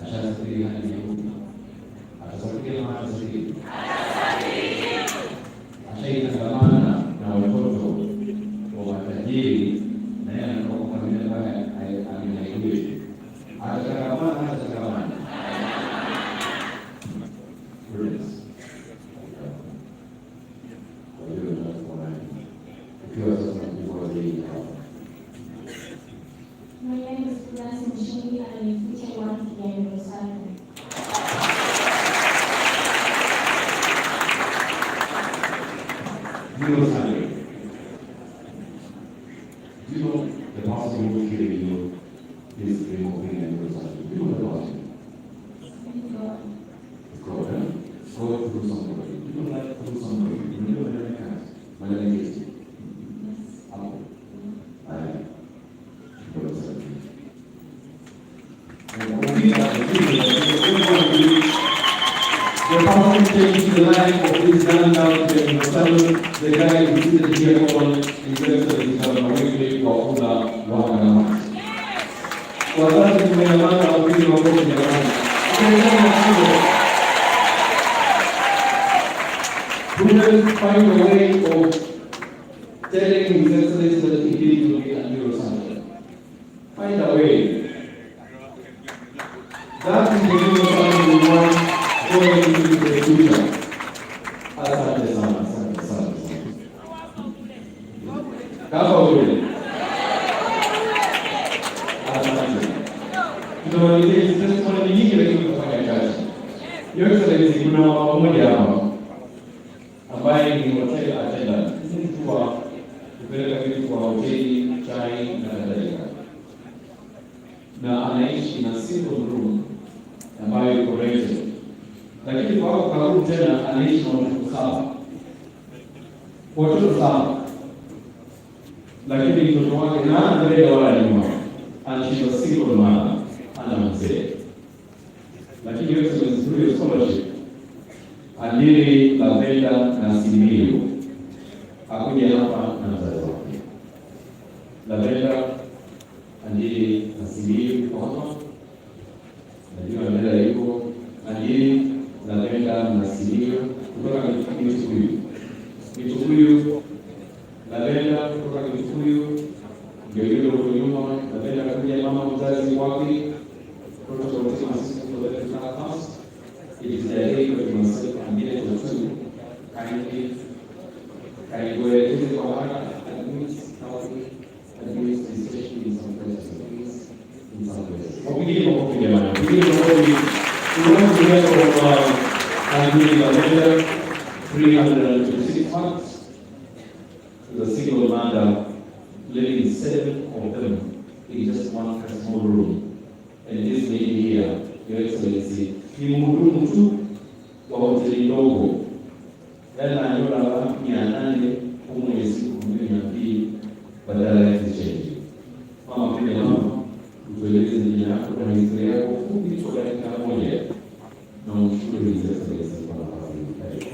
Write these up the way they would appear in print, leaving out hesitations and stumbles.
ashasafiri hadi Nairobi, atasafiri kama atasafiri, ashaitangamana na watoto wa matajiri, na yeye anakuwa kwa mimi ambaye amenaibiwa, atatangamana My name is Bungoma, and I feature once again in Sunday. Do you know the pastor who will hear you is removing and resigning? Do you know the pastor? God, eh? God through somebody. Do you know that through somebody? You know the hands. My name is Apple. I am. The pastor changed the life of this young man in the guy who seated here on invested in kwa wana. Wazazi tumenyamaza wapili wakote jamani. We will find a way of telling His Excellency that he will be a neurosurgeon. Find a way. That is the neurosurgeon we want going into the future. Asante sana, asante sana. Kama ule. Asante. Tunawaletea testimony nyingi lakini kufanya kazi. Your Excellency, kuna mama mmoja hapa ambaye ni hotel attendant. Ni mtu wa kupeleka vitu kwa hoteli, chai na kadhalika. Na anaishi na single room ambayo iko rented. Lakini kwa hapo karibu tena anaishi na watoto 7. Watoto 7. Lakini mtoto wake na mbele wala nyuma. And she was single mother. Ana mzee. Lakini yote ni scholarship. Andili Lavenda na Simio. Hakuja hapa na mzazi wake. Lavenda, Andili na Simio kwa hapa. Najua Lavenda yuko. Andili, Lavenda na Simio. Kutoka Mitukuyu. Mitukuyu, Lavenda kutoka Mitukuyu. Ndio yule huko nyuma. Lavenda kuja mama mzazi wake. Kutoka kwa mtima sisi kwa the house. It is the day of myself and get to two. Kindly go ahead to the Bahara and admit especially in some places. In some places. But we need more of the money. We want to get over and give another 326 months to the single mother living 7 of them in just one small room. And this lady here, Your Excellency, ni mhudumu tu wa hoteli ndogo. Yana anyola 800 kwa mwezi 12 badala ya change. Mama pia mama, tueleze jina lako na historia yako fupi kwa dakika moja. Na mshukuru His Excellency kwa nafasi hii.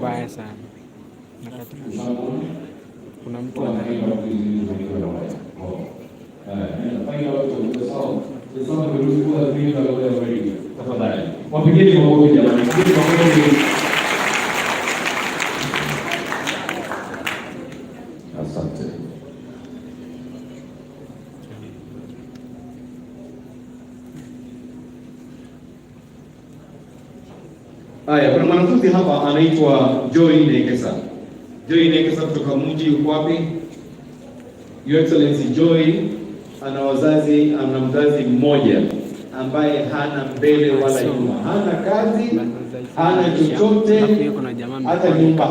mbaya sana. Kuna mtu wapigeni makofi jamani. Asante. Haya, kuna mwanafunzi hapa anaitwa Joy Nekesa. Joy Nekesa kutoka mji uko wapi? Your Excellency, Joy ana mzazi mmoja ambaye hana mbele wala nyuma, hana kazi, hana chochote, hata nyumba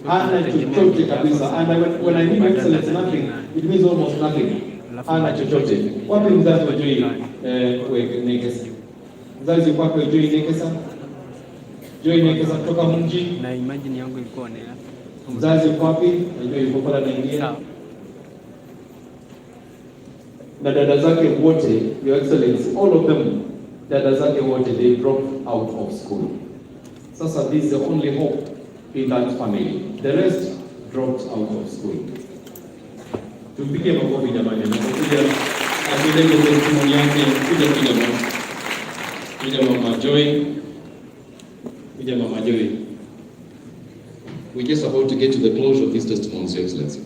hana chochote kabisa. And when I mean excellence nothing, it means almost nothing. Hana chochote. Wapi mzazi wa Joy Nekesa? Mzazi kwake Joy Nekesa? Joy Nekesa kutoka mji. Na imagine yangu ilikuwa ni mzazi wapi? Ndio yuko pale naingia. Na dada zake wote, Your Excellency, all of them, dada zake wote, they dropped out of school. Sasa this is the only hope in that family. The rest dropped out of school. Tupige makofi jamani. Nakuja asilete testimony yake. Kuja mama Joy. Kuja mama Joy. We're just about to get to the close of this testimony, Your Excellency.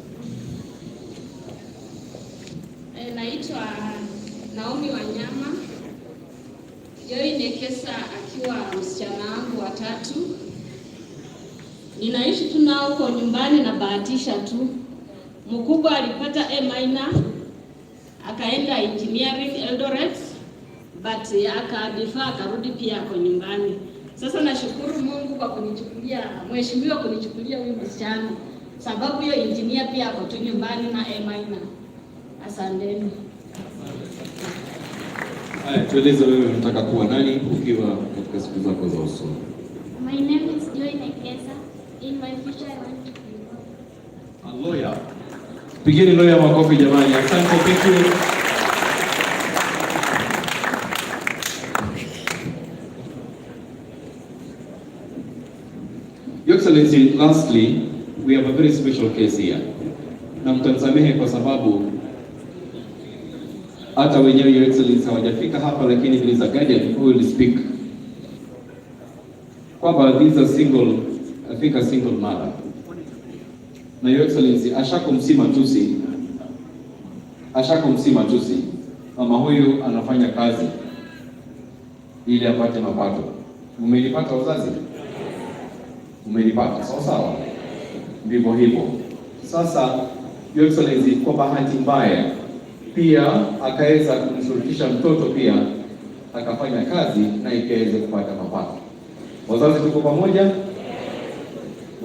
Naitwa Naomi Wanyama. Joy Nekesa akiwa msichana wangu wa tatu. Ninaishi tu nao kwa nyumbani na bahatisha tu. Mkubwa alipata A-, akaenda engineering Eldoret, but akadefer akarudi pia kwa nyumbani. Sasa nashukuru Mungu kwa kunichukulia, mheshimiwa kunichukulia huyu msichana. Sababu hiyo engineer pia ako tu nyumbani na A-. Asanteni. Haya, tueleze wewe unataka kuwa nani ukiwa katika siku zako za usoni? My name is Joy Nekesa. In my future I want to be a lawyer. Pigeni lawyer makofi jamani. Asante, thank you. Your Excellency, lastly, we have a very special case here. Na mtanisamehe kwa sababu hata wenyewe Your Excellency hawajafika hapa, lakini there is a guardian who will speak. Kwamba this is a single mother. Na Your Excellency ashakumsima tusi. Mama huyu anafanya kazi ili apate mapato. Umelipata uzazi? Umelipata, sawa? Ndivyo hivyo. Sasa Your Excellency, kwa bahati mbaya pia akaweza kumshurukisha mtoto pia akafanya kazi na ikaweza kupata mapato. Wazazi tuko pamoja?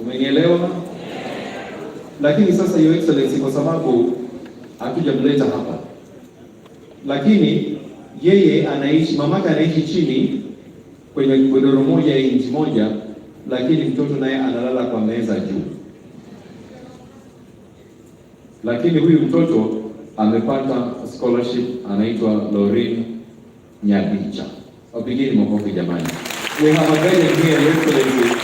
Umenielewa? Lakini sasa Your Excellency, kwa sababu hatujamleta hapa, lakini yeye anaishi, mamake anaishi chini kwenye godoro moja ya inchi moja, lakini mtoto naye analala kwa meza juu. Lakini huyu mtoto amepata scholarship, anaitwa Lorin Nyabicha. Wapigeni makofi jamani. We have a guardian here, Your Excellency.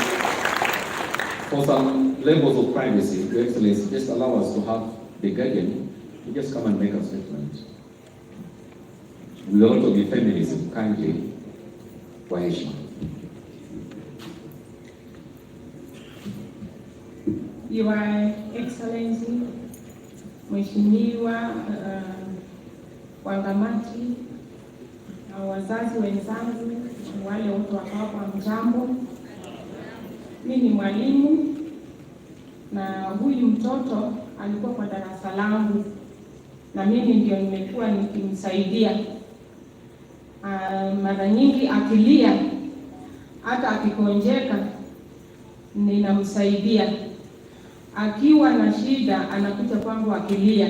For some levels of privacy, Your Excellency, just allow us to have the guardian to just come and make a statement. We will also be feminism, kindly, kwa heshima. Your Excellency, Mheshimiwa wangamati na wazazi wenzangu, wale wote wakao kwa mjambo. Mimi ni mwalimu na huyu mtoto alikuwa kwa darasa langu na mimi ndio nimekuwa nikimsaidia. Mara nyingi akilia, hata akikonjeka ninamsaidia. Akiwa na shida anakuja kwangu akilia.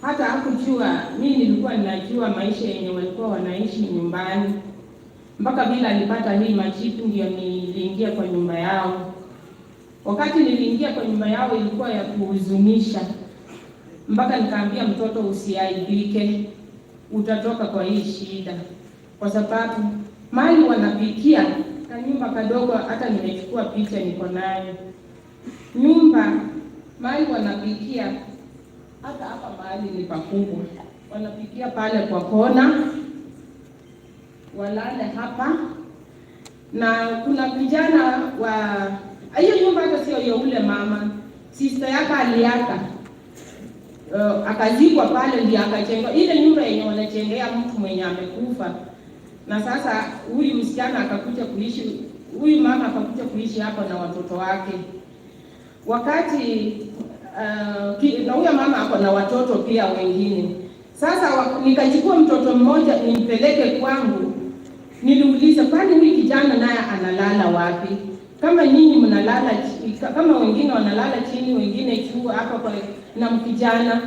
Hata hakujua, mimi nilikuwa ninajua maisha yenye walikuwa wanaishi nyumbani. Mpaka bila alipata hii majibu ndio niliingia kwa nyumba yao. Wakati niliingia kwa nyumba yao ilikuwa ya kuhuzunisha. Mpaka nikaambia mtoto, usiaibike, utatoka kwa hii shida. Kwa sababu mali wanapikia kanyumba kadogo, hata nimechukua picha niko nayo. Nyumba mahali wanapikia, hata hapa mahali ni pakubwa, wanapikia pale kwa kona, walale hapa. Na kuna vijana wa hiyo nyumba, hata sio ya ule mama, sister yake aliaka akazikwa pale, ndio akachenga ile nyumba yenye wanachengea mtu mwenye amekufa. Na sasa huyu msichana akakuja kuishi, huyu mama akakuja kuishi hapo na watoto wake. Wakati na huyo mama ako na watoto pia wengine. Sasa nikachukua mtoto mmoja nimpeleke kwangu. Niliuliza, kwani huyu kijana naye analala wapi? Kama nyinyi mnalala, kama wengine wanalala chini, wengine juu hapa kwa, na kijana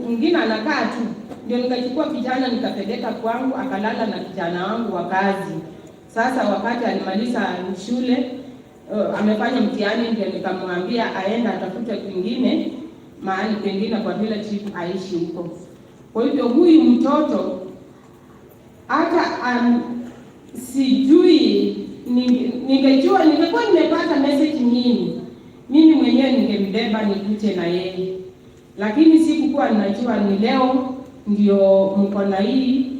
mwingine anakaa tu. Ndio nikachukua kijana nikapeleka kwangu, akalala na kijana wangu wa kazi. Sasa wakati alimaliza shule, amefanya mtihani, ndio nikamwambia aenda atafute kwingine, mahali pengine kwa vile chief aishi huko. Kwa hivyo huyu mtoto hata sijui, ningejua, ningekuwa nimepata message nyingi, mimi mwenyewe ningembeba nikute na yeye, lakini sikukuwa ninajua ni leo ndio mko na hii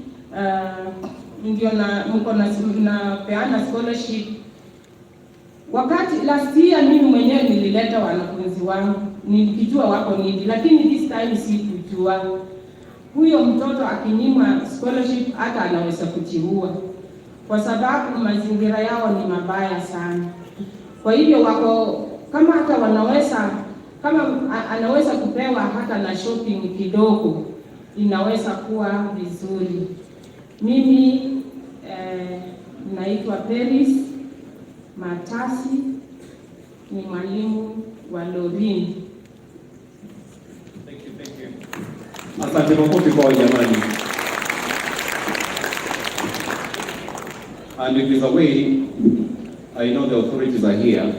ndio na mko na peana scholarship. Wakati last year mimi mwenyewe nilileta wanafunzi wangu nikijua wako nini, lakini this time sikujua. Huyo mtoto akinyimwa scholarship hata anaweza kujiua, kwa sababu mazingira yao ni mabaya sana. Kwa hivyo wako kama hata wanaweza, kama anaweza kupewa hata na shopping kidogo, inaweza kuwa vizuri. Mimi naitwa Peris Matasi, ni mwalimu wa Lorini. Thank you. Asante, makofi kwa jamani. And if there's a way, I know the authorities are here,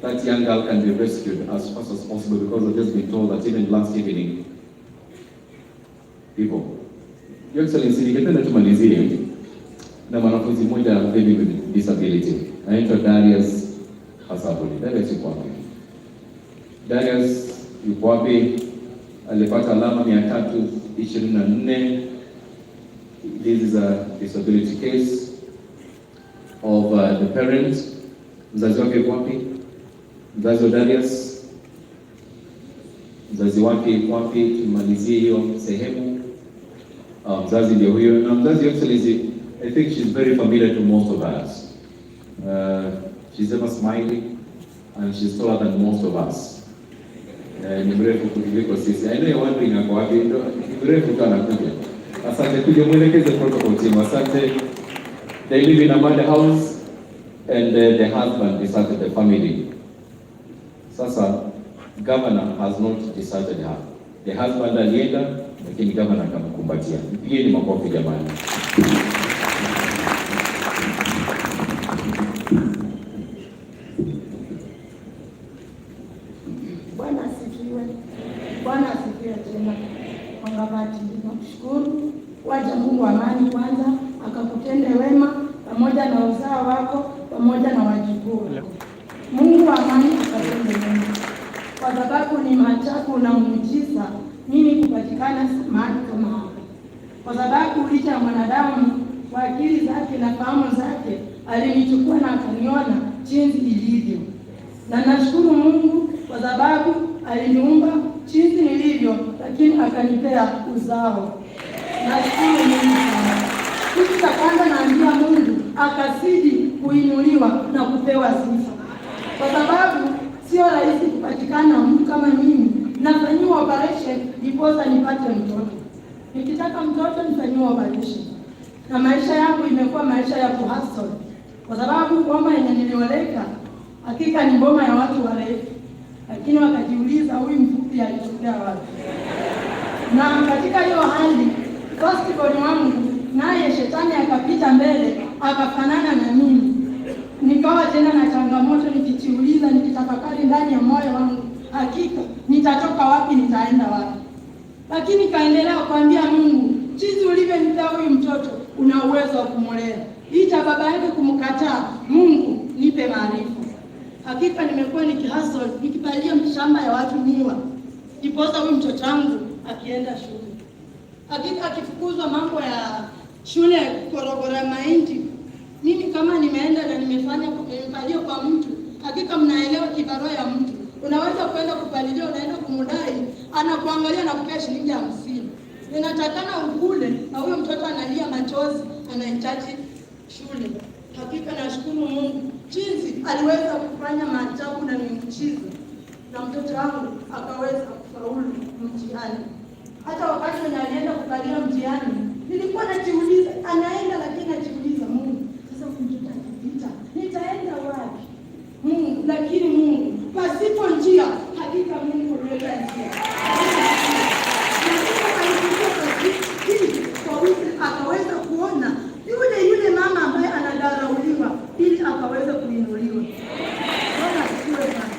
that young girl can be rescued as fast as possible, because I've just been told that even last evening, people, Your Excellency, ningependa tumalizie na mwanafunzi mmoja living with disability. Anaitwa Darius Hasabuli. Darius yuko wapi? Darius yuko wapi? Alipata alama 324. This is a disability case of the parent. Mzazi wake yuko wapi? Mzazi wa Darius, mzazi wake yuko wapi? Tumalizie hiyo sehemu. Mzazi ndio huyo, na mzazi Excellency, I think she's very familiar to most of us. She's ever smiling and she's taller than most of us. Ni mrefu kuliko sisi. I know you're wondering ako wapi, ni mrefu tu anakuja. Asante, kuja mwelekeze protocol team. Asante. They live in a mother house and the husband deserted the family. Sasa governor has not deserted her. The husband alienda, lakini governor akamkumbatia. Mpigieni makofi jamani. Bwana asifiwe. Bwana asifiwe tena. Wangabati, nakushukuru waja Mungu amani kwanza, akakutende wema pamoja na uzao wako pamoja na wajukuu. Mungu amani akatende wema, kwa sababu ni maajabu na muujiza mimi kupatikana mahali kama hapa, kwa sababu licha ya mwanadamu kwa akili zake na fahamu zake alinichukua na akaniona jinsi ilivyo, na nashukuru Mungu kwa sababu aliniumba jinsi nilivyo, lakini akanipea uzao. Nashukuru Mungu sana. Kitu cha kwanza naambia Mungu akazidi kuinuliwa na kupewa sifa, kwa sababu sio rahisi kupatikana mtu kama mimi. Nafanyiwa operation ndiposa nipate mtoto. Nikitaka mtoto nifanyiwa operation. Na maisha yangu imekuwa maisha ya kuhustle, kwa sababu boma yenye nilioleka hakika ni boma ya watu warefu, lakini wakajiuliza huyu mfupi alitokea wapi. Na katika hiyo hali first born wangu naye shetani akapita mbele akafanana na mimi. Nikawa tena na changamoto nikijiuliza, nikitafakari ndani ya moyo wangu, hakika nitatoka wapi, nitaenda wapi? Lakini kaendelea kuambia Mungu, jinsi ulivyonipa huyu mtoto una uwezo wa kumlea. Licha baba yake kumkataa, Mungu nipe maarifa. Hakika nimekuwa nikihustle, nikipalia mshamba ya watu miwa. Ndiposa huyu mtoto wangu akienda shule. Hakika akifukuzwa mambo ya shule korogora mahindi. Mimi kama nimeenda na nimepalia kwa mtu, hakika mnaelewa kibarua ya mtu. Unaweza kwenda kupalilia, unaenda kumudai, anakuangalia na kupea shilingi 50. Ninatakana ukule na huyo mtoto analia machozi, anahitaji shule. Hakika nashukuru Mungu jinsi aliweza kufanya maajabu na miujiza, na mtoto wangu akaweza kufaulu mtihani. Hata wakati alienda kupalia mtihani, nilikuwa najiuliza, anaenda lakini najiuliza, Mungu, sasa mtoto akipita, nitaenda wapi? Mungu, lakini Mungu, pasipo njia, hakika Mungu huleta njia. Akaweza kuona yule mama ambaye anadharauliwa ili akaweza kuinuliwa. Bwana asifiwe sana.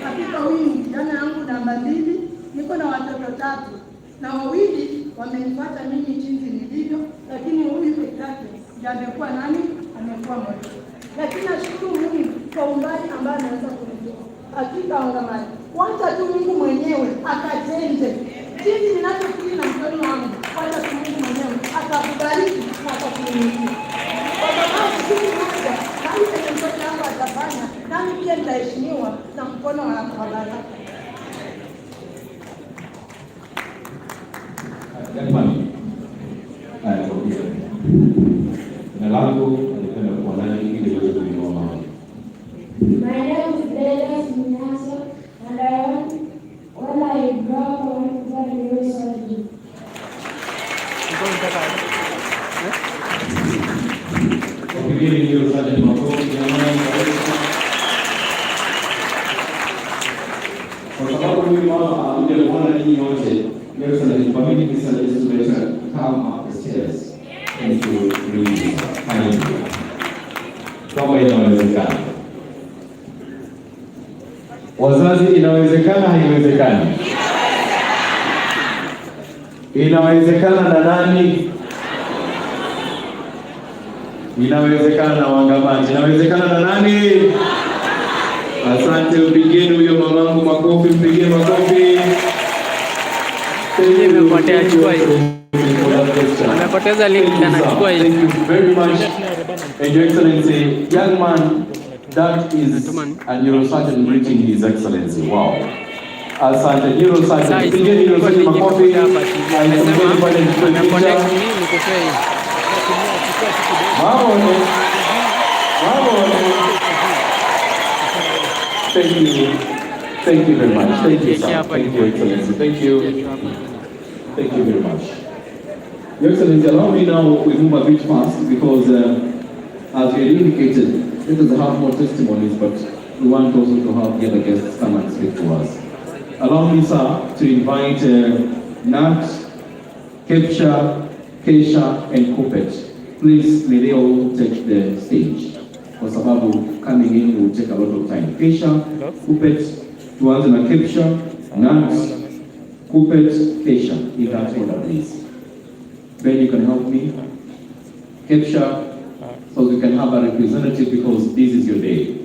Hakika huyu kijana yangu namba 2, niko na watoto 3 na 2 wamenifuata mimi jinsi nilivyo, lakini huyu peke yake ndiye amekuwa nani? Amekuwa moto. Lakini nashukuru Mungu kwa umbali ambao anaweza kunitoa. Hakika wangamani, wacha tu Mungu mwenyewe akatende. Jinsi ninachofikiri na mtoto wangu, wacha tu Mungu mwenyewe atakubariki na atakuinulia. Kwa sababu siku moja na ile mtoto wangu atafanya, nami pia nitaheshimiwa na mkono wa baraka. Jina langu nilipenda kuwa nani ili uweze kuinua maoni. My name is Dennis Minasa, and when I grow up, I want to be a neurosurgeon. Wapigie neurosurgeon makofi jamani. Kwa sababu huyu mama alikuja kuona ninyi wote, neurosurgeon kwa mimi kisa Yesu wetu come up the stairs and to release. Kama inawezekana. Wazazi, inawezekana haiwezekani? Inawezekana na nani? Inawezekana na Wangamati. Inawezekana na nani? Asante, mpigeni huyo mamangu makofi, mpigie makofi. Amepoteza link na anachukua hii. Thank you very much. And Your Excellency, young man, that is a neurosurgeon greeting His Excellency. Wow. Asante, neurosurgeon. Pigeni neurosurgeon makofi. Thank you very much. Thank you, sir. Thank you, Excellency. Thank you. Thank you very much. Your Excellency, allow me now, we move a bit fast because as we had indicated, let us have more testimonies, but we want also to have the other guests come and speak to us. Allow me, sir, to invite Nat, Kepcha, Keisha, and Kupet. Please, may they all take the stage. Kwa sababu coming in will take a lot of time. Keisha, Kupet, tuanze na Kepcha, Nat, Kupet, Keisha. In that order, please. Ben, you can help me. Kepcha, so we can have a representative because this is your day.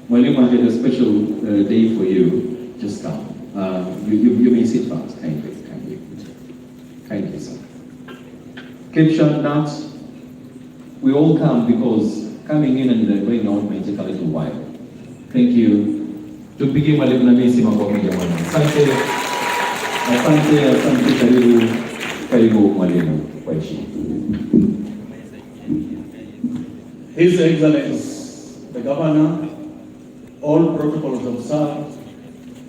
Mwalimu had a special day for you. Just come. You may sit fast. Kindly, sir. Kepcha, Nat, we all come because coming in and going out may take a little while. Thank you. Tupige mwalimu na mimi makofi jamani. Asante. Karibu mwalimu kwa heshima. His Excellency, the Governor, all protocols observed,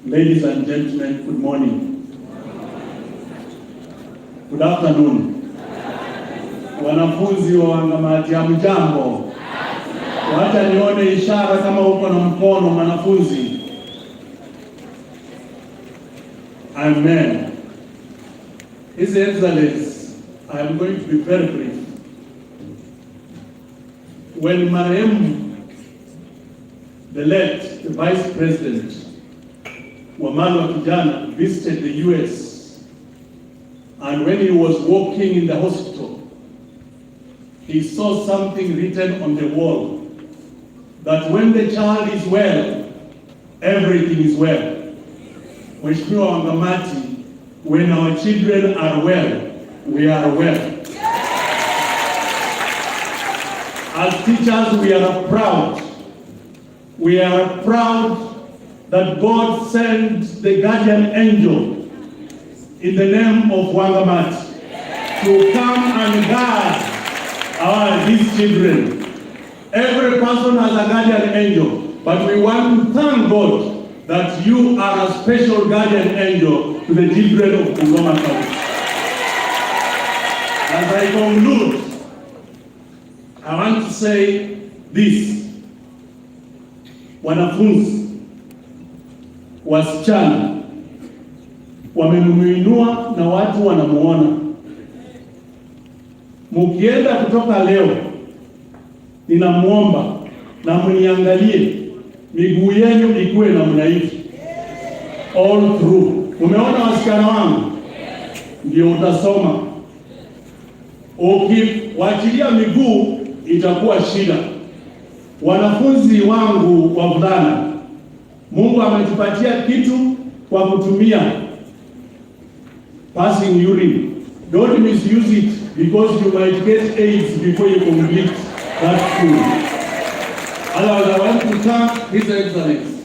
ladies and gentlemen, good morning. Good afternoon. Wanafunzi wa Wangamati, hamjambo? Wacha nione ishara kama uko na mkono mwanafunzi. Amen. His Excellency, I am going to be very brief. When Marehemu, the late Vice President Wamalwa Kijana visited the US, and when he was walking in the hospital, he saw something written on the wall that when the child is well, everything is well. Mheshimiwa Wangamati, when our children are well, we are well. As teachers, we are proud. We are proud that God sent the guardian angel in the name of Wangamati to come and guard these children. Every person has a guardian angel, but we want to thank God that you are a special guardian angel to the children of Bungoma County. As I conclude, I want to say this. Wanafunzi, wasichana, wamenunuinua na watu wanamuona. Mukienda kutoka leo, ninamuomba na mniangalie miguu yenu ikuwe namna hivi all through. Umeona wasichana wangu? Ndio utasoma. Ukiwachilia miguu itakuwa shida. Wanafunzi wangu wavulana, Mungu ametupatia kitu kwa kutumia passing urine. Don't misuse it because you might get AIDS before you complete that school. Otherwise, I want to thank His Excellency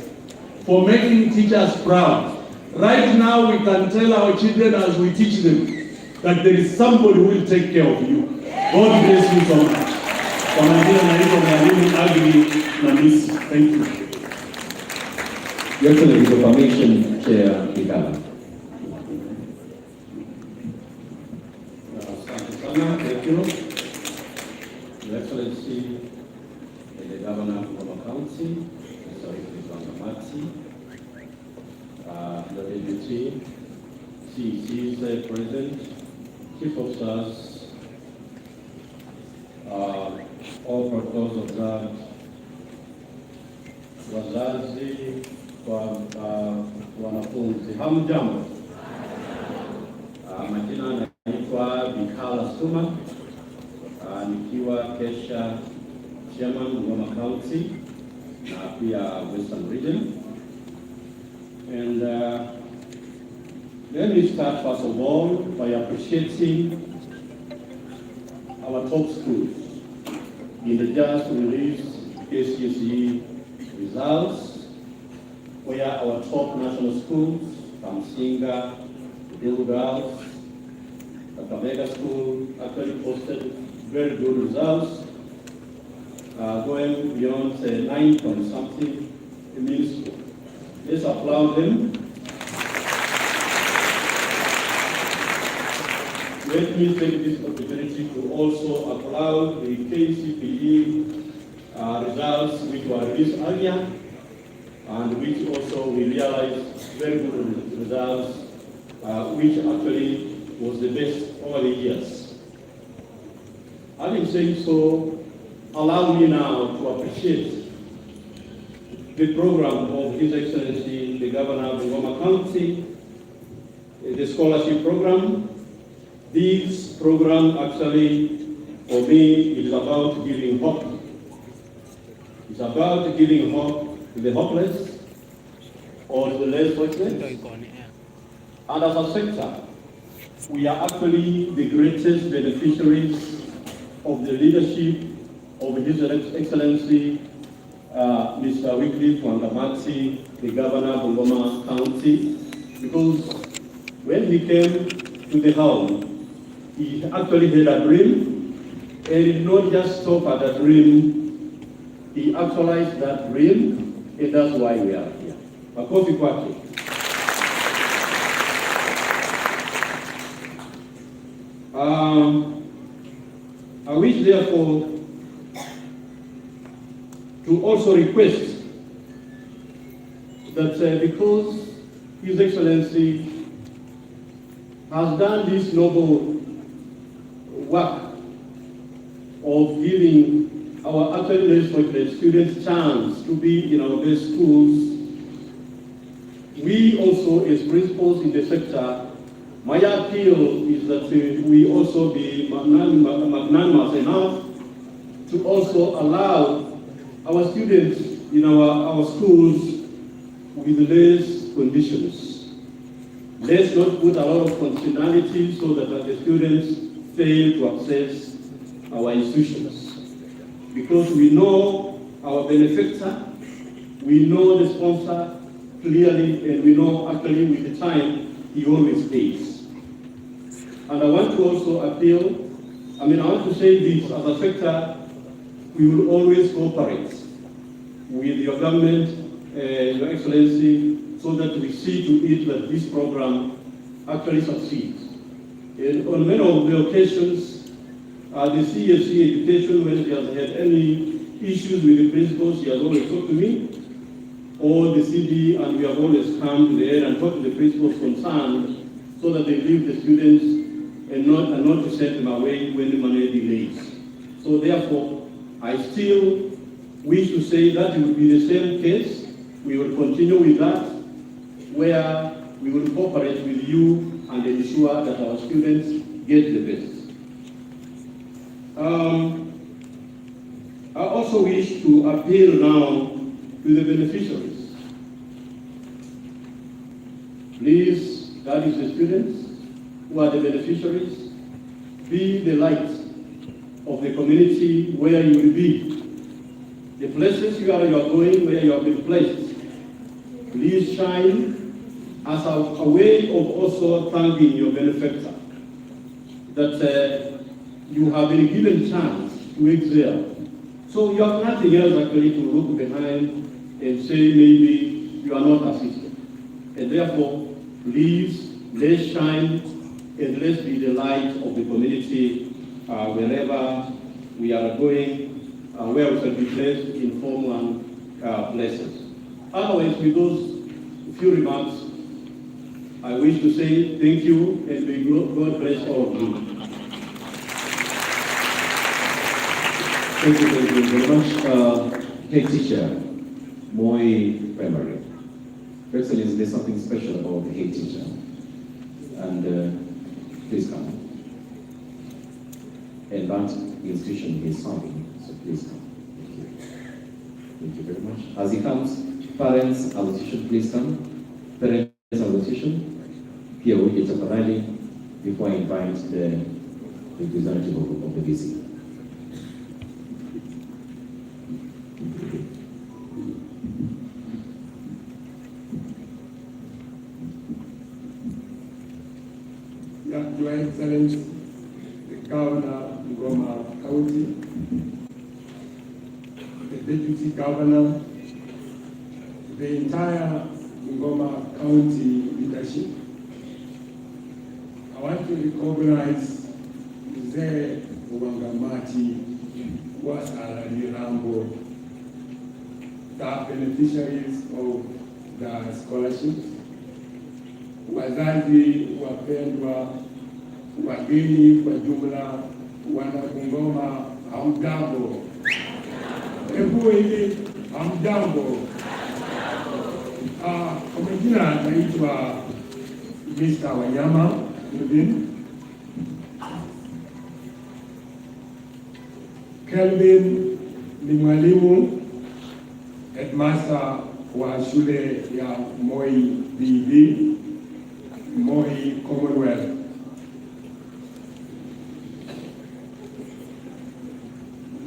for making teachers proud. Right now, we can tell our children as we teach them that there is somebody who will take care of you. God bless you so much. Kwa majina naitwa Mwalimu Agri Namisi. Thank you. Your Excellency, your permission, Chair Bigala. Thank you. Your Excellency, the Governor of Bungoma County, Mr. Wangamati, the Deputy, CEC's President, Chief Officers, all protocols observed, wazazi kwa wanafunzi. Hamjambo. Majina naitwa Bikala Suma, nikiwa Kesha Chairman Bungoma County na pia Western Region. And let me start first of all by appreciating our top schools in the just released KCSE results, where our top national schools, Kamsinga, Bill Girls, the Kabega School, actually posted very good results, going beyond 9 point something in middle school. Let's applaud them. Let me take this opportunity to also applaud the KCPE results which were released earlier and which also we realized very good results, which actually was the best over the years. Having said so, allow me now to appreciate the program of His Excellency, the Governor of Bungoma County, the scholarship program. This program actually, for me, is about giving hope. It's about giving hope to the hopeless or to the less fortunate. And as a sector, we are actually the greatest beneficiaries of the leadership of His Excellency, Mr. Wycliffe Wangamati, the Governor of Bungoma County, because when he came to the helm, he actually had a dream, and he did not just stop at a dream, he actualized that dream, and that's why we are here. Makofi kwake. I wish therefore to also request that because His Excellency has done this noble work of giving our actually less fortunate students chance to be in our best schools, we also as principals in the sector, my appeal is that we also be magnanimous enough to also allow our students in our schools with less conditions. Let's not put a lot of conditionality so that the students fail to access our institutions. Because we know our benefactor, we know the sponsor clearly, and we know actually with the time he always pays. And I want to also appeal, I want to say this, as a sector, we will always cooperate with your government, Your Excellency, so that we see to it that this program actually succeeds. And on many of the occasions, the CFC education, when she has had any issues with the principals, she has always talked to me, or the CD, and we have always come to the air and talked to the principals concerned so that they leave the students and not to send them away when the money delays. So therefore, I still wish to say that it will be the same case. We will continue with that, where we will cooperate with you and ensure that our students get the best. I also wish to appeal now to the beneficiaries. Please, that is the students who are the beneficiaries, be the light of the community where you will be. The places you are going, where you have been placed, please shine as a way of also thanking your benefactor, that you have been given chance to excel. So you have nothing else actually to look behind and say maybe you are not assisted. And therefore, please, let's shine and let's be the light of the community wherever we are going, where we shall be placed in formal places. Otherwise, with those few remarks, I wish to say thank you and may God bless all of you. Thank you very much. Head teacher, Moi Primary. Your Excellency, there's something special about the head teacher. And please come. And that institution is serving, so please come. Thank you. Thank you very much. As he comes, parents, association, please come. Parents, association, here we get a rally before I invite the representative of the VC. Your Excellency, the Governor of Bungoma County, the Deputy Governor, the entire Bungoma County leadership, I want to recognize Mzee Wangamati was Alali Rambo, the beneficiaries of the scholarships. Wazazi wapendwa, wageni kwa jumla, wana Bungoma, hamjambo. Hebu hivi hamjambo. Kwa majina naitwa Mr. Wanyama Kelvin. Kelvin ni mwalimu headmaster wa shule ya Moi BB, Moi Commonwealth.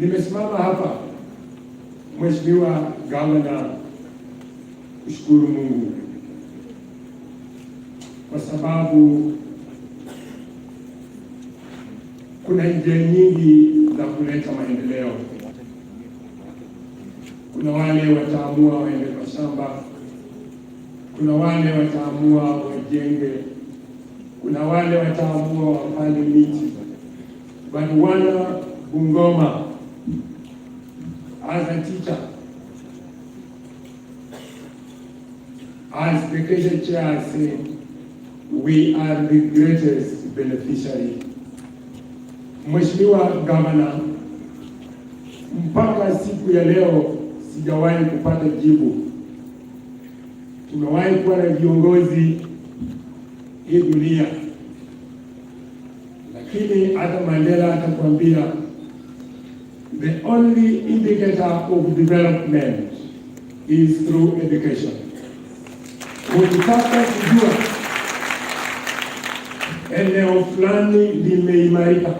Nimesimama hapa, Mheshimiwa Gavana, kushukuru Mungu kwa sababu kuna njia nyingi za kuleta maendeleo. Kuna wale wataamua waende kwa shamba, kuna wale wataamua wajenge, kuna wale wataamua wapande miti. But wana Bungoma, as a teacher, as the Kenya Chair said, we are the greatest beneficiary. Mheshimiwa Gavana, mpaka siku ya leo sijawahi kupata jibu. Tumewahi kuwa na viongozi hii dunia, lakini hata Mandela atakwambia the only indicator of development is through education. Ukitaka kujua eneo fulani limeimarika,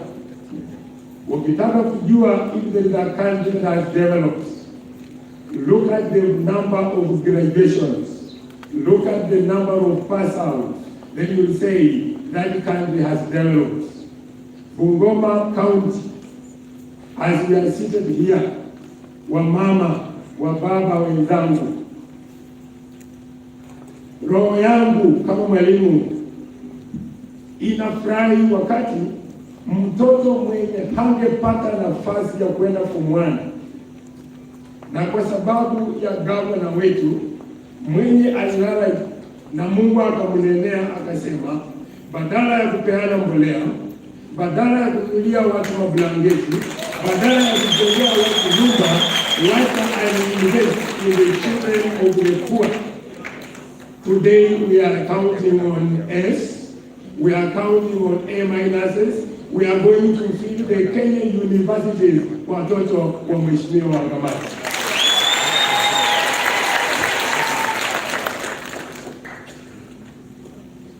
ukitaka kujua if there is a country that has developed, look at the number of graduations, look at the number of pass outs, then you will say that country has developed. Bungoma County, as we are seated here, wamama, wababa wenzangu, roho yangu kama mwalimu inafurahi wakati mtoto mwenye hangepata nafasi ya kwenda form 1 na kwa sababu ya gavana wetu mwenye alilala na Mungu akamnenea akasema, badala ya kupeana mbolea, badala ya kununulia watu mablanketi, badala ya kujengea watu nyumba, wacha invest in the children of the poor. Today we are counting on S, we are counting on A-minuses, we are going to feed the Kenyan universities watoto wa Mheshimiwa Wangamati.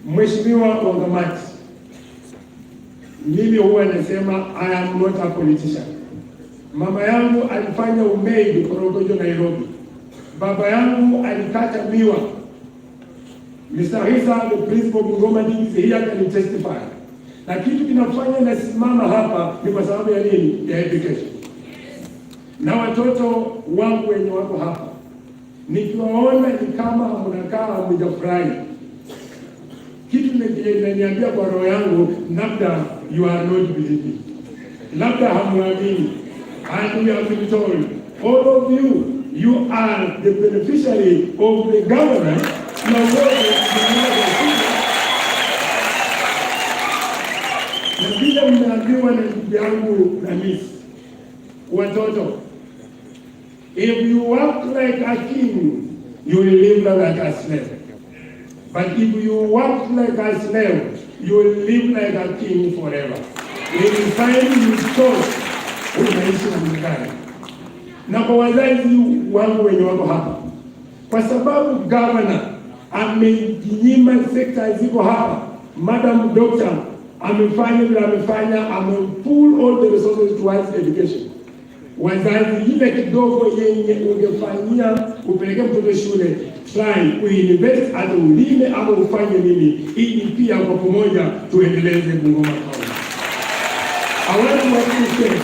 Mheshimiwa Wangamati, mimi huwa nasema I am not a politician. Mama yangu alifanya umaid Korogojo Nairobi. Baba yangu alikata miwa. Mr. Hisa, the principal of Bungoma is here, can testify. Na kitu kinafanya nasimama hapa ni kwa sababu ya nini? Ya education. Na watoto wangu wenye wako hapa, nikiwaona ni kama mnakaa mjafurahi. Kitu ninaniambia kwa roho yangu, labda you are not believing, labda hamuamini. And we have been told, all of you, you are the beneficiary of the government. Na vile mnaambiwa na ndugu yangu na misi, watoto, if you work like a king, you will live like a slave. But if you work like a slave, you will live like a king forever. You will find you chose unaishi duniani. Na kwa wazazi wangu wenye wako hapa, kwa sababu governor amejinyima sekta ziko hapa, Madam Doctor amefanya vile amefanya, pull all the resources towards education. Wazazi, ile kidogo yenye ungefanyia upeleke mtoto shule, try uinvest, hata ulime ama ufanye nini, ili pia kwa pamoja tuendeleze Bungoma County. I want to appreciate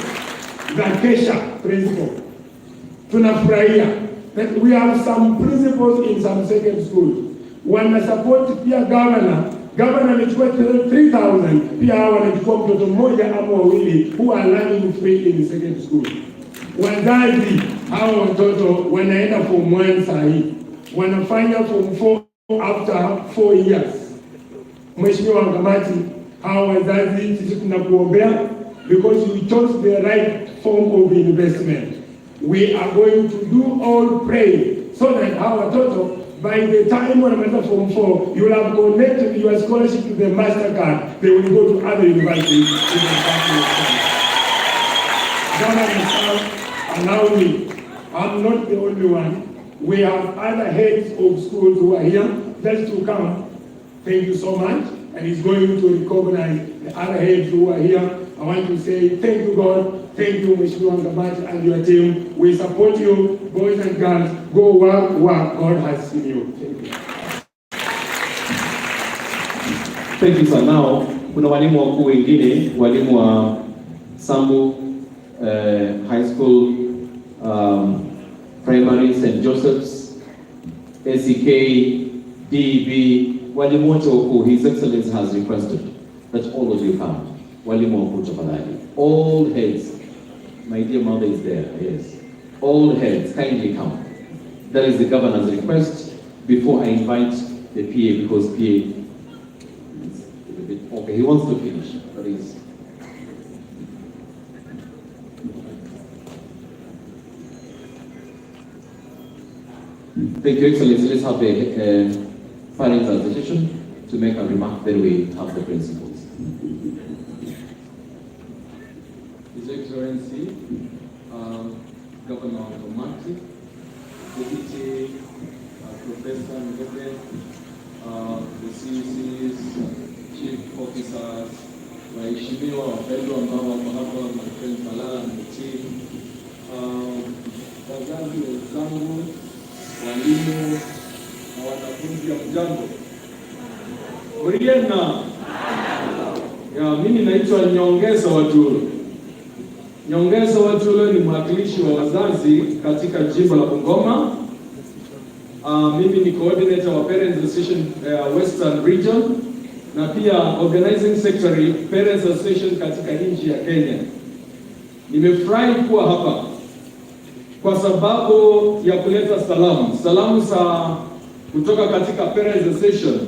the Kesha principal. Tunafurahia that we have some principals in some second schools. Wana support pia governor. Governor amechukua 3,000, pia wanachukua mtoto mmoja ama wawili who are learning free in the second school. Wazazi hao watoto wanaenda form 1 saa hii, wanafanya form 4 after 4 years. Mheshimiwa Wangamati, hao wazazi sisi tunakuombea because you chose the right form of investment. We are going to do all pray so that our watoto by the time when I'm form 4, you will have connected your scholarship to the MasterCard. They will go to other universities. Allow me, I'm not the only one. We have other heads of schools who are here just to come. Thank you so much. And he's going to recognize the other heads who are here. I want to say thank you, God. Thank you, Mheshimiwa Wangamati and your team. We support you, boys and girls. Go work. God has seen you. Thank you. Thank you, sir. Now, kuna walimu wakuu wengine, walimu wa Sambu High School, Primary, St. Joseph's, SEK, DB, walimu wote wakuu. His Excellency has requested that all of you come. Walimu wakuu tafadhali. All heads. My dear mother is there, yes. All heads, kindly come. That is the governor's request before I invite the PA, because PA is a bit, okay, he wants to finish, but he's... Thank you, Excellency. Let's have the Parents Association to make a remark, then we have the principals. His Excellency, Governor Tomati, Deputy Professor Ngobe, the CCs, Chief Officers, waheshimiwa wapendwa ambao wako hapa, my friend Malala and the team, wazazi wenzangu, walimu na wanafunzi wa mjango. Muriena. Mimi naitwa Nyongeza Watulo. Nyongeza Watulo ni mwakilishi wa wazazi katika jimbo la Bungoma. Mimi ni coordinator wa Parents Association Western Region na pia organizing secretary Parents Association katika nchi ya Kenya. Nimefurahi kuwa hapa kwa sababu ya kuleta salamu za kutoka katika Parents Association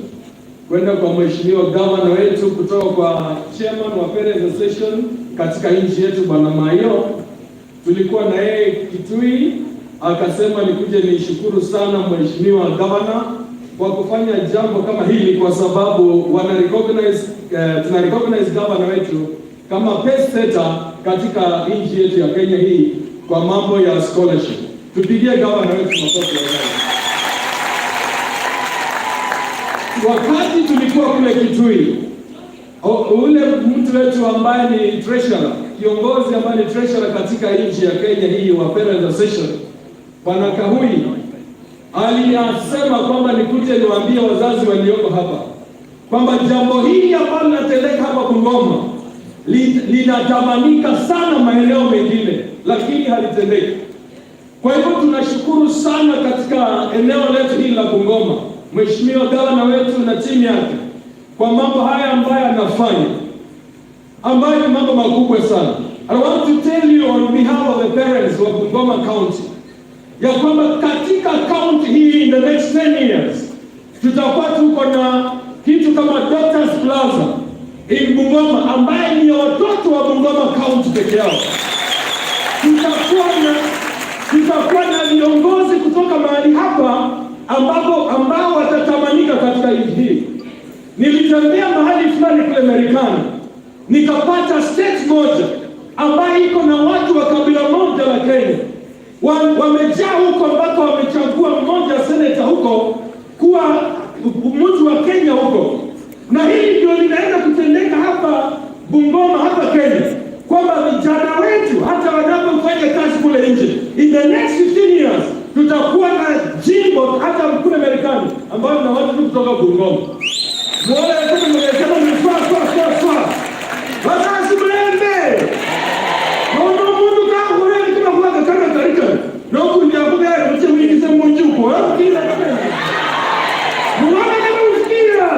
kwenda kwa mheshimiwa gavana wetu, kutoka kwa chairman wa Parents Association katika nchi yetu Bwana Mayo. Tulikuwa na yeye Kitui, akasema nikuje nishukuru sana mheshimiwa gavana kwa kufanya jambo kama hili, kwa sababu tuna recognize gavana wetu kama pace setter katika nchi yetu ya Kenya hii kwa mambo ya scholarship. Tupigie gavana wetu makofi. Wakati tulikuwa kule Kitui, ule mtu wetu ambaye ni treasurer, kiongozi ambaye ni treasurer katika nchi ya Kenya hii wa Parents Association, Bwana Kahui, aliyasema kwamba nikuje niwaambie wazazi walioko hapa kwamba jambo hili ambalo linatendeka hapa Bungoma linatamanika sana maeneo mengine, lakini halitendeki. Kwa hivyo tunashukuru sana katika eneo letu hili la Bungoma, mheshimiwa gavana wetu na timu yake kwa mambo haya ambayo anafanya, ambayo ni mambo makubwa sana. I want to tell you on behalf of the parents of Bungoma County ya kwamba katika county hii in the next 10 years tutakuwa tuko na kitu kama Doctors Plaza in Bungoma ambaye ni watoto wa Bungoma County peke yao. Tutakuwa na viongozi kutoka mahali hapa ambao watatamanika katika nchi hii. Nilitembea mahali fulani kule Marekani, nikapata state moja ambayo iko na watu wa kabila moja la Kenya. Wamejaa huko ambako wamechagua mmoja senator huko kuwa mtu wa Kenya huko. Na hili ndio linaenda kutendeka hapa Bungoma, hapa Kenya, kwamba vijana wetu hata wanapofanya kazi kule nje, in the next 15 years tutakuwa na jimbo hata kule Marekani ambayo na watu kutoka Bungoma. Mwale kama nimesema ni kwa. Wazazi mlembe. Mundu kama wewe kama kwa kama tarika. Na huko ndio kwa mtu mwingine sema mjuko, kila kama. Mwale kama usikia.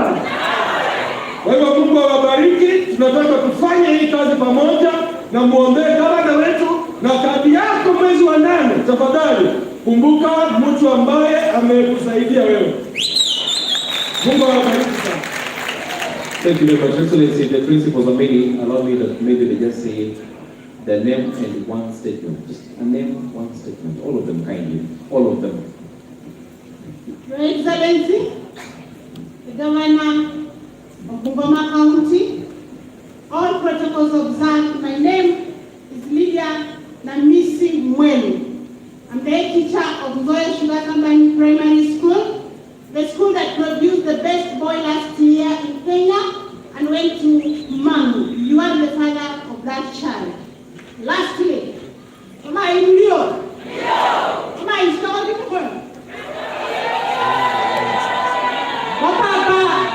Wewe Mungu awabariki, tunataka kufanya hii kazi pamoja na muombe gavana wetu na kadi yako mwezi wa 8 tafadhali. Kumbuka mtu ambaye amekusaidia wewe. Mungu awabariki sana. Thank you very much, Excellency. The principals are allow me to maybe just say the name and one statement. Just a name, one statement. All of them kindly. All of them. Your Excellency, the Governor of Bungoma County, all protocols observed. My name is Lydia Namisi Mwelu. I'm the head teacher of Ngoya Sugar Company Primary School, the school that produced the best boy last year in Kenya and went to Mangu. You are the father of that child. Lastly, am I in Rio? Am I in Stockholm? Papa,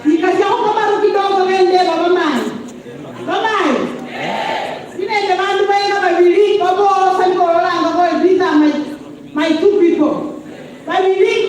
nikasema kama rukidogo wende baba mai. Baba mai. Nine the man wenga babili babo sanko rolanga boy these are my two people. Babili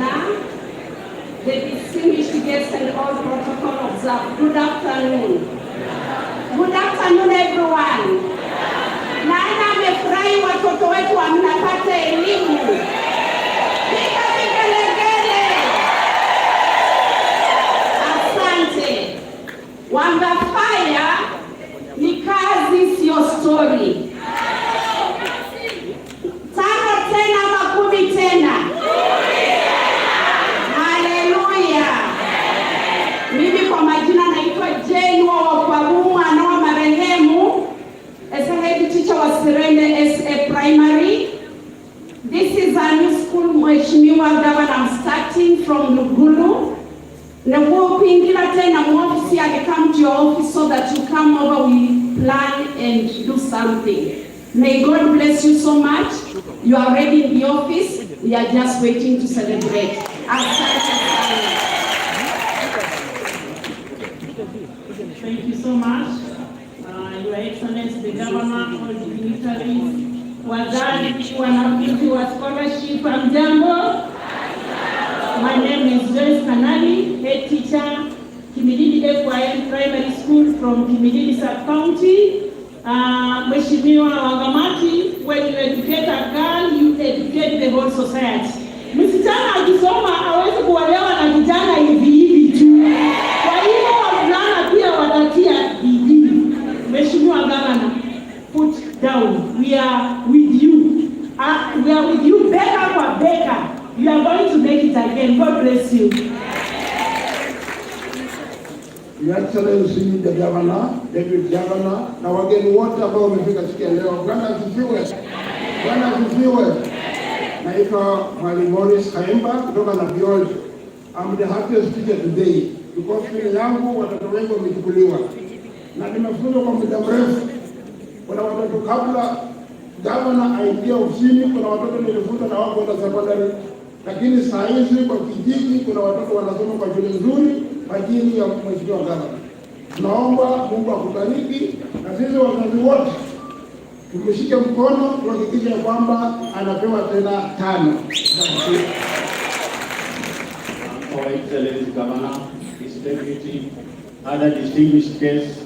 Governor, the distinguished guests and all protocol observed. Good afternoon. Good afternoon everyone. Nani amefurahi watoto wetu wanapata elimu? Piga vigelegele. Asante. Wangafaya ni kazi sio story. Tano tena makumi tena. Haleluya. Mimi kwa majina naitwa Jane wa Bungoma na wa marehemu as a head teacher wa Serende SA Primary. This is a new school Mheshimiwa Governor. I'm starting from Lugulu. Na kuingira tena mwofisi I come to your office so that you come over, we plan and do something. May God bless you so much. You are already in the office. We are just waiting to celebrate. Thank you so much. Your Excellency, the Governor, all dignitaries, wazazi, wanafunzi wa scholarship, hamjambo. My name is Joyce Kanali, head teacher, Kimilili FYM Primary School from Kimilili Sub-County. Mheshimiwa Wangamati, when you educate a girl, you educate the whole society. Msichana akisoma hawezi kuolewa na kijana hivi hivi tu. Kwa hiyo wavulana pia watatia bidii. Mheshimiwa Governor, put down. We are with you. We are with you, beka kwa beka. You are going to make it again. God bless you. Your Excellency, the Governor, Deputy Governor, na wageni wote ambao wamefika siku ya leo. Bwana asifiwe. Bwana asifiwe. Naitwa Mwalimu Morris Kaimba kutoka na Biol. I'm the happiest teacher today because shule yangu watoto wengi wamechukuliwa. Na nimefunza kwa muda mrefu. Kuna watoto kabla Governor aingia ofisini, kuna watoto nilifunza na wako kwenda secondary. Lakini saa hizi kwa kijiji kuna watoto wanasoma kwa shule nzuri majini ya Mheshimiwa Governor. Tunaomba Mungu akubariki na sisi wazazi wote tumshike mkono tuhakikishe kwamba anapewa tena 5. Our Excellency Governor, His Deputy, other distinguished guests,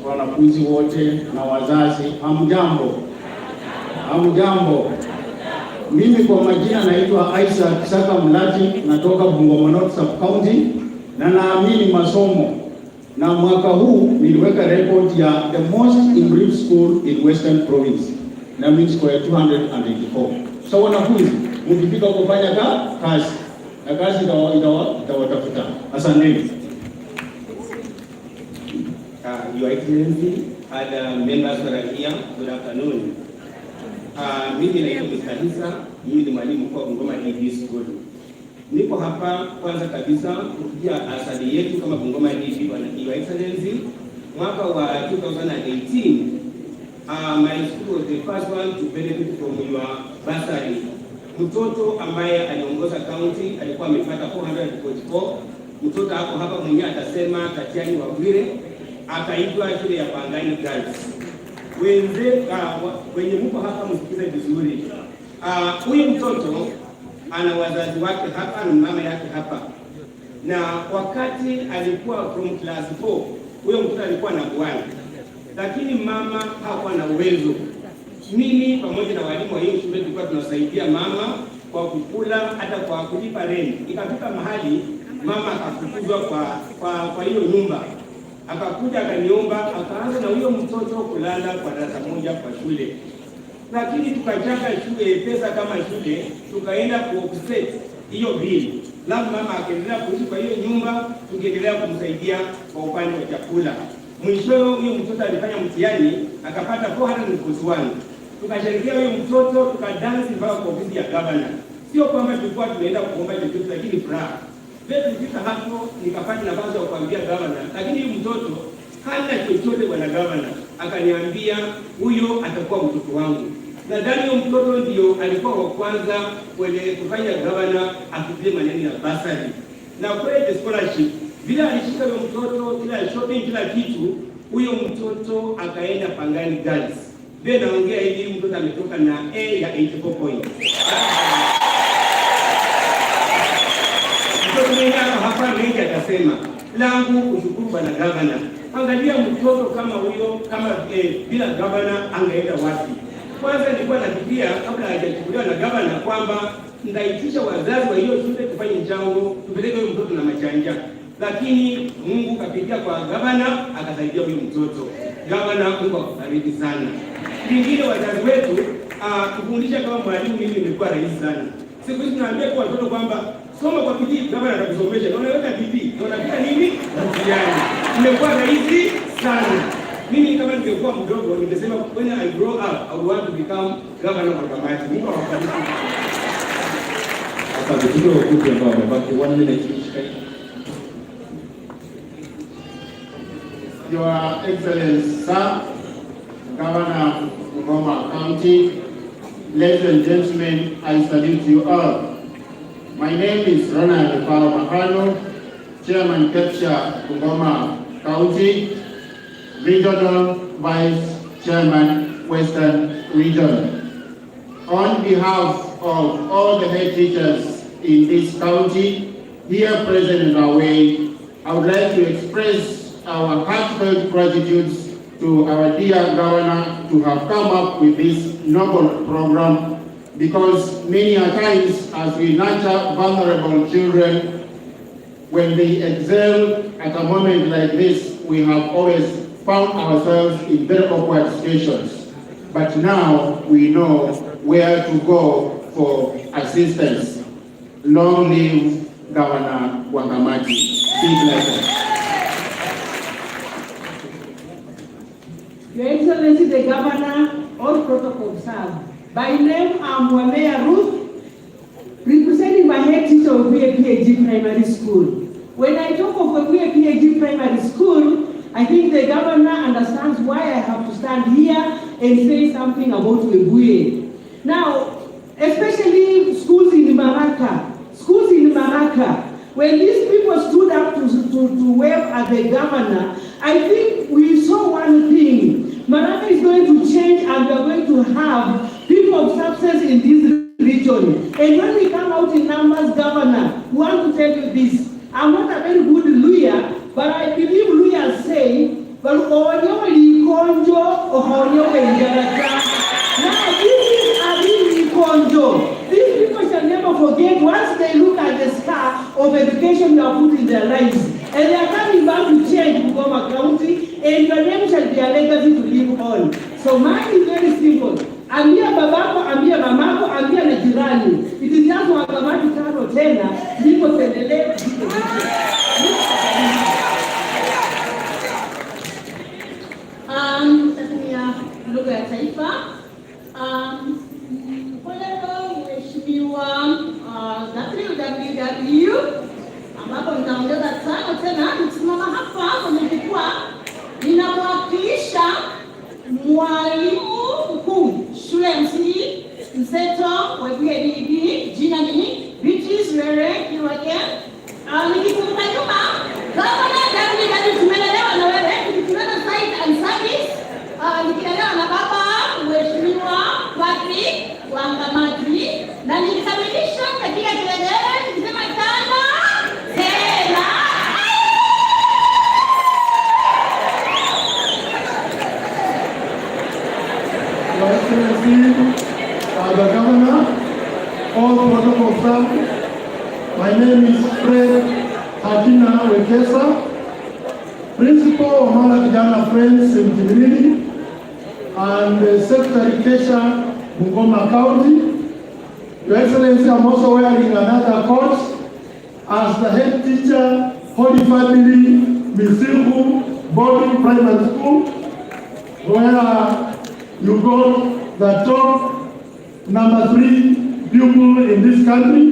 wanafunzi wote na wazazi, hamjambo. Hamjambo. Mimi kwa majina naitwa Isaac Saka Mlati, natoka Bungoma North Sub-County na naamini masomo. Na mwaka huu niliweka record ya the most improved school in Western Province. Na means kwa 284. So wanafunzi, mkifika kufanya kazi. Na kazi itawatafuta. Asanteni. Your Excellency, other members who are here, good afternoon. Mimi naitwa Mr. Hisa, mimi ni mwalimu kwa Bungoma ED School. Nipo hapa kwanza kabisa kupitia asali yetu kama Bungoma ED. Your Excellency, mwaka wa 2018, my school was the first one to benefit from your bursary. Mtoto ambaye aliongoza county alikuwa amepata 444. Mtoto hapo hapa mwenyewe atasema Tatiani Wabwire, akaitwa shule ya Pangani Girls. Wenye mko hapa msikize vizuri. Huyu mtoto ana wazazi wake hapa na mama yake hapa. Na wakati alikuwa from class 4, huyo mtoto alikuwa na bwana. Lakini mama hakuwa na uwezo. Mimi pamoja na walimu wa hiyo shule tulikuwa tunasaidia mama kwa kukula hata kwa kulipa rent. Ikafika mahali mama akafukuzwa kwa hiyo nyumba. Akakuja akaniomba, akaanza na huyo mtoto kulala kwa darasa moja kwa shule. Lakini tukachaka shule pesa kama shule, tukaenda ku-offset hiyo bili. Labda mama akaendelea kuishi kwa hiyo nyumba, tukiendelea kumsaidia kwa upande wa chakula. Mwisho huyo mtoto alifanya mtihani, akapata 441. Tukasherehekea huyo mtoto, tukadansi mpaka kwa ofisi ya Governor. Sio kwamba tulikuwa tunaenda kuomba chochote, lakini furaha. Nilifika hapo nikapata nafasi ya kuambia Governor, lakini huyu mtoto hana chochote bwana Governor. Akaniambia huyo atakuwa mtoto wangu. Nadhani huyo mtoto ndio alikuwa wa kwanza kwenye kufanya Governor akipiga maneno ya bursary. Na kweli scholarship, bila alishika huyo mtoto, kila shopping, kila kitu, huyo mtoto akaenda Pangani Girls. Ndio naongea hivi, mtoto ametoka na A ya 84 points. atakuwa mengi atasema. Langu kushukuru bwana gavana. Angalia mtoto kama huyo, kama bila gavana angeenda wapi? Kwanza nilikuwa nafikiria kabla hajachukuliwa na gavana kwamba ndaitisha wazazi wa hiyo shule tufanye mchango tupeleke huyo mtoto na machanja, lakini Mungu kapitia kwa gavana akasaidia huyo mtoto. Gavana, Mungu akubariki sana. Kingine, wazazi wetu kufundisha kama mwalimu, mimi nimekuwa rahisi sana. Siku hizi tunaambia kwa watoto kwamba soma kwa bidii, gavana atakusomesha. Na unaweka bidii, na unapita nini? Mtihani. Nimekuwa rahisi sana. Mimi kama ningekuwa mdogo ningesema when I grow up I want to become governor of Kamati. Mungu awabariki. Asante. Kidogo kupi ambao wamebaki 1 minute each. Your Excellency, Sir, Governor of Bungoma County, ladies and gentlemen, I salute you all. My name is Ronald Makano, Chairman Capture Bungoma County, Regional Vice Chairman, Western Region. On behalf of all the head teachers in this county, here present in our way, I would like to express our heartfelt gratitude to our dear governor to have come up with this noble program, because many a times as we nurture vulnerable children, when they excel at a moment like this, we have always found ourselves in very awkward situations. But now we know where to go for assistance. Long live Governor Wangamati. Big blessings. Your Excellency the Governor, all protocol observed. By name, I'm Wamea Ruth, representing my head teacher of PAG Primary School. When I talk of PAG Primary School, I think the Governor understands why I have to stand here and say something about Webuye. Now, especially schools in Maraka, when these people stood up to wave at the Governor, I think we saw one thing. Maraka is going to change and we are going to have people of substance in this region. And when we come out in numbers, Governor, we want to tell you this. I'm not a very good lawyer, but I believe lawyers say, now this is a real conjo. These people shall never forget once they look at the scar of education you have put in their lives. And they are coming back to change Bungoma County, and your name shall be a legacy to live on. So mine is very simple. Ambia babako, ambia mamako, ambia na jirani. It is just Wangamati tano tena, ndipo tendelee ziko vitu. Tatumia lugha ya taifa. Kwa leo mheshimiwa WWW, ambapo nitaongeza tano tena, nikisimama hapa kwenye jukwaa, ninamwakilisha mwalimu mkuu shule ya msingi Mseto wa PAG, jina nini? Beatrice Were Kiwake. Nikikumbuka nyuma, Governor WWW tumelelewa na wewe, tukituleta site and service, nikilelewa na baba mheshimiwa Patrick Wangamati, na nilikamilisha katika kilelele nikisema tano tena. Your Excellency, the Governor, all protocol staff, my name is Fred Hakina Wekesa, Principal of Mala Vijana Friends in Tigridi, and Secretary Kesha, Bungoma County. Your Excellency, I'm also wearing another coat as the head teacher, Holy Family, Misilhu, Boarding Primary School, where you got the top number 3 pupil in this country.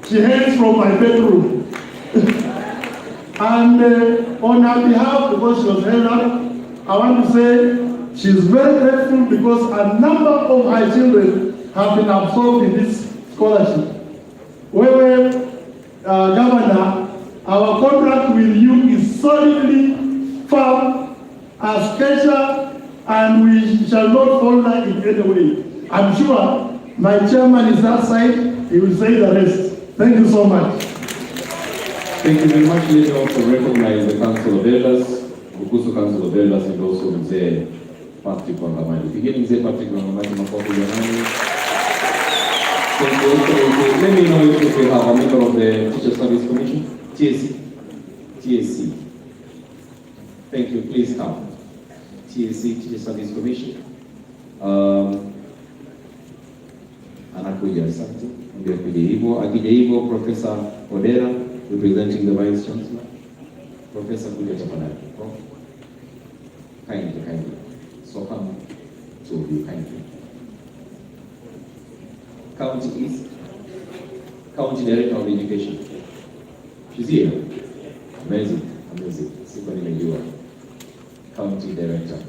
She hails from my bedroom. And on her behalf, because she was held up, I want to say she's very grateful because a number of her children have been absorbed in this scholarship. Wewe, Governor, our contract with you is solidly firm as Kesha, and we shall not falter in any way. I'm sure my chairman is outside, he will say the rest. Thank you so much. Thank you very much. Let me also recognize the Council of Elders, Bukusu Council of Elders, and also Mzee Patrick Wangamani. Beginning Mzee Patrick Wangamani, makofi jamani. Thank you. Also, let me know if we have a member of the Teacher Service Commission, TSC. Thank you. Please come. TSC, Teacher Service Commission. Anakuja, asante. Ndio kuja hivyo. Akija hivyo, Professor Odera, representing the Vice Chancellor. Professor kuja tafadhali. Kindly. So come to you kindly. County East, County Director of Education. She's here. Amazing. Siku nimejua. County Director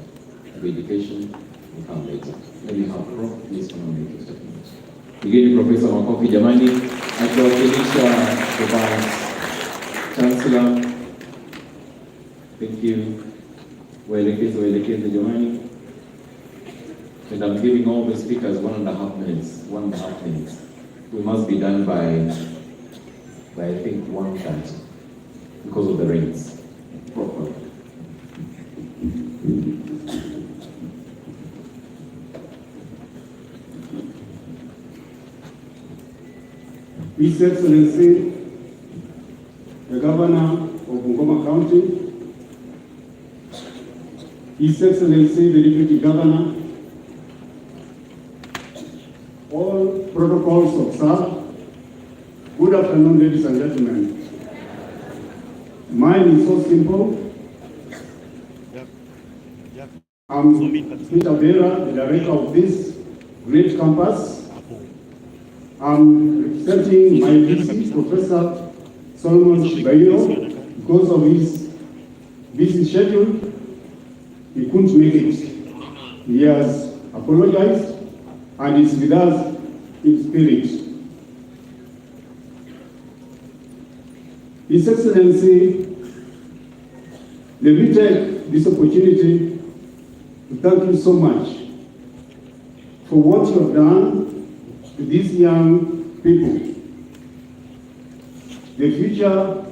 of Education will come later. Maybe have Prof, please come and make your statement. Begini Professor makofi jamani, akiwakilisha the Vice Chancellor. Thank you. Waelekeze jamani. And I'm giving all the speakers 1.5 minutes. 1.5 minutes. We must be done by I think 1:30 because of the rains. Proper. His Excellency, the Governor of Bungoma County, His Excellency, the Deputy Governor, all protocols observed. Good afternoon, ladies and gentlemen. Mine is so simple. I'm Peter Vera, the director of this great campus. I'm representing my VC, Professor Solomon Shibayo, because of his busy schedule. He couldn't make it. He has apologized and is with us in spirit. His Excellency, let me take this opportunity to thank you so much for what you have done to these young people. The future,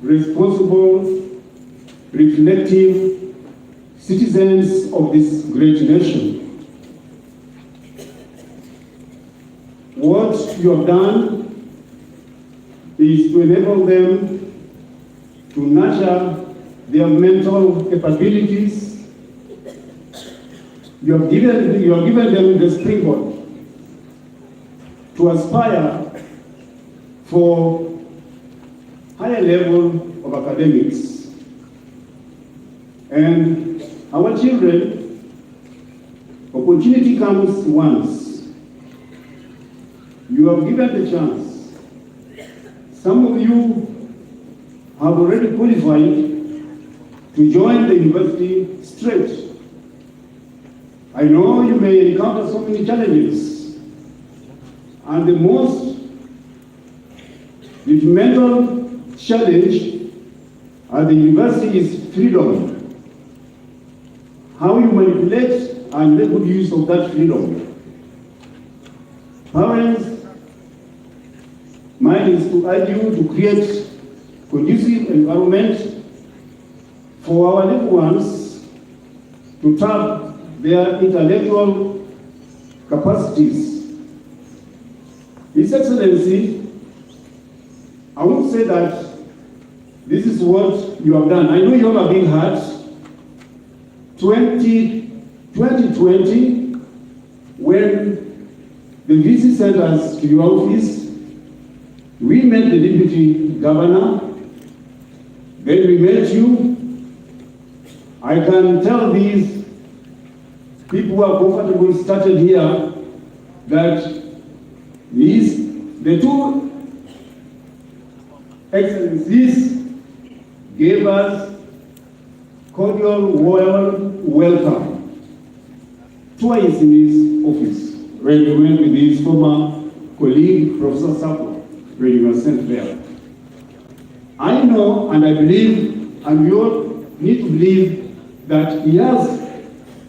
responsible, reflective citizens of this great nation. What you have done is to enable them to nurture their mental capabilities. You have given them the springboard to aspire for higher level of academics. And our children, opportunity comes once. You have given the chance. Some of you have already qualified to join the university straight. I know you may encounter so many challenges, and the most fundamental challenge at the university is freedom. How you manipulate and make good use of that freedom. Parents, mine is to urge you to create conducive environment for our little ones to tap their intellectual capacities. His Excellency, I won't say that this is what you have done. I know you have a big heart. 2020, when the VC sent us to your office, we met the Deputy Governor, then we met you. I can tell these people who are comfortable started here that the two excellencies gave us cordial warm welcome twice in his office. When we went with his former colleague, Professor Sako, when you were sent there. I know and I believe, and we all need to believe, that he has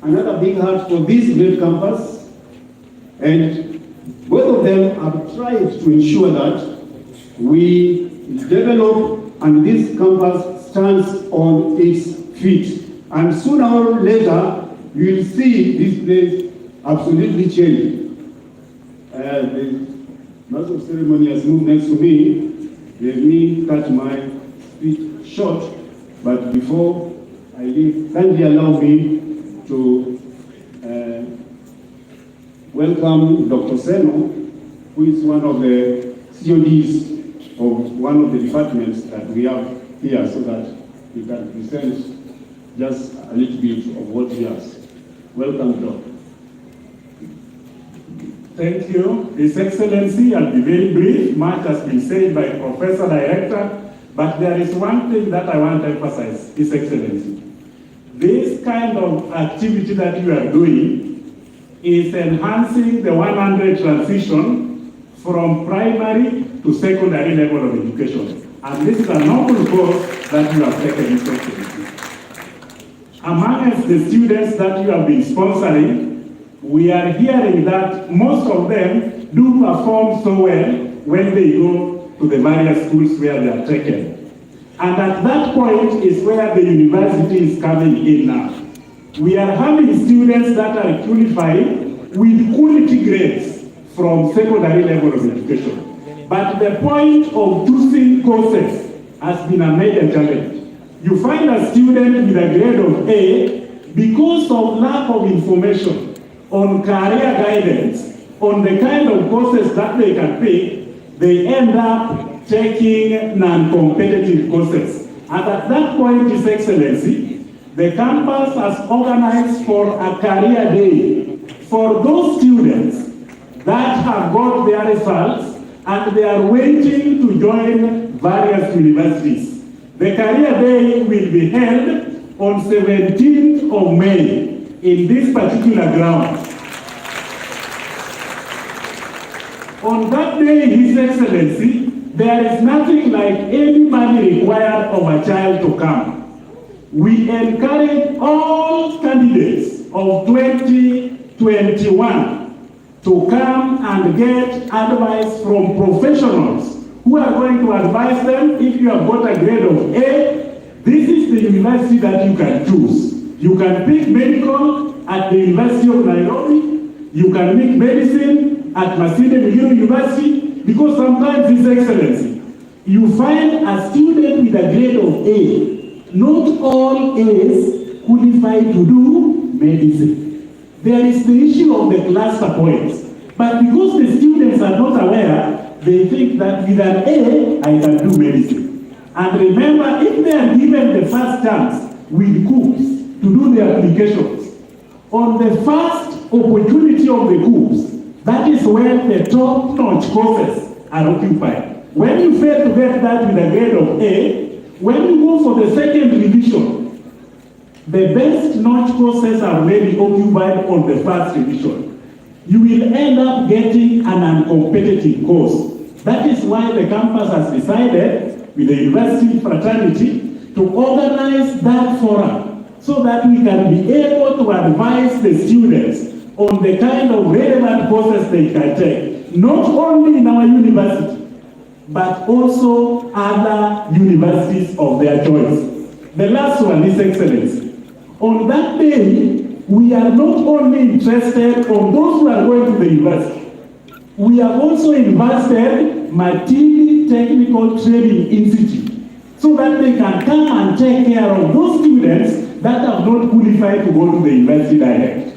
another big heart for this great campus, and both of them have tried to ensure that we develop and this campus stands on its feet. And sooner or later, you will see this place absolutely change. The master of ceremony has moved next to me. Let me cut my speech short, but before I leave, kindly allow me to welcome Dr. Seno, who is one of the CODs of one of the departments that we have here, so that he can present just a little bit of what he has. Welcome, Doc. Thank you, His Excellency. I'll be very brief. Much has been said by Professor Director, but there is one thing that I want to emphasize, His Excellency. This kind of activity that you are doing is enhancing the 100 transition from primary to secondary level of education. And this is a noble course that you have taken, His Excellency. Amongst the students that you have been sponsoring, we are hearing that most of them do perform so well when they go to the various schools where they are taken. And at that point is where the university is coming in now. We are having students that are qualified with quality grades from secondary level of education. But the point of choosing courses has been a major challenge. You find a student with a grade of A because of lack of information on career guidance, on the kind of courses that they can pick, they end up taking non-competitive courses. And at that point, His Excellency, the campus has organized for a career day for those students that have got their results and they are waiting to join various universities. The career day will be held on 17th of May in this particular ground. On that day, His Excellency, there is nothing like any money required of a child to come. We encourage all candidates of 2021 to come and get advice from professionals who are going to advise them. If you have got a grade of A, this is the university that you can choose. You can pick medical at the University of Nairobi. You can pick medicine at Masinde Muliro University, because sometimes, His Excellency, you find a student with a grade of A. Not all A's qualify to do medicine. There is the issue of the cluster points. But because the students are not aware, they think that with an A, I can do medicine. And remember, if they are given the first chance with COOPs to do their applications, on the first opportunity of the COOPs, that is where the top-notch courses are occupied. When you fail to get that with a grade of A, when you go for the second revision, the best-notch courses are maybe occupied on the first revision. You will end up getting an uncompetitive course. That is why the campus has decided, with the university fraternity, to organize that forum so that we can be able to advise the students on the kind of relevant courses they can take, not only in our university, but also other universities of their choice. The last one, His Excellency. On that day, we are not only interested on those who are going to the university, we have also invested Matili Technical Training Institute so that they can come and take care of those students that have not qualified to go to the university direct.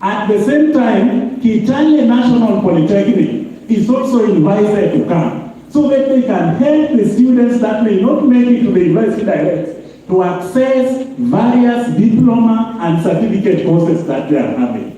At the same time, Kitale National Polytechnic is also invited to come so that they can help the students that may not make it to the university direct to access various diploma and certificate courses that they are having.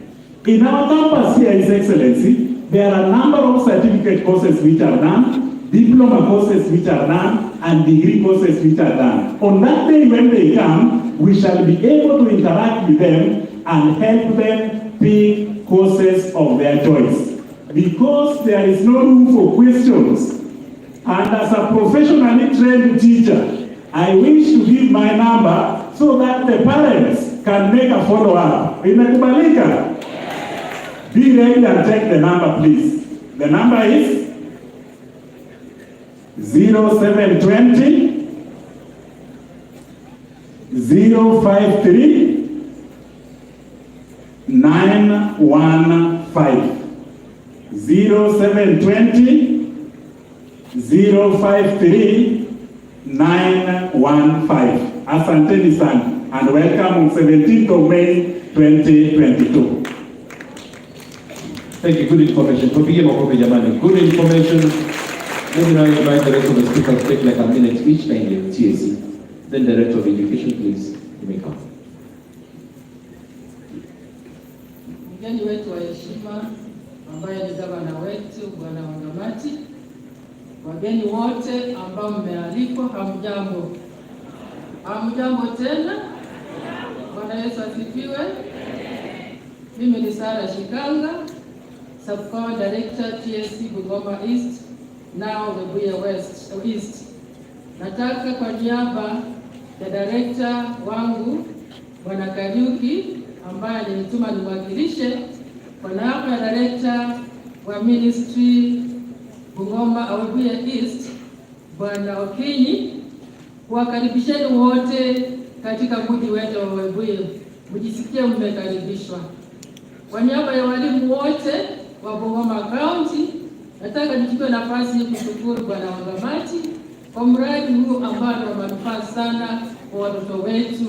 In our campus here, His Excellency, there are a number of certificate courses which are done, diploma courses which are done, and degree courses which are done. On that day when they come, we shall be able to interact with them and help them pick courses of their choice. Because there is no room for questions, and as a professionally trained teacher, I wish to give my number so that the parents can make a follow-up. Imekubalika? Be ready and take the number, please. The number is 0720 053 915. 0720 053 915. Asanteni sana and welcome on 17th of May 2022. Thank you. Good information. Tupige makofi jamani. Good information. Let me now invite the rest of the speakers to take like a minute each time in TSC. Then the Director of Education, please, you may come. Mgeni wetu wa heshima ambaye ni gavana wetu Bwana Wangamati, wageni wote ambao mmealikwa, hamjambo. Hamjambo tena. Bwana Yesu asifiwe. Mimi ni Sara Shikanga, Sub-County Director TSC Bungoma East, now Webuye West East. Nataka kwa niaba ya director wangu Bwana Kariuki ambaye alinituma niwakilishe kwa niaba ya director wa ministry Bungoma Webuye East Bwana Okinyi, kuwakaribisheni wote katika mji wetu wa Webuye. Mjisikie mmekaribishwa. Kwa niaba ya walimu wote wa Bungoma County, nataka nichukue nafasi hii kushukuru Bwana Wangamati kwa mradi huu ambao ni wa manufaa sana kwa watoto wetu,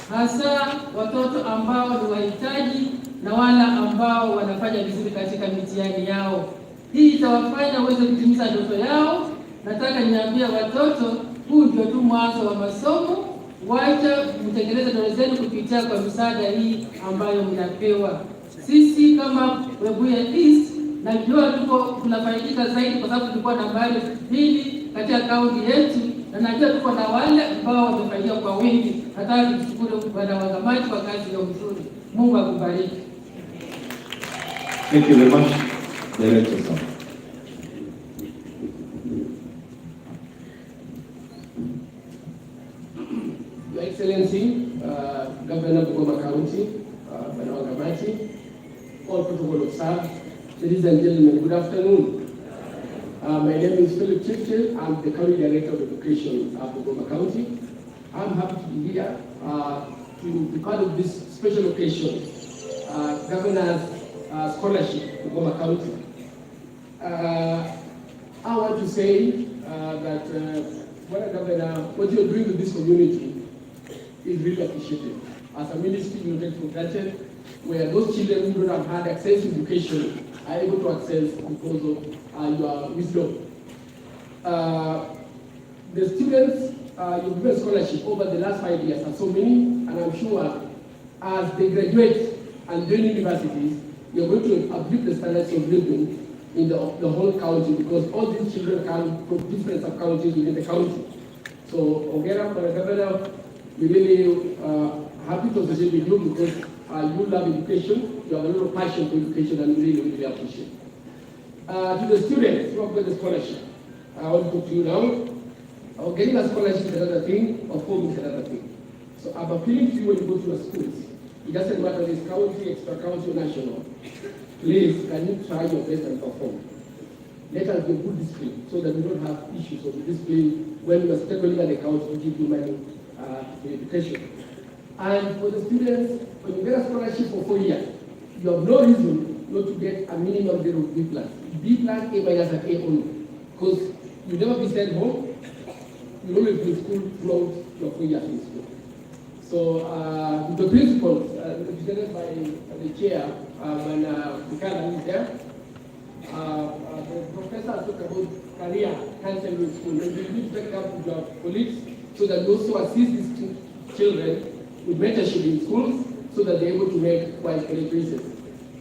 hasa watoto ambao ni wahitaji na wala ambao wanafanya vizuri katika mitihani yao. Hii itawafanya waweze kutimiza ndoto yao. Nataka niambie watoto, huu ndio tu mwanzo wa masomo. Wacha mtekeleze ndoto zenu kupitia kwa msaada hii ambayo mnapewa. Sisi kama Webuye East najua tunafaidika zaidi kwa sababu tulikuwa nambari 2 katika kaunti yetu, na najua tuko na wale ambao wamefaidia kwa wingi. Nataka kushukuru Bwana Wangamati kwa kazi ya mzuri. Mungu akubariki. Thank you very much. Director, sir. Your Excellency, Governor of Bungoma County, Bwana Wangamati, all protocol observed. Ladies and gentlemen, good afternoon. My name is Philip Chifchil. I'm the County Director of Education of Bungoma County. I'm happy to be here to be part of this special occasion, Governor's Scholarship in Bungoma County. I want to say that what you're doing with this community is really appreciated. As a ministry, you take for granted where those children who don't have had access to education are able to access because of your wisdom. The students you've given scholarship over the last 5 years are so many, and I'm sure as they graduate and join universities, you're going to uplift the standards of living in the whole county, because all these children come from different sub-counties within the county. So, Ongera, for the governor, we really happy to associate with you because you love education, you have a lot of passion for education, and we really appreciate. To the students who have got the scholarship, I want to talk to you now. Getting a scholarship is another thing, performing is another thing. So I'm appealing to you when you go to your schools. It doesn't matter if it's county, extra county, or national. Please, can you try your best and perform? Let us be good discipline so that we don't have issues of discipline when we are struggling at the county to give you money for education. And for the students, when you get a scholarship for 4 years, you have no reason not to get a minimum grade of B+. B+, A- and A only. Because you never be sent home, you always be in school throughout your 4 years in school. So the principals, represented by the chair, when Mikala is there, the professor talked about career counseling in school. And we need to take up with your colleagues so that we also assist these children with mentorship in schools so that they're able to make wise career choices.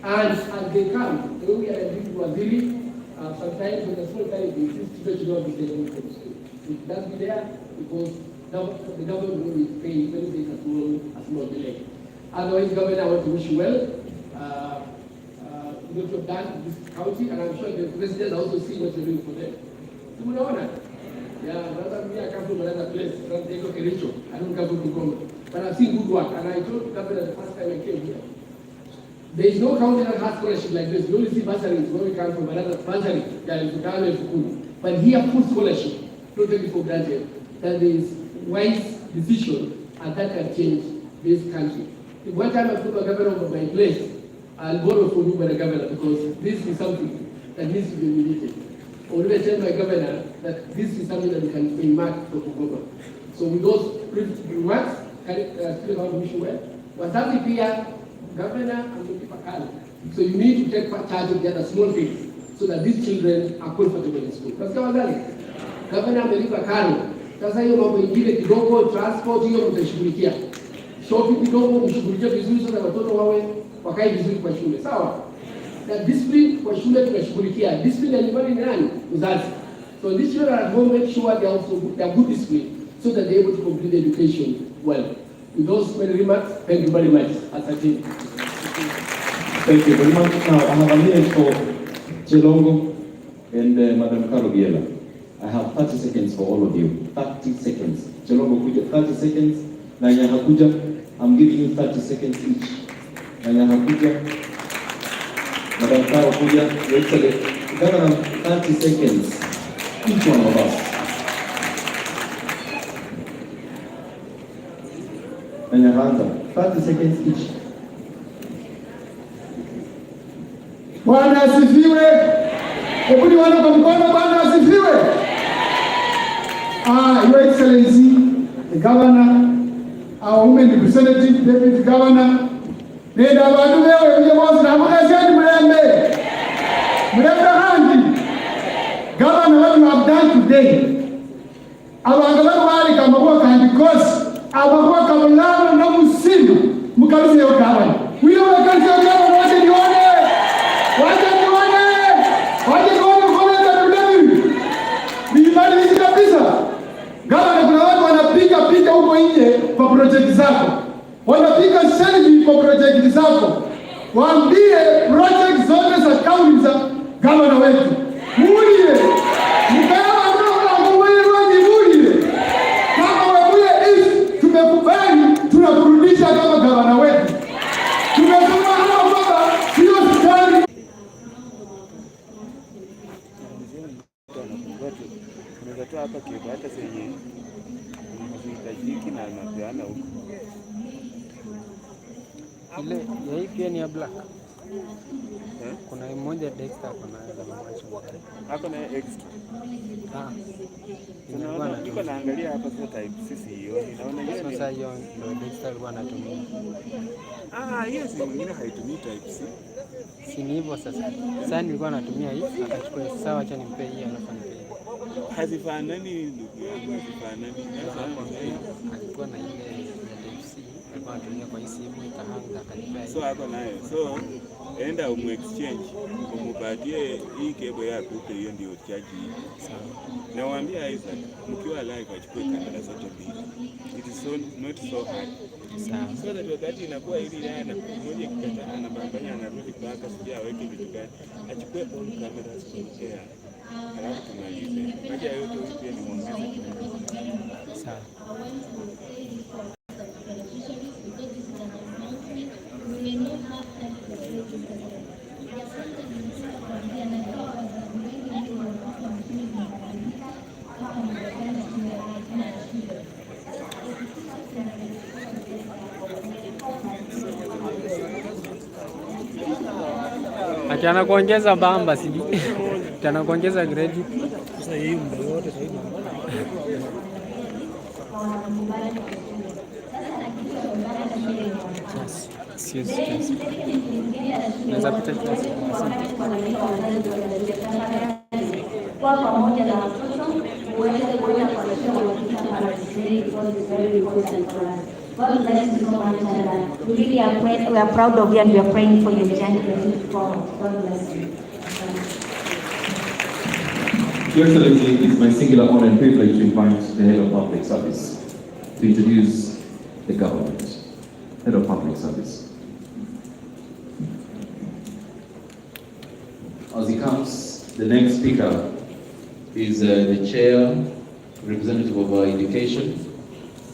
And as they come, the way we are doing to Waziri, sometimes when the school time is students should not be taken from school. It does be there because the government will pay when there is a small delay. Otherwise, Governor, I want to wish you well. What you have done in this county, and I'm sure the president also see what you're doing for them. You will honor. Yeah, rather me, I come from another place, I don't come from Bungoma. But I've seen good work, and I told the governor the first time I came here. There is no county that has scholarship like this. You only see bursaries when we come from another bursary, But here, full scholarship, don't take it for granted. That is wise decision, and that can change this country. If one time I put my governor over my place, I'll borrow from you, my governor, because this is something that needs to be immediate. I will never tell my governor that this is something that we can earmark for Bungoma. So with those remarks, still how we should wear. Wazazi pia, governor and the so you need to take charge of the other small things so that these children are comfortable in school. Nasikia wazazi, governor amelipa karo. Sasa hiyo mambo ingine kidogo, transport hiyo mtashughulikia. Shopping kidogo mshughulikie vizuri so that watoto wawe wakae vizuri kwa shule. Sawa? Na discipline kwa shule tunashughulikia. Discipline ya nyumbani ni nani? Uzazi. So these children at home, make sure they are good discipline so that they're able to complete the education well. With those many remarks, thank you very much. Asante. Thank you very much. Now I have a minute for Chelongo and Madam Karubiela. I have 30 seconds for all of you. 30 seconds. Chelongo kuja 30 seconds. Nanya Hakuja, I'm giving you 30 seconds each. Nanya Hakuja. Madam Karubiela, excellent. Governor, 30 seconds. Each one of us. Nanya Hanza, 30 seconds each. Bwana asifiwe. Hebu nione kwa mkono, Bwana asifiwe. Your Excellency, the Governor, our women representative, Deputy Governor, nenda abantu bewe mje bosi na mkazeni mlembe. Mlembe handi. Governor, what you have done today, abantu bali kama kwa kandi kosi, abakuwa kabulano na musindo, mukalize yo Governor. Wile wakalize yo Governor wote nione. Gavana, kuna watu wanapiga picha huko nje kwa project zako, wanapiga selfie kwa project zako. Waambie project zote za kaunti za gavana wetu mulie mkawa ndio mulie kama wewe hivi, tumekubali tunakurudisha kama gavana wetu. Tumesema hapa baba sio serikali. Unatoa hapa kitu hata zenye unahitajiki na unapeana huko. Ile ya hii pia ni ya black. Kuna mmoja Dexter hapo na hapo na extra. Tunaona niko naangalia hapa sasa type sisi hiyo. Naona hiyo sasa hiyo ndio Dexter alikuwa anatumia. Hiyo si mwingine haitumii type C. Si ni hivyo sasa. Sasa nilikuwa natumia hii akachukua sawa, acha nimpe hii alafu nipe hii. Hazifanani ndugu yangu, hazifanani. Alikuwa na ile FC alikuwa anatumia kwa hii simu ikahanga akanipea. So hapo nayo. So enda exchange umupatie hii cable yako huko, hiyo ndio charge hii. Sawa. Na waambia Isaac mkiwa live achukue kamera zote mbili. It is not so hard. Sawa. So that wakati inakuwa hivi na mmoja kikataa na babanya anarudi paka sija aweke vitu gani. Achukue all cameras on air. Alafu tumalize. Baada ya yote huyu pia ni muongeze. Sawa. Achana kuongeza bamba sidi. Achana kuongeza grade. Sasa hii muda wote sasa hivi. Yes. Naweza pita kiasi. Kwa pamoja na watoto uweze kuona kwa sababu God bless you so much, and we really are proud of you, and we are praying for your journey forward. God bless you. Your Excellency, it is my singular honor and privilege to invite the Head of Public Service to introduce the government. Head of Public Service. As he comes, the next speaker is the Chair, Representative of Education.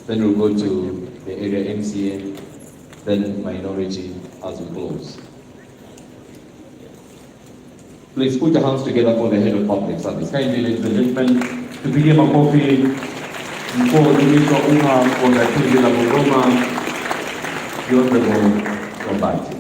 Then we'll go to the area MCA, then minority as we close. Please put your hands together for the head of public service. Kindly, ladies and gentlemen, tupigie makofi mkuu wa utumishi wa umma wa gatuzi la Bungoma, Honorable Robert.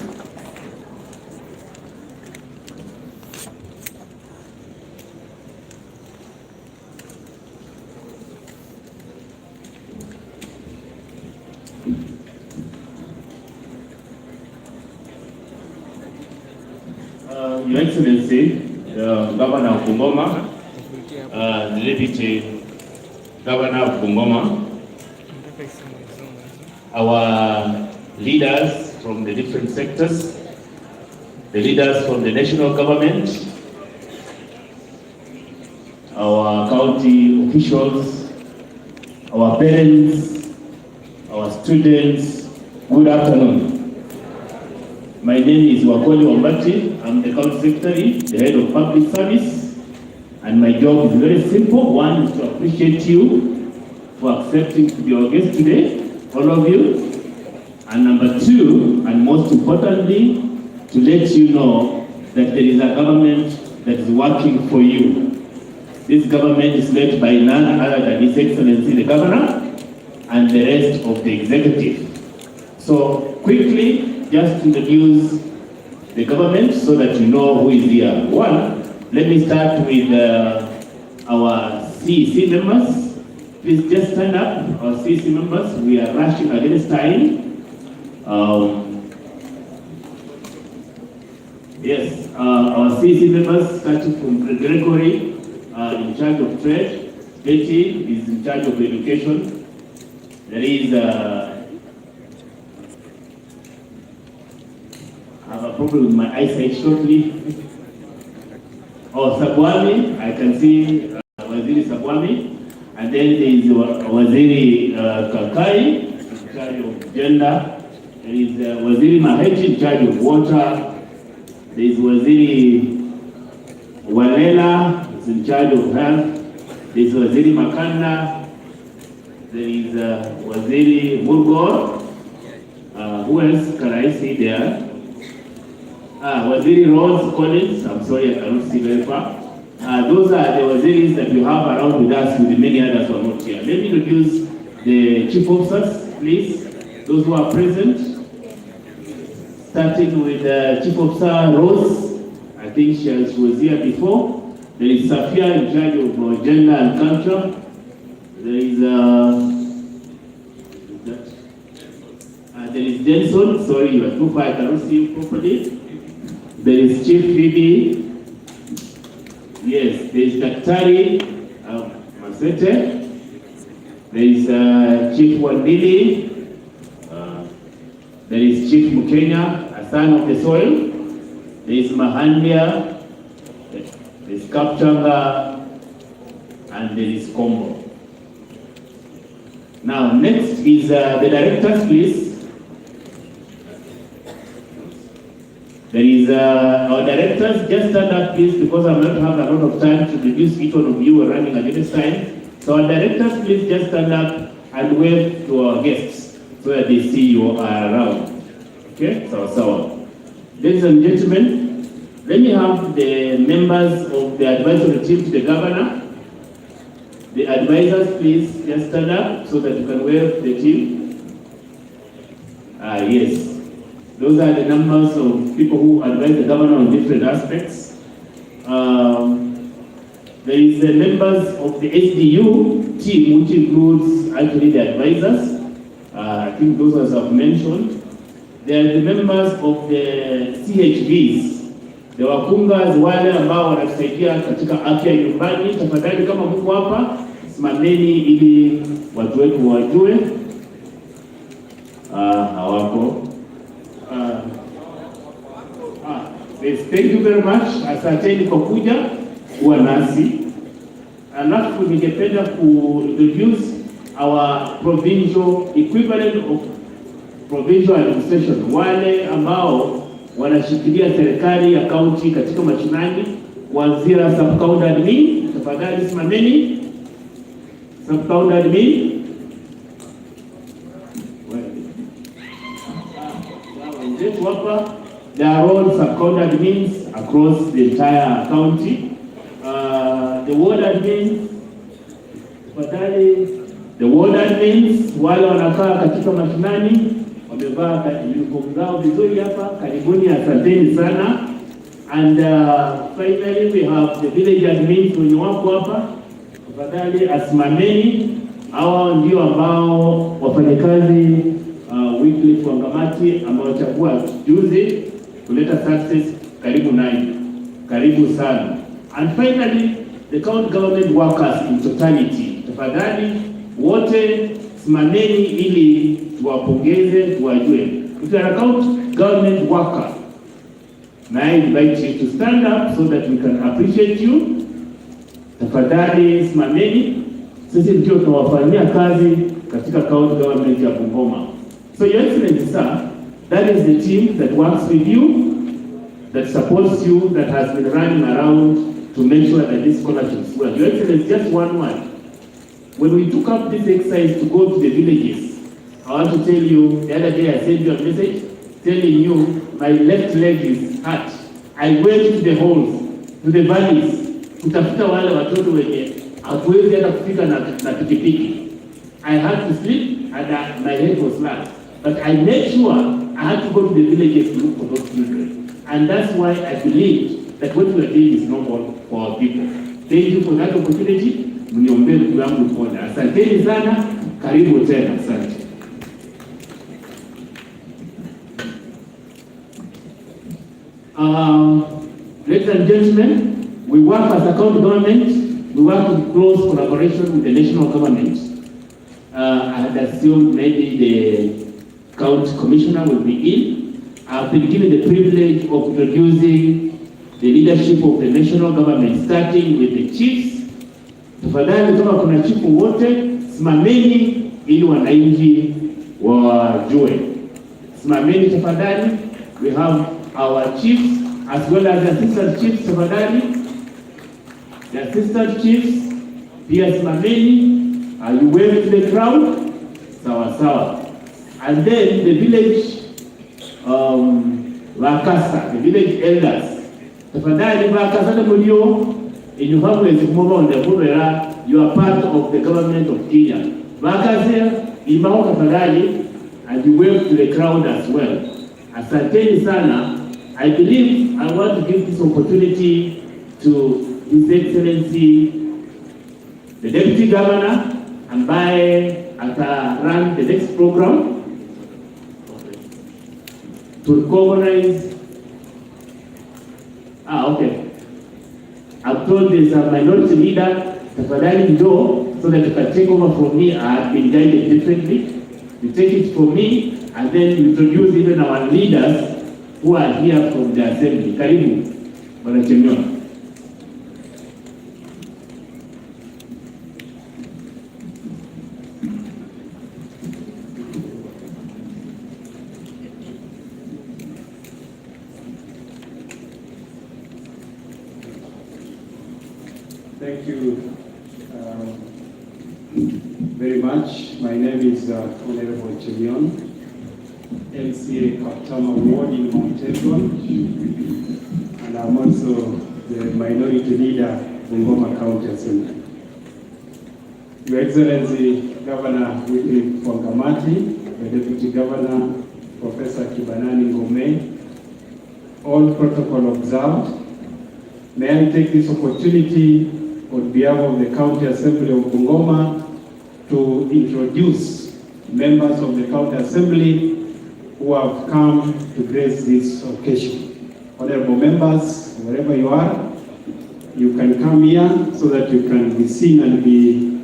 Your Excellency, Governor of Bungoma, the Deputy Governor of Bungoma, our leaders from the different sectors, the leaders from the national government, our county officials, our parents, our students, good afternoon. My name is Wakoli Wambati. I'm the County Secretary, the Head of Public Service, and my job is very simple. One is to appreciate you for accepting to be our guest today, all of you. And number two, and most importantly, to let you know that there is a government that is working for you. This government is led by none other than His Excellency the Governor and the rest of the executive. So quickly, just introduce the government so that you know who is here. One, let me start with our CEC members. Please just stand up, our CEC members. We are rushing against time. Yes, our CEC members, starting from Gregory, in charge of trade. Betty is in charge of education. There is I have a problem with my eyesight shortly. Oh, Sabwami, I can see Waziri Sabwami. And then there is Waziri Kakai, in charge of gender. There is Waziri Mahechi, in charge of water. There is Waziri Walela, who's in charge of health. There is Waziri Makanda. There is Waziri Murgor. Who else can I see there? Waziri Rose Collins, I'm sorry I cannot see very far. Those are the waziris that we have around with us, with the many others who are not here. Let me introduce the chief officers, please, those who are present. Starting with Chief Officer Rose, I think she was here before. There is Safia in charge of gender and culture. There is Denson, sorry you are too far, I cannot see you properly. There is Chief Phoebe. Yes, there is Daktari Masete. There is Chief Wandili. There is Chief Mukenya, a son of the soil. There is Mahandia. There is Kapchanga. And there is Kombo. Now, next is the directors, please. There is our directors, just stand up please, because I'm not have a lot of time to introduce each one of you. We're running against time. So our directors, please just stand up and wave to our guests so that they see you are around. Okay, so ladies and gentlemen, let me have the members of the advisory team to the governor. The advisors, please just stand up so that you can wave the team. Yes. Those are the numbers of people who advise the governor on different aspects. There is the members of the SDU team, which includes actually the advisors. I think those as I've mentioned. There are the members of the CHVs, the wakungas wale ambao wanatusaidia katika afya nyumbani. Tafadhali kama mko hapa, simameni ili watu wetu wajue. Hawako. Thank you very much. Asanteni kwa kuja kuwa nasi. Alafu ningependa ku-introduce our provincial equivalent of provincial administration, wale ambao wanashikilia serikali ya county katika mashinani, kuanzia sub-county admin. Tafadhali simameni. Sub-county admin. Wenzetu hapa There are all sub-county admins across the entire county. The ward admins, wale wanakaa katika mashinani, wamevaa uniform zao vizuri hapa. Karibuni, asanteni sana. And finally we have the village admins wenye wako hapa. Tafadhali asimameni. Hawa ndio ambao wafanyakazi weekly Wangamati ambao chagua juzi kuleta success. Karibu naye, karibu sana. And finally the county government workers in totality, tafadhali wote simameni ili tuwapongeze, tuwajue. If you are a county government worker, may I invite you to stand up so that we can appreciate you. Tafadhali simameni. Sisi ndio tunawafanyia kazi katika county government ya Bungoma. So Your Excellency, sir, that is the team that works with you, that supports you, that has been running around to make sure that this scholarships work. Your Excellency, just one word. When we took up this exercise to go to the villages, I want to tell you, the other day I sent you a message telling you my left leg is hurt. I went to the holes, to the valleys, kutafuta wale watoto wenye hatuwezi hata kufika na pikipiki. I had to sleep and my head was flat. But I made sure I had to go to the villages to look for those children. And that's why I believe that what we are doing is normal for our people. Thank you for that opportunity. Mniombee ndugu yangu pona. Asanteni sana. Karibu tena. Asante. Ladies and gentlemen, we work as a county government. We work in close collaboration with the national government. I had assumed maybe the county commissioner will be in. I've been given the privilege of introducing the leadership of the national government, starting with the chiefs. Tafadhali kama kuna chifu wote, simameni ili wananchi wajue. Simameni tafadhali. We have our chiefs as well as the assistant chiefs tafadhali. The assistant chiefs, pia simameni. You wave to the crowd. Sawa sawa. And then the village Wakasa, the village elders. Tafadhali Wakasa na mulio, you have a on the Burera, you are part of the government of Kenya. Wakasa, imao tafadhali, and you wave to the crowd as well. Asanteni sana. I believe I want to give this opportunity to His Excellency, the Deputy Governor, ambaye ata-run the next program to recognize. Okay. I'm told there's a minority leader, tafadhali ndio, so that you can take over from me. I have been guided differently. You take it from me, and then you introduce even our leaders who are here from the assembly. Karibu, Bwana Chemiona. Thank you very much. My name is Honorable Chemion, MCA Kaptama Ward in Mount Elgon, and I'm also the minority leader in Bungoma County Assembly. Your Excellency Governor Wycliffe Wangamati, the Deputy Governor Professor Kibanani Ngome, all protocol observed. May I take this opportunity on behalf of the County Assembly of Bungoma to introduce members of the County Assembly who have come to grace this occasion. Honorable members, wherever you are, you can come here so that you can be seen and be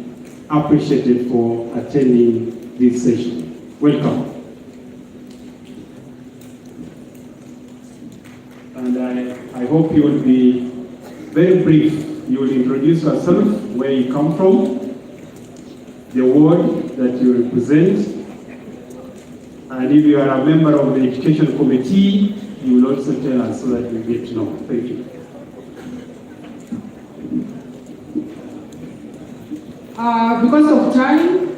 appreciated for attending this session. Welcome. And I hope you will be very brief. You will introduce yourself, where you come from, the ward that you represent, and if you are a member of the Education Committee, you will also tell us so that we get to know. Thank you. Because of time,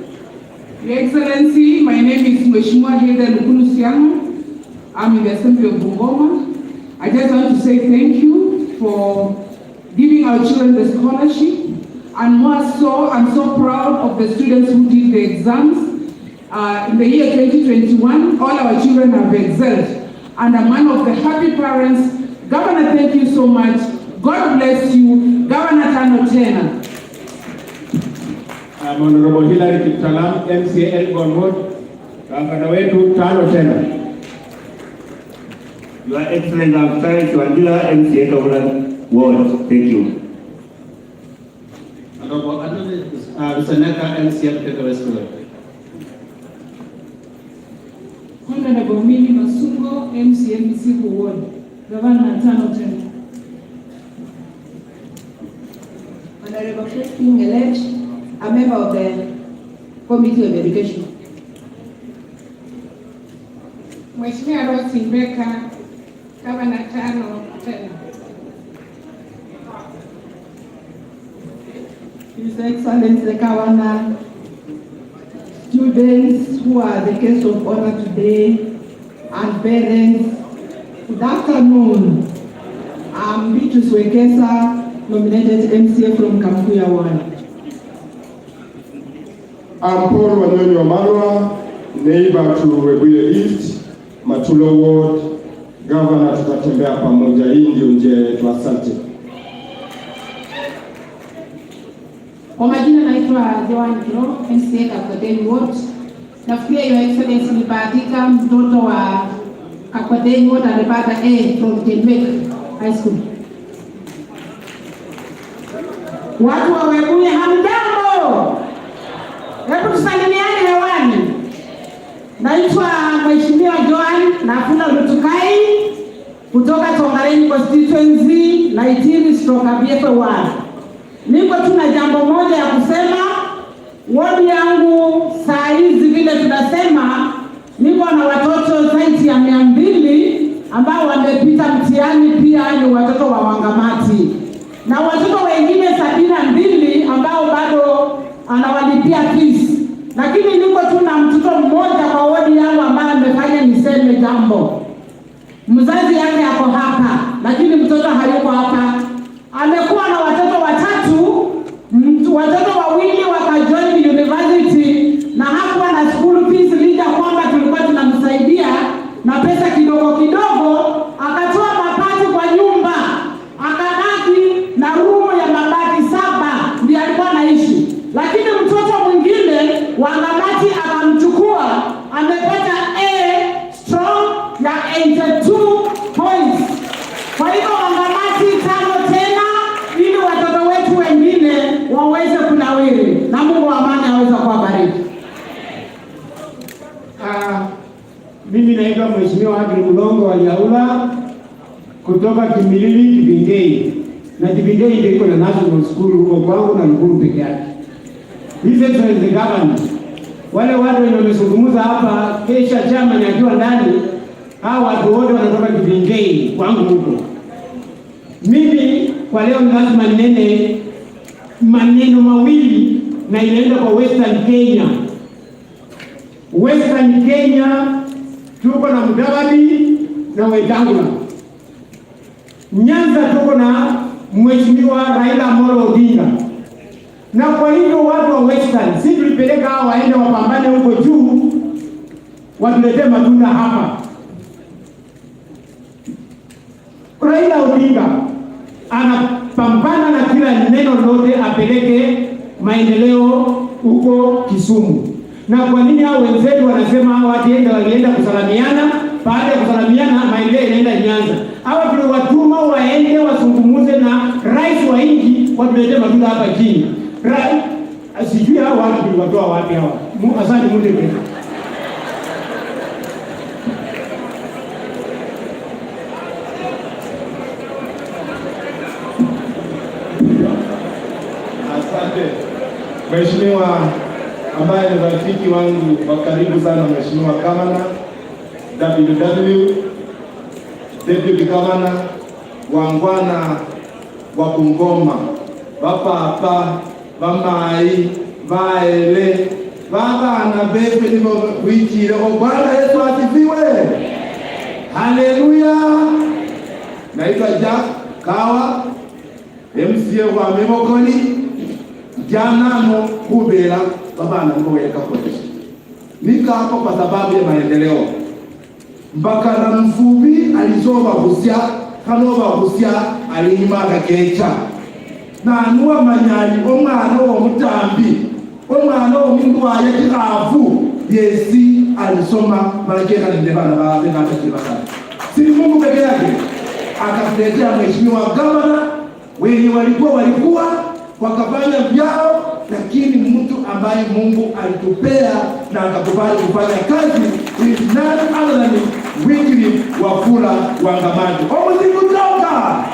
Your Excellency, my name is Mheshimiwa Hilda Lukulu Siamo. I'm in the Assembly of Bungoma. I just want to say thank you for giving our children the scholarship. And more so, I'm so proud of the students who did the exams. In the year 2021, all our children have excelled. And I'm one of the happy parents. Governor, thank you so much. God bless you. Governor Tano Tena. I'm Honorable Hilary Kiptalam, MCA Elgon, Governor wetu Tano Tena. Your Excellency, I'm trying to Angela, MCA Governor Ward. Thank you. Honorable Lusaneka, MCA Peter Westwood. Honorable Mini Masungo, MCA Misiku Ward. Governor Tano Tena. Honorable Christine Elect, a member of the Committee of Education. Mheshimiwa Rosi Mbeka, Governor Tano Tena. His Excellency the Governor, students who are the guests of honor today, and parents, good afternoon. I'm Beatrice Wekesa, nominated MCA from Kamkuya Ward. I'm Paul Wanyoni Wamalwa, neighbor to Webuye East, Matulo Ward. Governor, tutatembea pamoja, hii ndio njia yetu. Asante. Kwa majina naitwa Joan Kiro, MCA Kakwadeni Ward. Nafikiria Your Excellency nimebahatika mtoto wa Kakwadeni Ward alipata A from Kenwek High School. Watu wa Webuye hamjambo. Hebu tusalimiane hewani. Naitwa Mheshimiwa Joan Nafula Lutukai kutoka Tongareni constituency na Itiri/Abiefe Ward. Niko tuna jambo moja ya kusema. Ward yangu saa hizi vile tunasema, niko na watoto zaidi ya 200 ambao wamepita mtihani, pia ni watoto wa Wangamati, na watoto wengine 72 ambao bado anawalipia fees. Lakini niko tuna mtoto mmoja kwa ward yangu ambaye amefanya niseme jambo. Mzazi yake yako hapa, lakini mtoto hayuko hapa. Amekuwa na watoto watatu, watoto 2 wakajoin university na hakuwa na school fees, licha kwamba tulikuwa tunamsaidia na pesa kidogo kidogo. Akatoa mabati kwa nyumba, akabaki na rumu ya mabati 7 ndiye alikuwa anaishi. Lakini mtoto mwingine Wangamati akamchukua, amepata A strong ya 82 points. Kwa hivyo Wangamati Tano Tena, ili watoto wetu wengine waweze kunawiri, na Mungu wa amani aweze kuwabariki. Mimi naitwa Mheshimiwa Agri Mulongo wa Yaula kutoka Kimilili Kibingei. Na Kibingei ndio iko na national school huko kwangu na Luguru peke yake. His Excellency Governor, wale watu wenye wamezungumza hapa, kesha chama nyajua ndani, hao watu wote wanatoka Kibingei kwangu huko. Mimi kwa leo ni lazima ninene maneno mawili na inaenda kwa Western Kenya. Western Kenya tuko na Mudavadi na Wetangula. Nyanza tuko na Mheshimiwa Raila Amolo Odinga. Na kwa hivyo watu wa Western, si tulipeleka hao waende wapambane huko juu, watuletee matunda hapa. Raila Odinga anapambana na kila neno lote apeleke maendeleo huko Kisumu. Na kwa nini hao wenzetu wanasema walienda kusalamiana, baada ya kusalamiana maendeleo inaenda Nyanza? Hawa tuliwatuma waende wasungumuze na rais wa nchi watuletee matunda hapa chini. Sijui hao watu tuliwatoa wapi hawa. Asante Mungu. Asante Mheshimiwa ambaye ni rafiki wangu wa karibu sana, Mheshimiwa Governor WW, Deputy Governor wangwana wa Bungoma, bapapa bamai baele babana befe nibo wikire. Bwana Yesu asifiwe. Haleluya. Naitwa Jack Kawa, MCA wa Memokoni, jana no kubela babana ngo ya kakotisha. Nika hapa kwa sababu ya maendeleo. Mpaka na mfubi alisoma kusia, kanova kusia alinyimaka kecha. Na anuwa manyani omwana wa mutambi, omwana wa mungu wa yakikafu, Yesi alisoma malakeka na ndebana baadhi na atakibaka. Si Mungu peke yake akatuletea mheshimiwa gavana, wenye walikuwa wakafanya vyao, lakini mtu ambaye Mungu alitupea na akakubali kufanya kazi is none other than Wycliffe Wafula Wangamati. Kutoka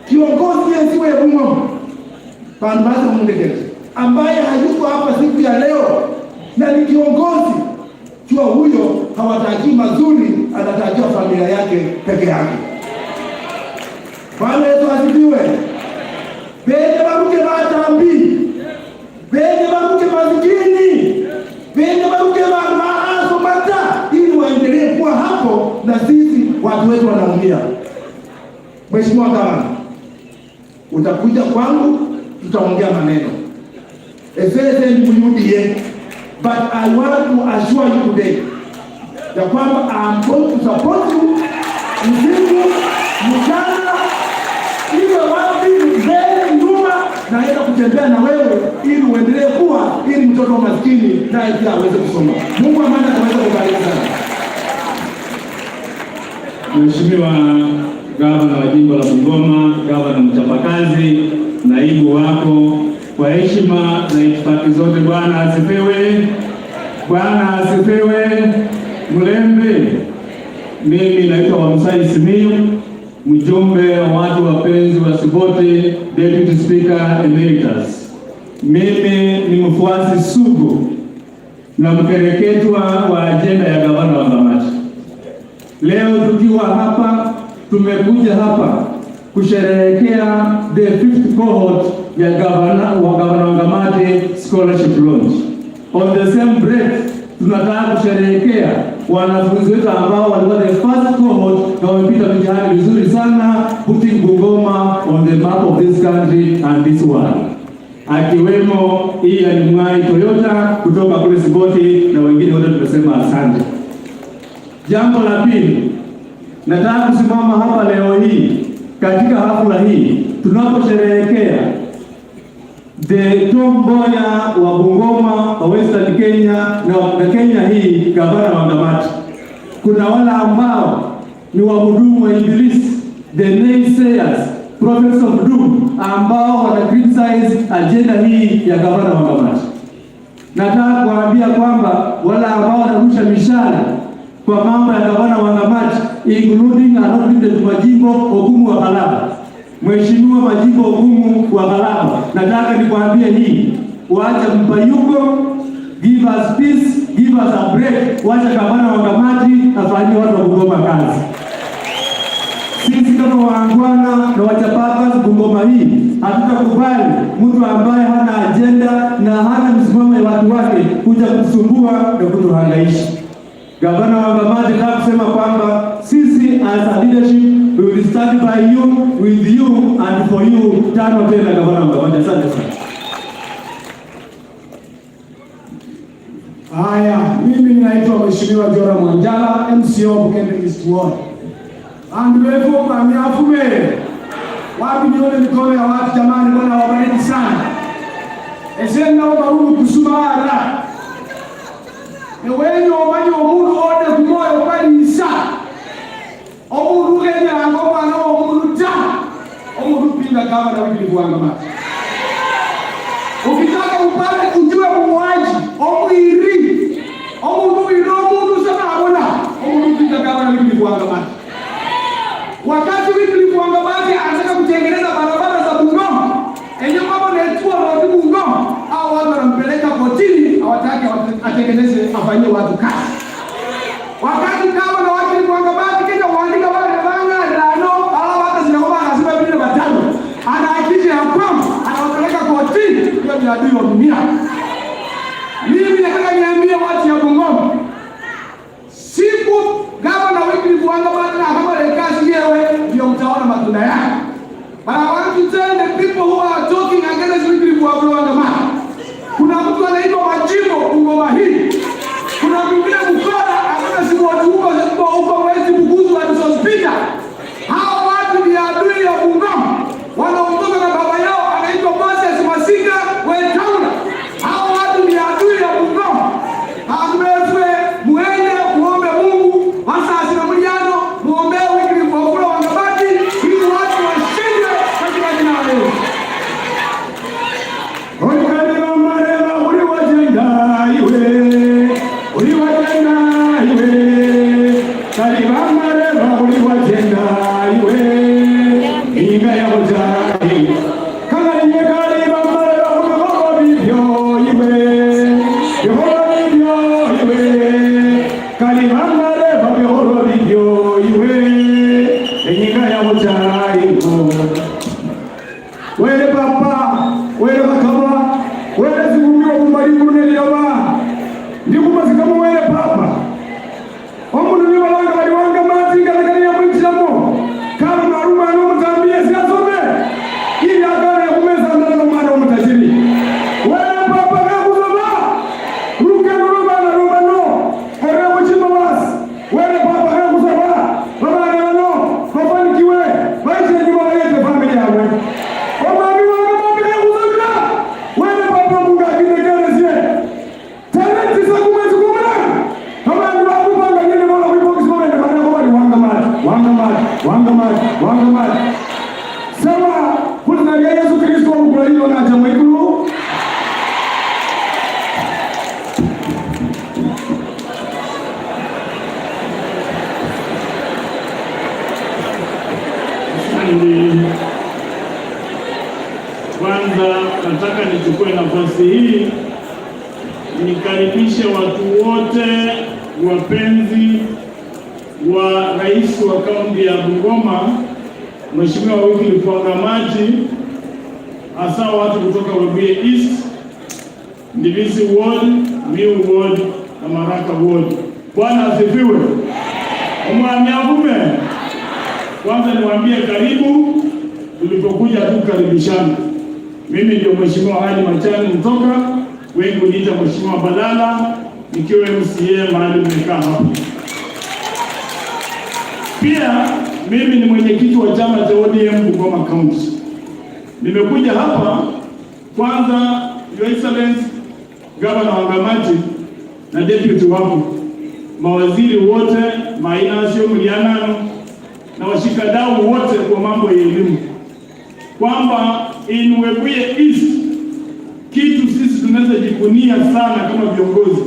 kiongozi yesiwe Bungoma Panbaza Mundekete ambaye hayuko hapa siku ya leo na ni kiongozi. Jua huyo hawataki mazuri, anatakia familia yake peke yake. Bwana Yesu asifiwe. Bende baruke batambi, bende baruke maskini, bende baruke maaso mata, ili waendelee kuwa hapo na sisi watu wetu wanaumia. Mheshimiwa Gavana, utakuja kwangu, tutaongea maneno. Esese ni muyudie. But I want to assure you today that I'm going to support you usiku, mchana, iwe wapi, mbele, nyuma, naenda kutembea na wewe ili uendelee kuwa, ili mtoto wa maskini naye pia aweze kusoma. Mungu amani aweze kubariki sana. Mheshimiwa Gavana wa Jimbo la Bungoma, Gavana mchapakazi, naibu wako, kwa heshima na itifaki zote, Bwana asifiwe. Bwana asifiwe. Mlembe, mimi naitwa Wamsai Simiyu, mjumbe wa watu wapenzi wa Sibote, Deputy Speaker Emeritus. Mimi ni mfuasi sugu na mkereketwa wa ajenda ya Gavana Wangamati. Leo tukiwa hapa, tumekuja hapa kusherehekea the 5th cohort ya Gavana Wangamati scholarship launch. On the same breath, tunataka kusherehekea wanafunzi wetu ambao walikuwa the first cohort na wamepita mitihani vizuri sana, putting Bungoma on the map of this country and this world. Akiwemo Ian Mwai Toyota kutoka kule Siboti na wengine wote tunasema asante. Jambo la pili, nataka kusimama hapa leo hii katika hafla hii tunaposherehekea the tomboya wa Bungoma wa Western Kenya na Kenya hii, Gavana Wangamati. Kuna wale ambao ni wahudumu wa Ibilisi, the naysayers, prophets of doom, ambao wana criticize agenda hii ya Gavana Wangamati. Nataka kuambia kwamba wale ambao wanarusha mishale kwa mambo ya Gavana Wangamati, including anaolinda majimbo Ogumu wa Galaba, Mheshimiwa majimbo Ogumu wa Galaba, nataka nikwambie hii, waacha mpayuko, give us peace, give us a break, waacha Gavana Wangamati afanyie watu wa Bungoma kazi. Sisi kama waangwana na wachapakazi Bungoma hii, hatutakubali mtu ambaye hana agenda na hana msimamo ya watu wake kuja kutusumbua na kutuhangaisha. Gavana Wangamati, nataka kusema kwamba sisi as a leadership we will stand by you, with you and for you. Tano tena Gavana Wangamati, asante sana. Haya, mimi naitwa Mheshimiwa Jora Mwanjala, MCO Bukembe East Ward. Anduwepo kwa miafume. Wapi nione mikono ya watu jamani, Bwana wabariki sana. Ezenda obarumu kusumara. Ewenyo omanyi omundu ode kumoyo kwali isa. Omundu genya angoma na omundu ta. Omundu pinga Gavana Wycliffe Wangamati. Ukitaka upate ujue mwaji, omuiri. Omundu ino omundu sana abona. Omundu pinga Gavana Wycliffe Wangamati. Wakati Wycliffe Wangamati anataka kutengeneza barabara za Bungoma, enye mambo netua wa Bungoma, au watu wanampeleka kotini, hawataki atengeneze afanyie watu kazi. Wakati kama na Wycliffe Wangamati kisha kuandika wale wanga ndano, au hata zinaomba lazima vile watano. Anahakikisha ya kwamba anawapeleka kotini, hiyo ni adui wa dunia. Mimi nataka niambie watu ya Bungoma, siku Gavana Wycliffe matunda yake. But I want to tell the people who are talking against Wycliffe Wafula. Kuna mtu anaitwa Majimbo Bungoma hii. Kuna mwingine Mkora anataka simuatu huko West Bukusu alisospita. Hao watu ni adui ya Bungoma. Wanaongoza na baba yao anaitwa Moses Masika Wetauna. Hao watu ni adui ya Bungoma. Hamefwe muende muombe Mungu. Hasa asinamuliano muombe Wycliffe Wafula Wangabati ili watu washinde katika jina la Yesu. Wele papa, wele makama, wele zikumiwa kumariku neliyoba. Ndikumazi kama wele papa. Omundu ni walanga waliwanga mati katakani ya mwinchilamo. Kama maruma anu mutambie siyasome. Ili akana ya kumeza ndana mwana wa mtajiri. Wele papa kakuzaba. Ruke nuruma na rumba no. Kore kuchima wasi. Wele papa kakuzaba. Baba na no. Kofani kiwe. Maisha njuma wa yete familia yawe. Wangamati. Sawa, kuna Yesu Kristo wa mkulio na jamu ikulu. Kwanza nataka nichukue nafasi hii nikaribishe watu wote wapenzi wa rais wa kaunti ya Bungoma, Mheshimiwa Wycliffe Wangabati, hasa watu kutoka Webuye East, Ndivisi Ward, Miu Ward na Maraka Ward. Bwana asifiwe. Omwami avume. Kwanza niwaambie karibu, tulipokuja tukaribishana. Mimi ndio Mheshimiwa Ali Machani mtoka, wengi uniita Mheshimiwa Balala, nikiwa MCA mahali mmekaa hapo. Pia mimi ni mwenyekiti wa chama cha ODM Bungoma County. Nimekuja hapa kwanza, Your Excellency Governor Wangabati na deputy wako, mawaziri wote, mainasio mlianano na washikadau wote kwa mambo ya elimu, kwamba in Webuye East kitu sisi tunaweza jivunia sana kama viongozi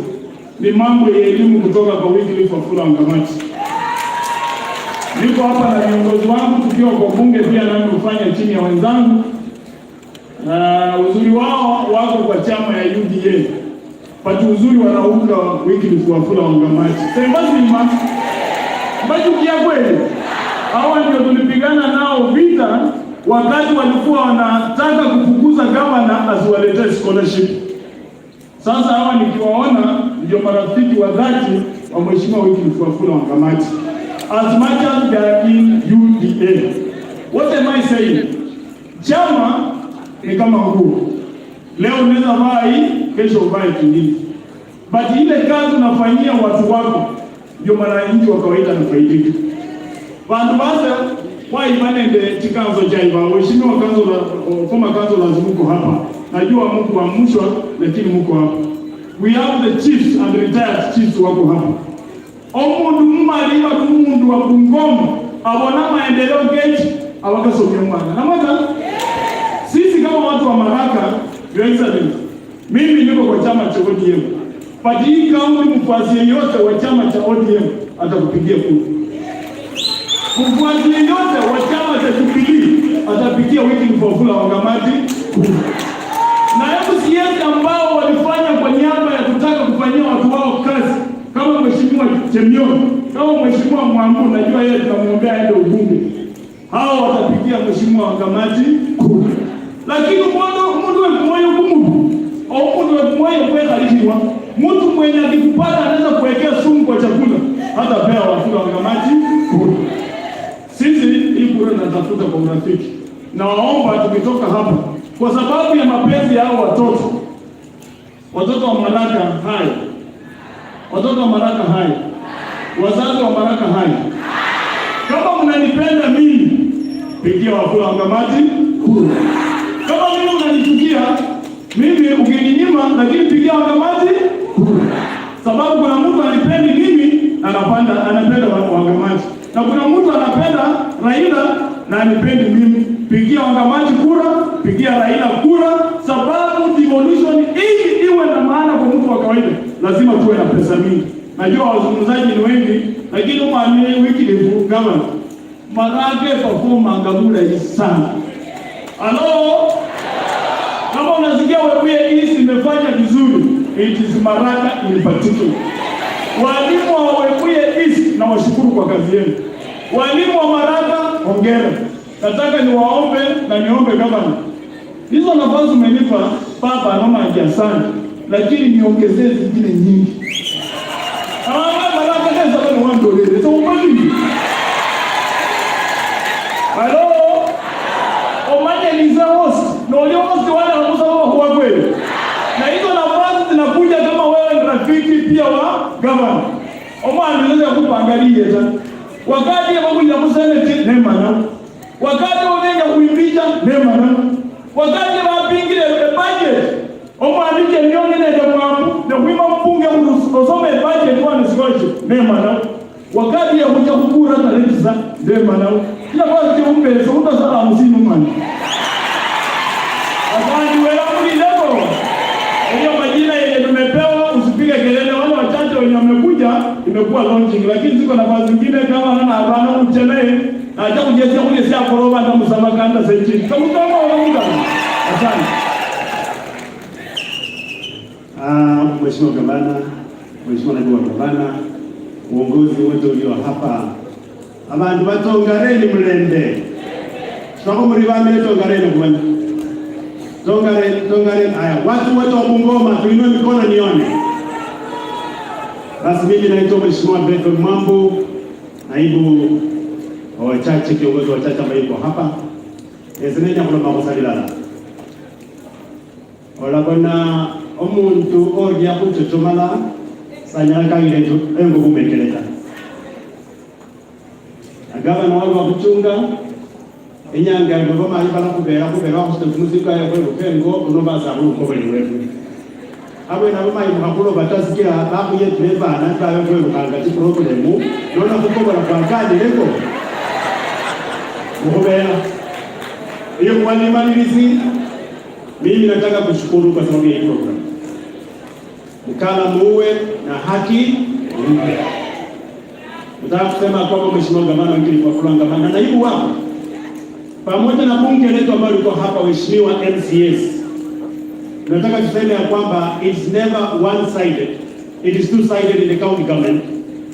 ni mambo ya elimu kutoka kwa Wycliffe Wafula Wangabati. Niko hapa na viongozi wangu tukiwa kwa bunge pia nami hufanya chini ya wenzangu. Uzuri wao wako kwa chama ya UDA. Pati uzuri wanaunga Wycliffe Wafula Wangabati. Sembasi mma. Mbaju kia kweli. Hawa ndio tulipigana nao vita wakati walikuwa wanataka kufukuza gavana asiwaletee scholarship. Sasa hawa nikiwaona ndio marafiki wa dhati wa Mheshimiwa Wycliffe Wafula Wangabati. As much as they are in UDA. What am I saying? Chama ni kama nguo. Leo unaweza vaa hii, kesho uvae kingine. But ile kazi unafanyia watu wako ndio mwananchi wa kawaida anafaidika. Bantu basa kwa imani ndio tikanzo jaiva. Mheshimiwa kanzo kama kanzo lazima hapa. Najua Mungu wa mshwa lakini mko hapa. We have the chiefs and retired chiefs wako hapa. Omundu mumaliva kumundu wa Bungoma abona maendeleo geji awakasomya mwana. Namaka sisi kama watu wa Maraka, Your Excellency, mimi niko kwa chama cha ODM. But hii kaunti mfuasi yeyote wa chama cha ODM atakupigia kura. Mfuasi yeyote wa chama cha Jubilee atapigia Wycliffe Wafula Wangabati kura. Na MCA ambao walifanya kwa niaba ya kutaka kufanyia watu wao kazi kama Mheshimiwa Chemion, kama Mheshimiwa Mwambu, najua yeye tunamwombea aende ubunge. Hao watapigia Mheshimiwa Wangabati kura. Lakini mtu wemoyo kumudu au mtu wemoyo kwa kalishiwa, mtu mwenye akikupata anaweza kuwekea sumu kwa chakula, hata pea Wafula Wangabati kura. Sisi hii kura tunatafuta kwa urafiki. Nawaomba tukitoka hapa, kwa sababu ya mapenzi ya hao watoto wa Maraka hai, watoto wa Maraka hai, wazazi wa Maraka hai, kama mnanipenda mimi, pigia Wafula Wangamati kura. Kama mimi unanichukia mimi, ukininyima, lakini pigia Wangamati kura, sababu kuna mtu anipendi mimi, anapenda Wangamati, na kuna mtu anapenda Raila na anipendi mimi. Pigia Wangamati kura, pigia Raila kura, sababu devolution ili iwe na maana kwa mtu wa kawaida lazima tuwe na pesa mingi. Najua wazungumzaji ni wengi, lakini mwamini wiki ndefu kama Maraka perform Angamula hii sana. Hello? Kama unasikia wewe hii imefanya vizuri, it is Maraka in particular. Walimu wa Webuye East na washukuru kwa kazi yenu. Walimu wa Maraka hongera. Nataka niwaombe na niombe gavana. Hizo nafasi umenipa baba na mama asante, lakini niongezee zingine nyingi. Maraka sasa bado wangu leo. So mbali. Hello? Omanye ni za host. Na wale host wale wanakuwa kwa kweli. Na hizo nafasi zinakuja kama wewe ni rafiki pia wa gavana. Omanye anaweza kupangalia tena. Wakati ya msene nema na. Wakati unenga kuimbisha nema na. Wakati wapingile budget. Omanye nione ndio mwamu na kuima mpunge usome budget kwa nisikoje nema na. Wakati ya kuja kukura talenta nema na. Kila wakati umbe so utasala msinu mani. Asante wewe mli leo. Hiyo majina yenye tumepewa usipige kelele, wale wachache wenye wamekuja imekuwa launching, lakini ziko nafasi zingine kama hana habana mchelee na acha kujesia kule sia koroba na msamaka hata senti. Kama unaona. Asante. Mheshimiwa Gavana, Mheshimiwa Naibu wa Gavana, uongozi wote ulio hapa, abantu batongareni mlende. Soko mlivamile tongareni kwani. Tongareni haya. Watu wote wa Bungoma tuinue mikono nione. Basi mimi naitwa Mheshimiwa Beto Mambo, naibu wachache, kiongozi wa chache ambaye yuko hapa. Ezenenya kuna makosalilala. Wala bona omuntu orya kuchochomala sanyaka ile tu engo kumekeleka. Agavana wao wa kuchunga enyanga ngoma alibala kubera kwa muzika ya kwelo kengo kunombaza uko bali wetu. Awe na mama imukakulo batasikia babu yetu leba na bawe kwelo kanga problemu nona kukoba na kwakani leko. Mhobera. Hiyo mwani malilizi mimi nataka kushukuru kwa sababu ya hii program. Ukala muwe na haki mpe. Nataka kusema kwamba Mheshimiwa Gavana wiki kwa Wafula Gavana na naibu wako pamoja na bunge letu ambalo liko hapa, waheshimiwa MCS, nataka tuseme ya kwamba it's never one-sided, it is two-sided in the county government.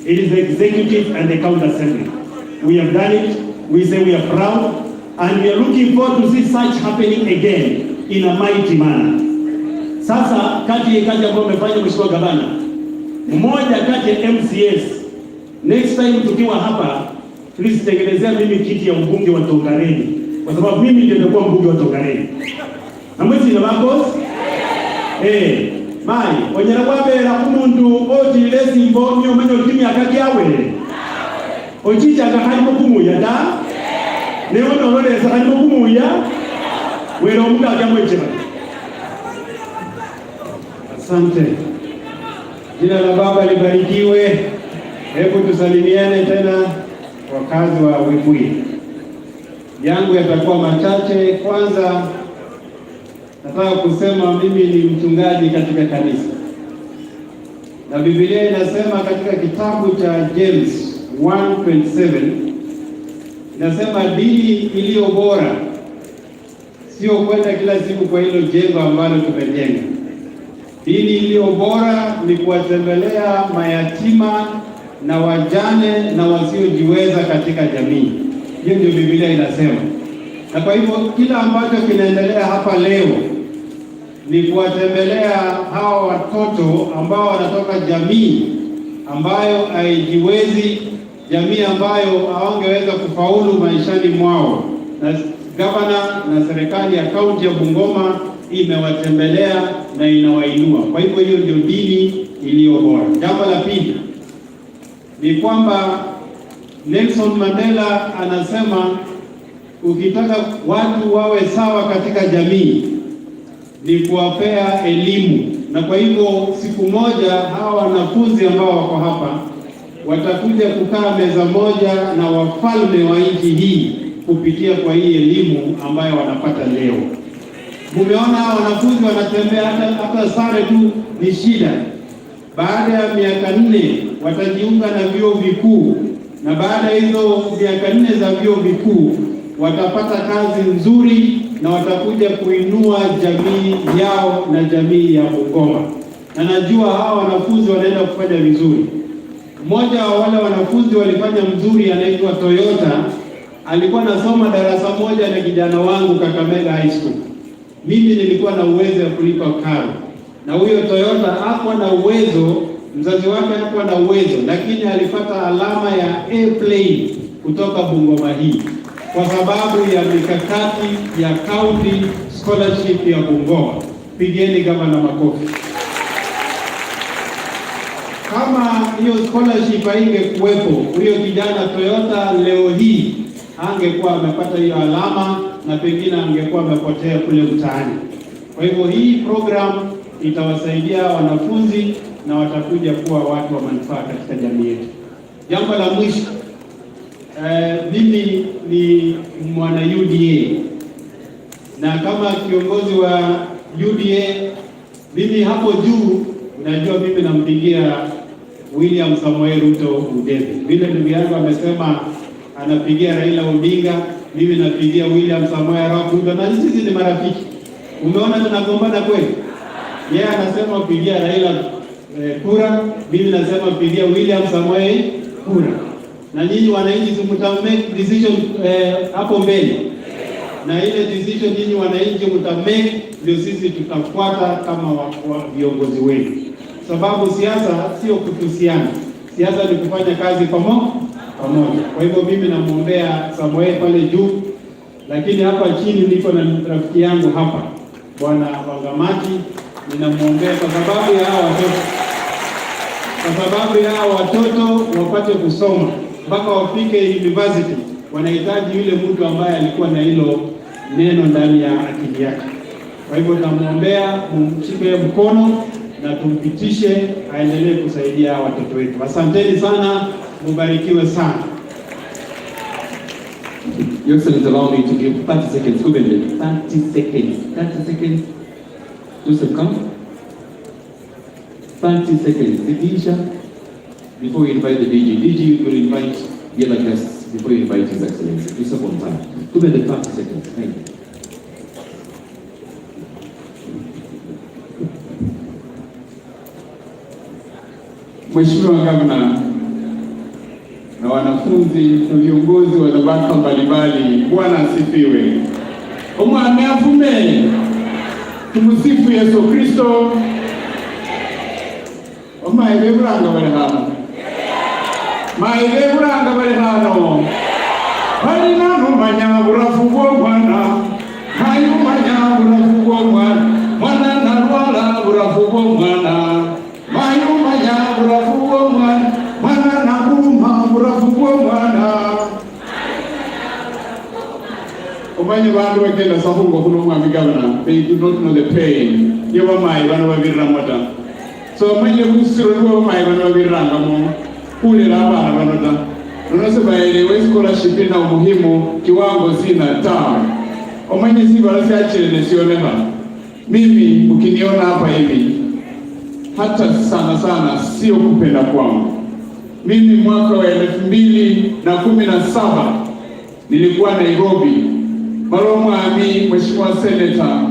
It is the executive and the county assembly. We have done it, we say we are proud, and we are looking forward to see such happening again in a mighty manner. Sasa kati ya kazi ambayo umefanya Mheshimiwa Gavana, mmoja kati ya MCS, next time tukiwa hapa, please tengenezea mimi kiti ya mbunge wa Tongareni, kwa sababu mimi ndio nitakuwa mbunge wa Tongareni. Na mwezi na bako mai onyera kwabera kumuntu oti lesi mbonyo manyo kimi akaki awele ochicha ngahali kumuya da leo ndo lole sahali kumuya wero muka jamweche. Asante. Jina la Baba libarikiwe. Hebu tusalimiane tena wakazi wa Webuye. Yangu yatakuwa machache. Kwanza nataka kusema mimi ni mchungaji katika kanisa, na Biblia inasema katika kitabu cha James 1:27 inasema dini iliyo bora sio kwenda kila siku kwa hilo jengo ambalo tumejenga. Dini iliyo bora ni kuwatembelea mayatima na wajane na wasiojiweza katika jamii. Hiyo ndio Biblia inasema. Na kwa hivyo kila ambacho kinaendelea hapa leo ni kuwatembelea hawa watoto ambao wanatoka jamii ambayo haijiwezi jamii ambayo hawangeweza kufaulu maishani mwao, na gavana na serikali ya kaunti ya Bungoma imewatembelea na inawainua. Kwa hivyo hiyo ndio dini iliyo bora. Jambo la pili ni kwamba Nelson Mandela anasema ukitaka watu wawe sawa katika jamii ni kuwapea elimu, na kwa hivyo siku moja hawa wanafunzi ambao wako hapa watakuja kukaa meza moja na wafalme wa nchi hii kupitia kwa hii elimu ambayo wanapata leo. Mumeona hawa wanafunzi wanatembea, hata sare tu ni shida. Baada ya miaka 4 watajiunga na vyuo vikuu, na baada ya hizo miaka 4 za vyuo vikuu watapata kazi nzuri na watakuja kuinua jamii yao na jamii ya Bungoma. Na najua hawa wanafunzi wanaenda kufanya vizuri. Mmoja wa wale wanafunzi walifanya mzuri anaitwa Toyota, alikuwa nasoma darasa moja na kijana wangu Kakamega High School. Mimi nilikuwa na uwezo wa kulipa karo, na huyo Toyota hakuwa na uwezo, mzazi wake hakuwa na uwezo, lakini alipata alama ya A+ kutoka Bungoma hii kwa sababu ya mikakati ya county scholarship ya Bungoma. Pigeni gavana makofi. Kama hiyo scholarship haingekuwepo, huyo kijana Toyota leo hii angekuwa amepata hiyo alama na pengine angekuwa amepotea kule mtaani. Kwa hivyo hii program itawasaidia wanafunzi na watakuja kuwa watu wa manufaa katika jamii yetu. Jambo la mwisho, mimi ni mwana UDA, na kama kiongozi wa UDA mimi hapo juu, unajua mimi nampigia William Samoei Ruto udebe. Vile ndugu yangu amesema anapigia Raila Odinga, mimi napigia William Samoei Ruto, na sisi ni marafiki. Umeona tunagombana kweli? Yeye anasema pigia Raila kura, mimi nasema pigia William Samoei kura. Na nyinyi wananchi mtamake decision hapo mbele. Na ile decision nyinyi wananchi mtamake ndio sisi tutafuata kama viongozi wetu. Sababu siasa sio kutusiana. Siasa ni kufanya kazi pamoja. Kwa hivyo mimi namuombea Samoei pale juu, lakini hapa chini niko na rafiki yangu hapa Bwana Wangamati, ninamuombea kwa sababu ya hao watoto. Kwa sababu ya hao watoto wapate kusoma mpaka wafike university, wanahitaji yule mtu ambaye alikuwa na hilo neno ndani ya akili yake. Kwa hivyo namuombea, mumshike mkono na tumpitishe aendelee kusaidia watoto wetu. Asanteni sana, mubarikiwe sana. Your Excellency, allow me to give 30 seconds. 30 seconds. 30 seconds. Joseph, come. 30 seconds. Sidisha, before we invite the DG. DG will invite the other guests before you invite His Excellency. Joseph on time. 30 seconds. Thank you. Mheshimiwa Gavana na wanafunzi na viongozi wa tabaka mbalimbali, Bwana asifiwe. Omwami afume. Tumsifu Yesu Kristo. Omaile buranga bali hano. Maile buranga bali hano. Bali nano manyaburafu bwo mwana. Hayu manyaburafu bwo mwana. Mwana narwala burafu bwo mwana. Mayu manyaburafu bwo mwana. Mwana naguma burafu bwo mwana. Omanyi bantu bagenda sahungo kuno mwami Gavana, they do not know the pain. Yewa mai bana babirramata. So omanyi kusiro lwo mai bana babirrangamo kulela abana banota. Nonose baelewe scholarship na umuhimu kiwango sina tawe. Omanyi si bala siachile nesioneha. Mimi ukiniona hapa hivi hata sana sio kupenda kwangu. Mimi mwaka wa 2017 nilikuwa Nairobi. Mwami Mheshimiwa Senator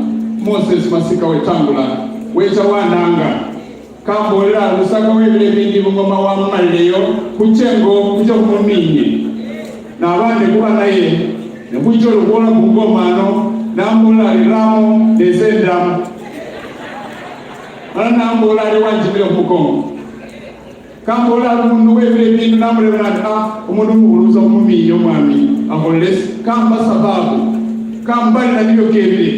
Moses Masika Wetangula weta wananga kambolera lusaka webile bingi Bungoma wa maleyo kuchengo kuja kumunini na abandi kuba naye ne kujo lukola Bungoma no nambola liramo desenda ana nambola ali wanjibile kukongo kambola umuntu webile bintu namulebana umuntu mukuluza umuminyo mwami aholesi kamba sababu kambalira nibyo kebile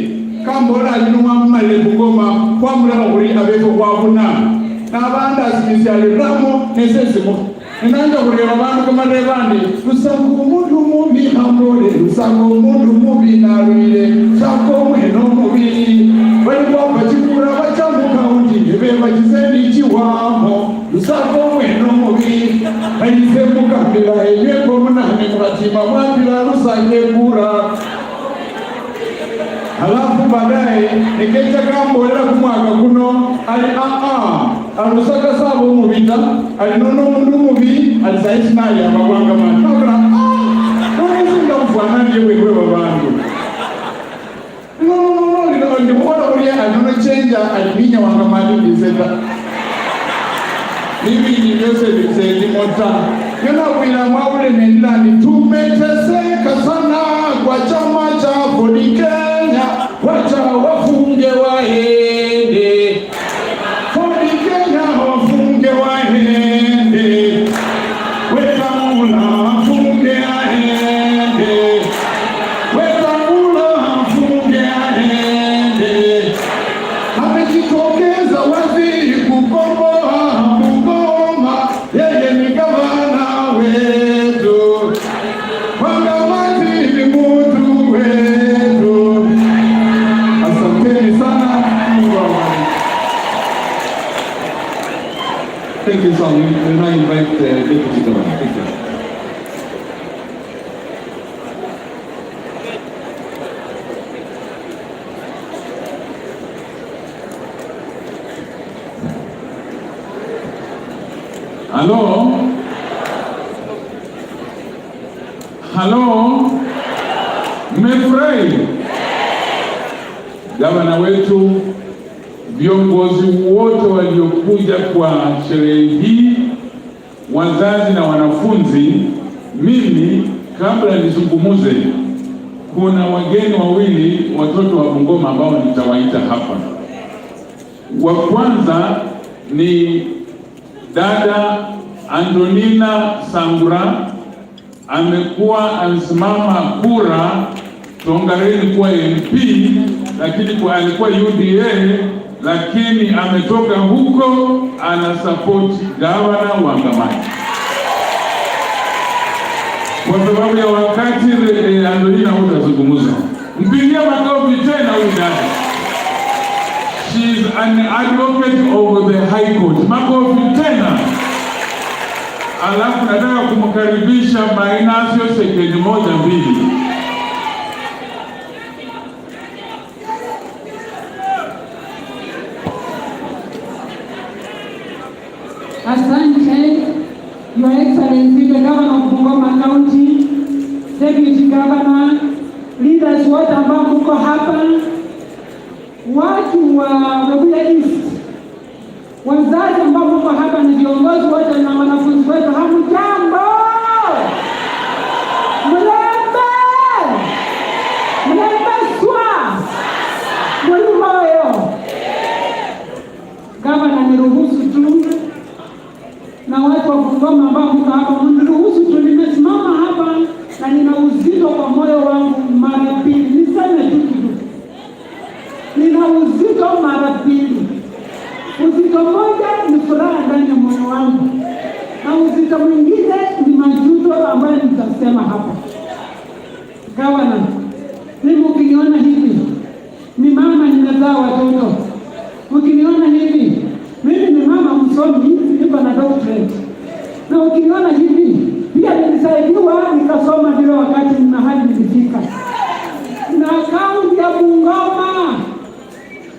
kambola alinu amale Bungoma kwamulaba kuli abeko kwabuna n'abandi asimisiyaliramo nesezimo nenda kureba abantu kamarevandi lusanga umuntu mubi hamole lusanga umuntu mubi narwile sako mweno mubiri balikuwa bachikura bachamuka undi ebe bachizeni chiwamo lusanga mweno mubiri balize mukambira ebyeko munane muratima mwambira lusange kura. Halafu baadaye nikecha kambolera kumwaka kuno ali alusaka sabo mubita alinono mundu mubi alisaisi naye amawanga mani nakura nonesinga mfanani yewewe babantu no ndikuona kulia alinono chenja aliminya wanga mani ndizeta libinyi byose bizendi mota yona kuila mwaule nendilani tumeteseka sana kwa chama cha Kenya wacha wafunge waende Ford Kenya wafunge waende Wetangula wafunge waende Wetangula wafunge waende amejitokeza waziri kukomboa Bungoma yeye ni gavana wetu Wangamati ni mtu wetu. Asanteni sana. Thank you so much. And I invite the deputy governor. Thank you. Hello? Hello? Mmefurahi? Gavana wetu, viongozi wote waliokuja kwa sherehe hii, wazazi na wanafunzi, mimi kabla nizungumuze, kuna wageni wawili watoto wa Bungoma ambao nitawaita hapa. Wa kwanza ni dada Antonina Sangura, amekuwa anasimama kura Tongareni kuwa MP, lakini alikuwa UDA, lakini ametoka huko anasupport gavana Wangamati. Kwa sababu ya wakati Antonina utazungumza, mpigie makofi tena huyu dada. She is an advocate of the High Court. Makofi tena. Alafu nataka kumkaribisha Mainasio sekendi moja mbili. Asante, Your Excellency, the Governor of Bungoma County, Deputy Governor, leaders wote ambao mko hapa, watu wa Webuye East, wazazi ambao mko hapa na viongozi wote na wanafunzi wetu, hamjambo? Mlembe swa mulimoyo. Gavana, niruhusu tu na watu wa Bungoma ambao mko hapa, niruhusu tu, nimesimama hapa na nina uzito kwa moyo wangu mara pili. Niseme tu kitu, nina uzito mara pili. Uzito moja ni furaha ndani ya moyo wangu, na uzito mwingine ni majuto ambayo nitasema hapa. Gavana, mimi ukiniona hivi, ni mama nimezaa watoto. Ukiniona hivi, mimi ni mama msomi, niko na doctorate. Na ukiniona hivi, pia nilisaidiwa nikasoma bila wakati mahali nilifika. Na kaunti ya Bungoma,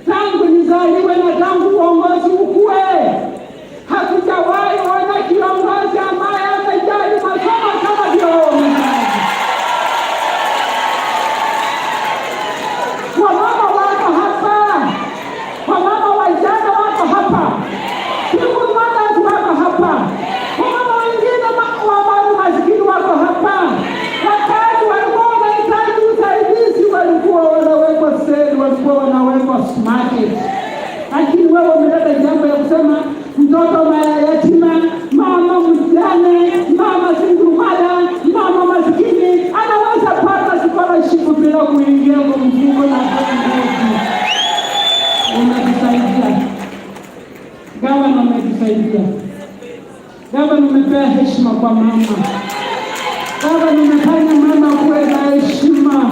tangu nizaliwe na tangu uongozi ukue, hatujawahi ona kiongozi ambaye amejali masomo kama vile wamama wako hapa, wamama wajana wako hapa, single mothers wako hapa, wamama wengine masikini wako hapa. Wakati walikuwa wanahitaji kutusaidia. Gavana, umepea heshima kwa mama. Gavana, umefanya mama kuwe na heshima.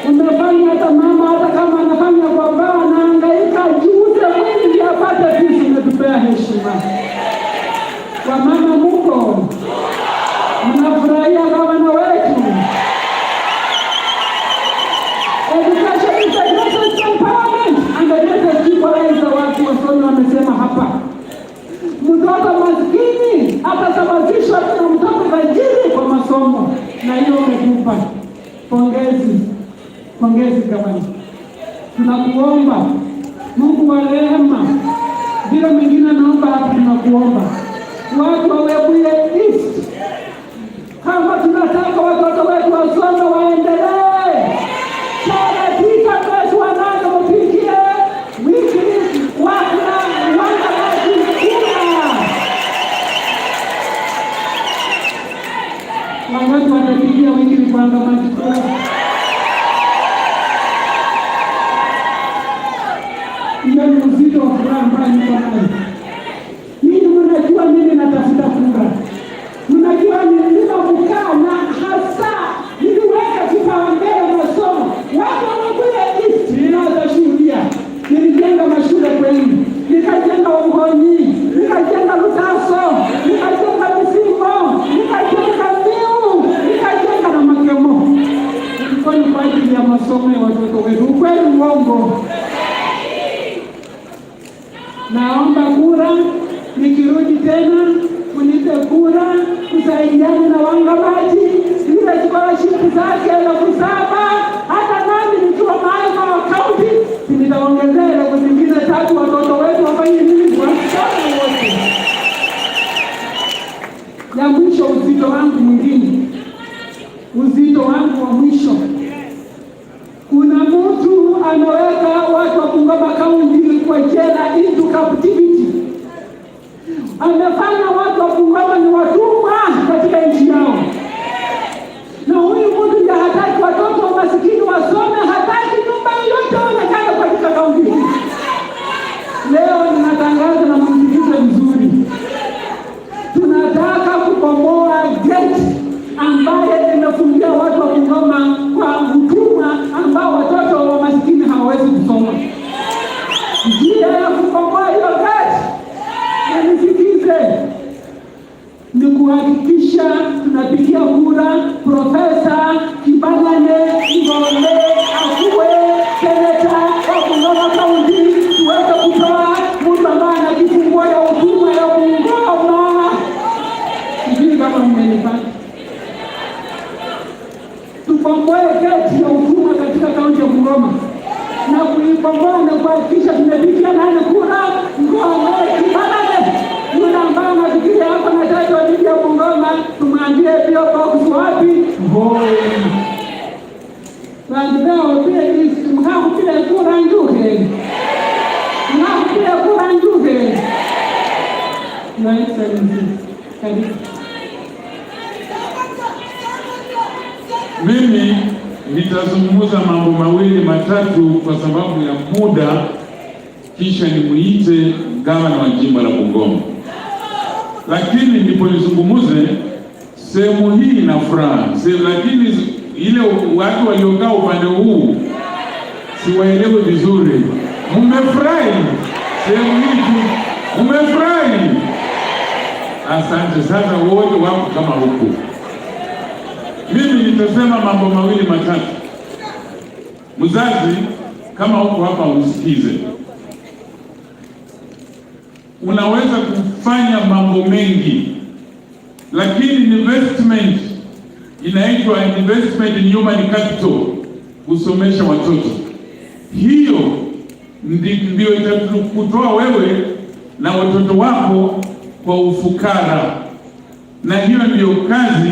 Umefanya hata mama, hata kama anafanya kwa baa, anahangaika juuze mwingi apate pisi, umetupea heshima. Kwa mama muko, mnafurahia gavana wetu. Education is the greatest empowerment and the greatest equalizer, watu wasomi wamesema hapa. Mtoto maskini atasababishwa na mtoto tajiri kwa masomo, na hiyo umetupa. Pongezi. Pongezi gavana. Tunakuomba Mungu wa rehema, vile mwingine naomba hapa, tunakuomba watu wa Webuye East, kama tunataka watoto wetu wasome waendelee, katika mwezi wa 8 mpigie wiki wanga wangapi watapigia wiki wanga maji. Ndio mzito wa furaha ambayo niko nayo. Mimi mnajua mimi natafuta kura. Mnajua ninapokaa na hasa niliweka kipaumbele masomo. Watu wanakuja East ninawashuhudia. Nilijenga mashule kwenu. Nikajenga Ongoni, nikajenga Lutaso, nikajenga Misimo, nikajenga Miu, nikajenga na Makemo. Ilikuwa ni kwa ajili ya masomo ya watoto wetu. Ukweli uongo? Naomba kura, nikirudi tena unipe kura, kusaidiana na Wangabati, zile scholarship zake 7,000, hata nami nikiwa maima wa kaunti, nitaongezea kwa zingine 3 watoto wetu wafanye nini kwa sana wote. Ya mwisho, uzito wangu mwingine, uzito wangu wa mwisho, kuna mtu anaweka watu wa Bungoma kaunti kwa jela into captivity. Amefanya watu wa Bungoma ni watumwa katika nchi yao. Na huyu mtu ndiye hataki watoto wa masikini wasome, hataki nyumba yote onekane katika kaunti. Leo ninatangaza na msikize vizuri. Tunataka kukomboa gate ambaye imefungia watu wa Bungoma kwa utumwa, ambao watoto wa masikini hawawezi kusoma. Njia ya kukomboa hiyo gate, na nisikize, ni kuhakikisha tunapigia kura Profesa Kibanyane Ngole akuwe seneta wa Bungoma kaunti, tuweze kutoa mtu ambaye anajifungua ya utumwa ya Bungoma. Sijui kama mmenipata. Tukomboe gate ya utumwa katika kaunti ya Bungoma, na kuikomboa na kuhakikisha tumepigia nani kura Ngole Kibanyane. Yule ambaye anafikiria hapa na tatu wa jiji ya Bungoma, tumwambie pia box wapi hoi. Leo pia hizi mkao pia kura njuke. Na pia kura njuke. Na excellency. Karibu. Mimi nitazungumza mambo mawili matatu kwa sababu ya muda, kisha nimuite gavana wa jimbo la Bungoma. Lakini ndipo nizungumuze sehemu hii na furaha. Lakini ile watu waliokaa upande huu siwaelewe vizuri. Mmefurahi sehemu hii tu? Mmefurahi? Asante. Sasa wote wako kama huku. Mimi nitasema mambo mawili matatu. Mzazi, kama huko hapa usikize. Unaweza kufanya mambo mengi, lakini investment inaitwa investment in human capital, kusomesha watoto. Hiyo ndio itakutoa wewe na watoto wako kwa ufukara, na hiyo ndio kazi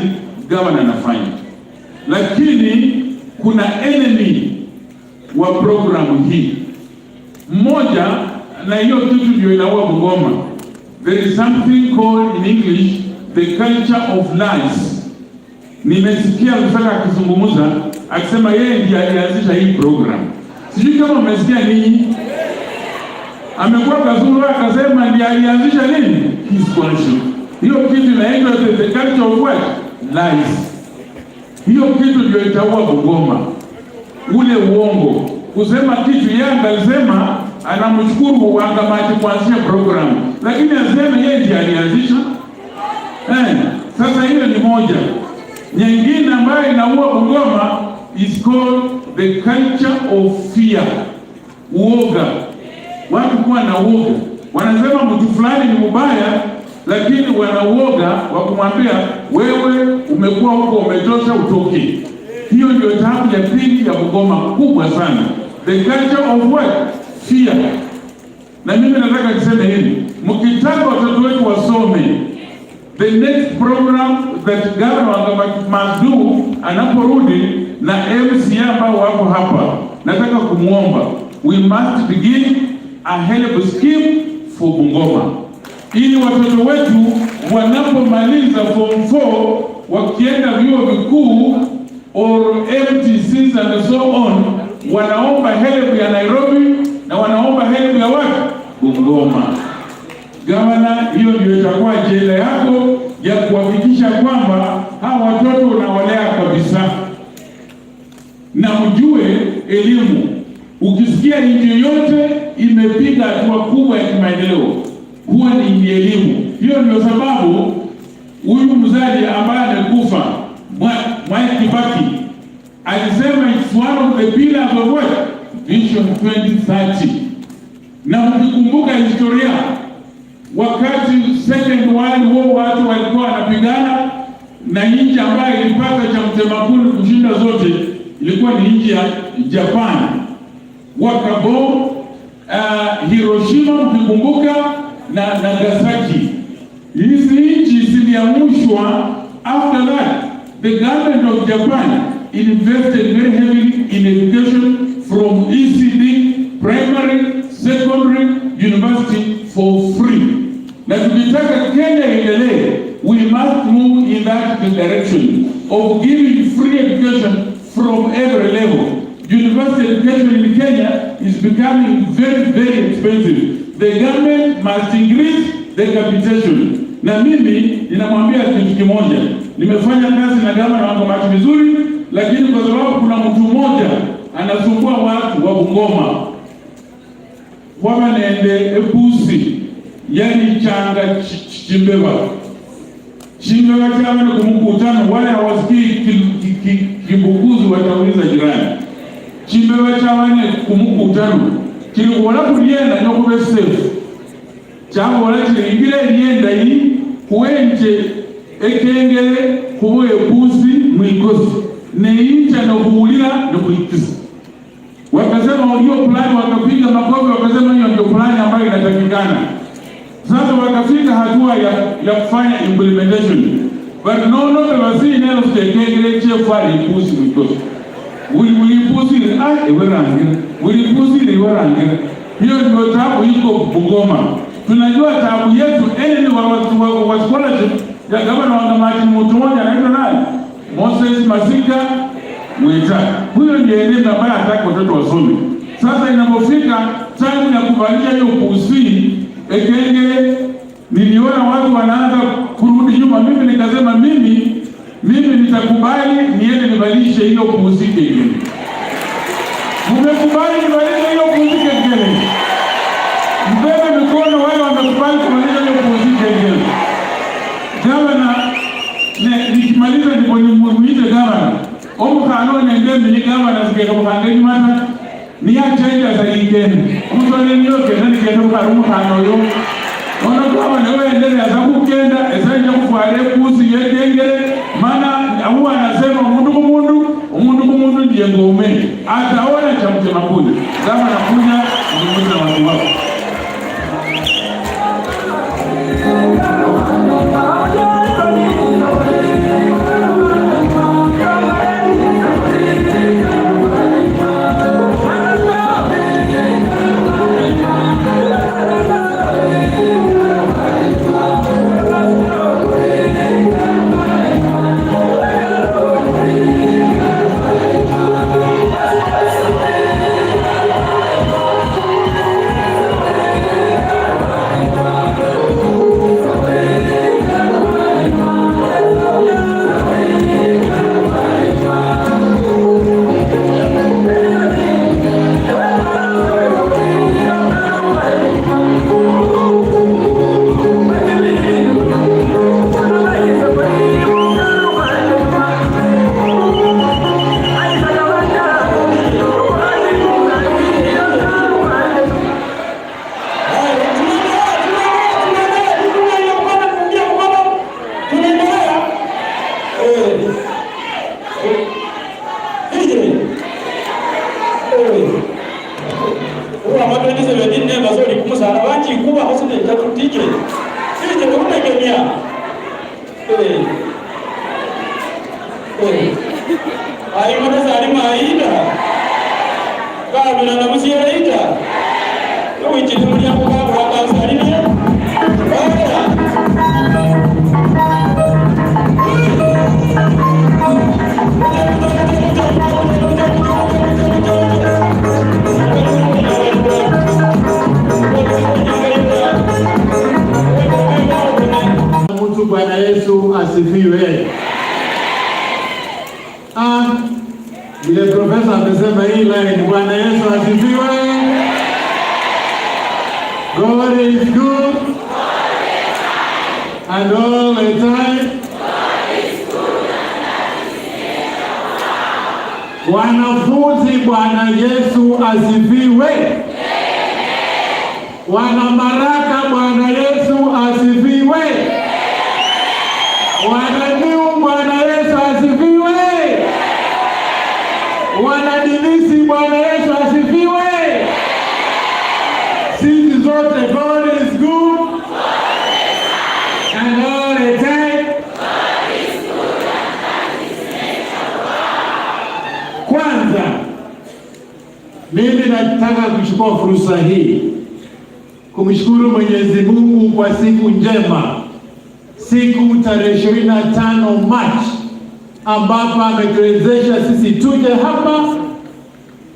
gavana anafanya. Lakini kuna enemy wa programu hii mmoja, na hiyo kitu ndio inaua Bungoma. There is something called in English the culture of lies. Nimesikia Lusaka akizungumza akisema yeye ndiye alianzisha hii program. Sijui kama mmesikia ninyi. Amekuwa Kazuru akasema ndiye alianzisha nini? His scholarship. Hiyo kitu inaitwa the culture of what? Lies. Hiyo kitu ndio itaua Bungoma. Ule uongo. Kusema kitu yeye alisema anamshukuru Wangamati kuanzisha program. Lakini asema yeye ndiye alianzisha. Sasa hiyo ni moja. Nyingine ambayo inaua Bungoma is called the culture of fear. Uoga. Watu kuwa na uoga. Wanasema mtu fulani ni mbaya, lakini wana uoga wa kumwambia wewe umekuwa huko umetosha utoke. Hiyo ndio taabu ya pili ya Bungoma kubwa sana. The culture of what? Fear. Na mimi nataka niseme hivi, mkitaka watoto wetu wasome, the next program that governor must do anaporudi na MCA ambao wako hapa, nataka kumuomba, we must begin a help scheme for Bungoma. Ili watoto wetu wanapomaliza form 4 wakienda vyuo vikuu or MTCs and so on, wanaomba help ya Nairobi na wanaomba help ya wapi? Bungoma. Gavana, hiyo ndio itakuwa jela yako ya kuhakikisha kwamba hawa watoto unawalea kabisa. Na mjue elimu. Ukisikia nchi yoyote imepiga hatua kubwa ya kimaendeleo, huwa ni elimu. Hiyo ndio sababu huyu mzazi ambaye amekufa Mwai Kibaki alisema it's one of the pillars of what? Vision 2030. Na ukikumbuka historia, wakati Second World War watu walikuwa wanapigana, na nchi ambayo ilipata cha mtemakuni kushinda zote ilikuwa ni nchi ya Japan. Wakabo Hiroshima mkikumbuka na Nagasaki. Hizi nchi ziliangushwa. After that, the government of Japan invested very heavily in education from ECD, primary, secondary, university for free. Na tukitaka Kenya iendelee, we must move in that direction of giving free education from every level. University education in Kenya is becoming very, very expensive. The government must increase the capitation. Na mimi ninamwambia kitu kimoja. Nimefanya kazi na gavana wangu mati vizuri, lakini kwa sababu kuna mtu mmoja anasumbua watu wa Bungoma. Kwa nende epusi, yani changa chimbeba. Chimbeba chama ni kumukutano, wale hawasikii kimbukuzi watauliza jirani. Chimbeba chama ni kumukutano. Kili wala kulienda nyoko be safe. Chama wala chingile lienda hii kuenje ekengele kuwe epusi mwikosi. Neincha na kuulira na kuikiza. Wakasema hiyo plani, wakapiga makofi, wakasema hiyo ndio plani ambayo inatakikana. Sasa wakafika hatua ya kufanya implementation. But no wasi neno tekengele chefali ipusi mwikosi. Ulipusi iwarangira. Hiyo ndio tabu iko Bungoma. Tunajua tabu yetu ni wa scholarship ya gavana wa Ngamati mtu mmoja anaitwa nani? Moses Masika Mwita. Huyo ndiye elimu ambaye hataki watoto wasome. Sasa inapofika time ya kuvalisha hiyo pusi ekenge, niliona watu wanaanza kurudi nyuma. Mimi nikasema mimi nitakubali niende nivalishe hiyo pusi ekenge. Mmekubali nivalishe hiyo pusi ekenge? Mbele mikono wale wamekubali kuvalisha hiyo pusi ekenge. Gavana, nikimaliza ndipo nimuite gavana. Omukano nende ni gavana zikeka mukande nyumata. Ni achenja za ingeni. Omutwale nyoke nani kenda mukano yo. Ona gavana wewe endelea za kukenda esaje kufuare pusi yekengere, maana huwa anasema umundu kumundu ndiye ngome. Ataona cha mtemakuni. Gavana kuja ni watu wako. Sije kuna kemia. Ai mana sari maida. Kabila na musiara ita. Yo ichi tumia kwa sari ni. Mtu Bwana Yesu asifiwe. Vile profesa amesema hii line, Bwana Yesu asifiwe. God is good and all the time. Wanafunzi, Bwana Yesu asifiwe. Wana baraka, Bwana Yesu asifiwe. Wananiu, Bwana Yesu asifiwe. Wanadinisi, Bwana Yesu asifiwe. Sisi zote, God is good and all the time. Kwanza, mimi nataka kuchukua fursa hii kumshukuru Mwenyezi Mungu kwa siku njema, siku tarehe 25 Machi, ambapo ametuwezesha sisi tuje hapa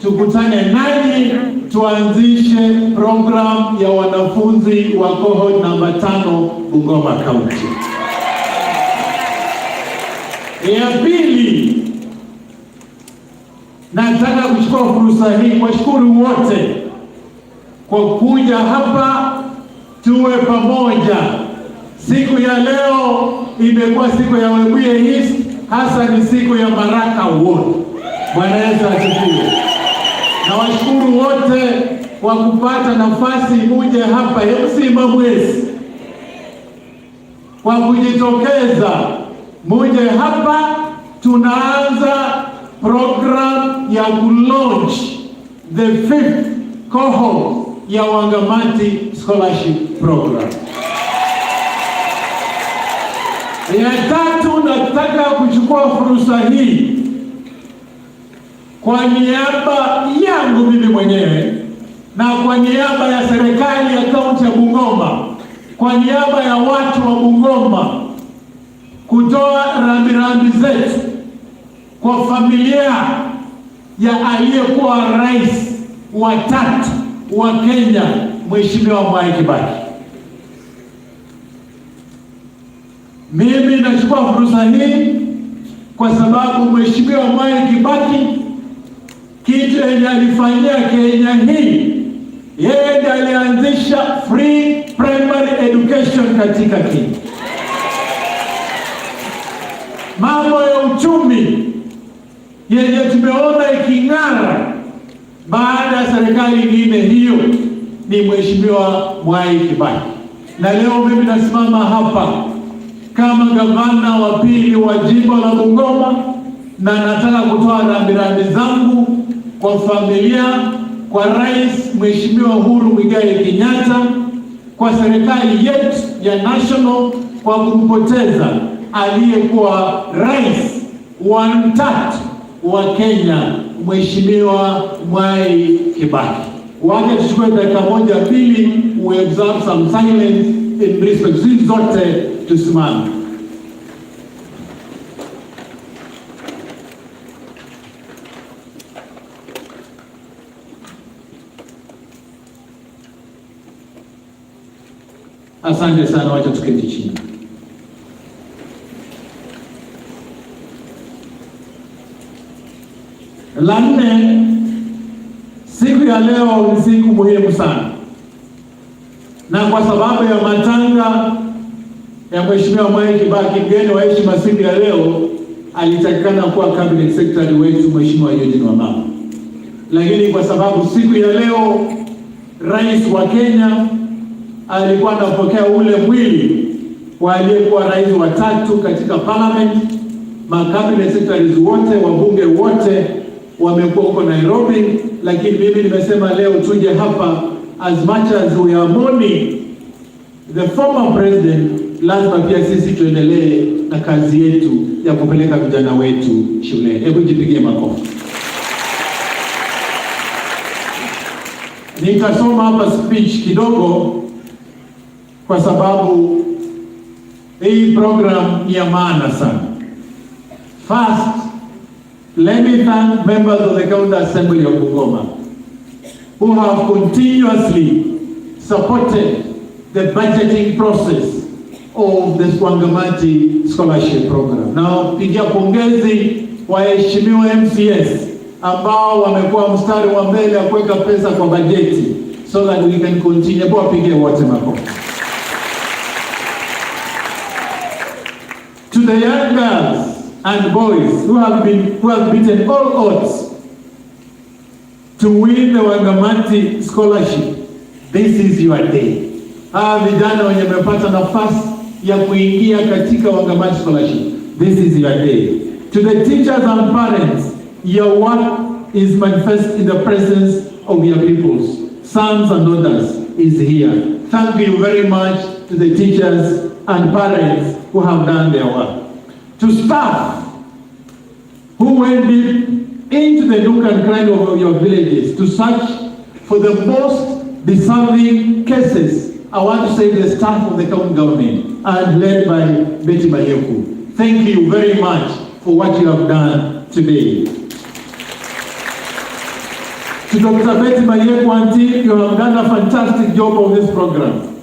tukutane nanyi tuanzishe program ya wanafunzi wa cohort namba 5 Bungoma County. Ya pili, nataka kuchukua fursa hii kuwashukuru wote kwa kuja hapa tuwe pamoja. Siku ya leo imekuwa siku ya Webuye East, hasa ni siku ya baraka wote. Bwana Yesu asifiwe. Na washukuru wote kwa kupata nafasi muje hapa Yemsima Mwezi, kwa kujitokeza muje hapa. Tunaanza program ya kulaunch the 5th cohort ya Wangamati Scholarship Program. Ya tatu, nataka kuchukua fursa hii kwa niaba yangu mimi mwenyewe na kwa niaba ya serikali ya kaunti ya Bungoma, kwa niaba ya watu wa Bungoma, kutoa rambirambi zetu kwa familia ya aliyekuwa rais wa 3 wa Kenya, Mheshimiwa Mwai Kibaki. Mimi nachukua fursa hii kwa sababu Mheshimiwa Mwai Kibaki kitu yenye alifanyia Kenya hii, yeye ndiye alianzisha free primary education katika Kenya. Mambo ya uchumi yenye tumeona iking'ara baada ya serikali nyingine, hiyo ni Mheshimiwa Mwai Kibaki. Na leo mimi nasimama hapa kama gavana wa pili wa jimbo la Bungoma, na nataka kutoa rambirambi zangu kwa familia, kwa Rais Mheshimiwa Uhuru Muigai Kenyatta, kwa serikali yetu ya national kwa kumpoteza aliyekuwa rais wa 3 wa Kenya, Mheshimiwa Mwai Kibaki. Waje tuchukue dakika moja mbili, we observe some silence in respect. Sisi zote tusimame. Asante sana, wacha tuketi chini. La nne, siku ya leo ni siku muhimu sana, na kwa sababu ya matanga ya Mheshimiwa Mwai Kibaki, mgeni wa heshima siku ya leo alitakikana kuwa cabinet secretary wetu Mheshimiwa Eugene Wamalwa, lakini kwa sababu siku ya leo rais wa Kenya alikuwa anapokea ule mwili wa aliyekuwa rais wa 3 katika parliament, cabinet secretaries wote, wabunge wote wamekuwa huko Nairobi, lakini mimi nimesema leo tuje hapa as much as we are mourning the former president, lazima pia sisi tuendelee na kazi yetu ya kupeleka vijana wetu shule. Hebu jipigie makofi. Nitasoma hapa speech kidogo kwa sababu hii program ni ya maana sana. First, let me thank members of the County Assembly of Bungoma who have continuously supported the budgeting process of the Swangamati Scholarship Program. Now, pigia pongezi waheshimiwa MCS ambao wamekuwa mstari wa mbele ya kuweka pesa kwa bajeti so that we can continue. Kwa pigia wote makofi. To the young girls and boys who have beaten all odds to win the Wangamati Scholarship, this is your day. Vijana wenye mmepata nafasi ya kuingia katika Wangamati Scholarship, this is your day. To the teachers and parents, your work is manifest in the presence of your peoples. Sons and daughters is here. Thank you very much to the teachers and parents who have done their work. To staff who went deep into the nook and cranny of your villages to search for the most deserving cases, I want to say the staff of the county government and led by Betty Mayeku. Thank you very much for what you have done today. To Dr. Betty Mayeku and team, you have done a fantastic job of this program.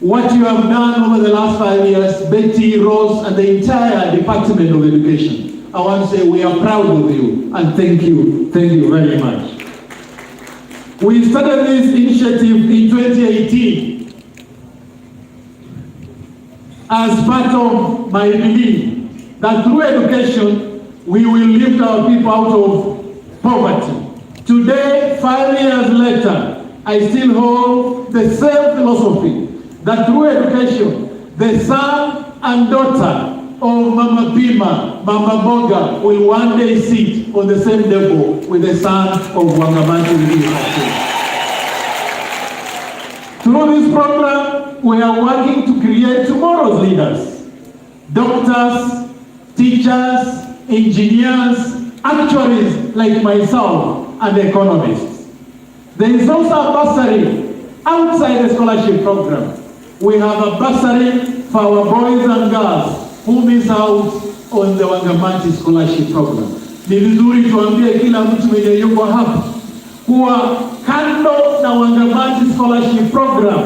What you have done over the last 5 years, Betty, Rose, and the entire Department of Education, I want to say we are proud of you and thank you very much. We started this initiative in 2018 as part of my belief that through education we will lift our people out of poverty. Today, 5 years later, I still hold the same philosophy that through education, the son and daughter of Mama Pima, Mama Boga will one day sit on the same level with the son of Wangamati. Through this program, we are working to create tomorrow's leaders, doctors, teachers, engineers, actuaries like myself, and economists. There is also a bursary outside the scholarship program. We have a bursary for our boys and girls who miss out on the Wangamati Scholarship Program. Ni vizuri tuambie kila mtu mwenye yuko hapa kuwa kando na Wangamati Scholarship Program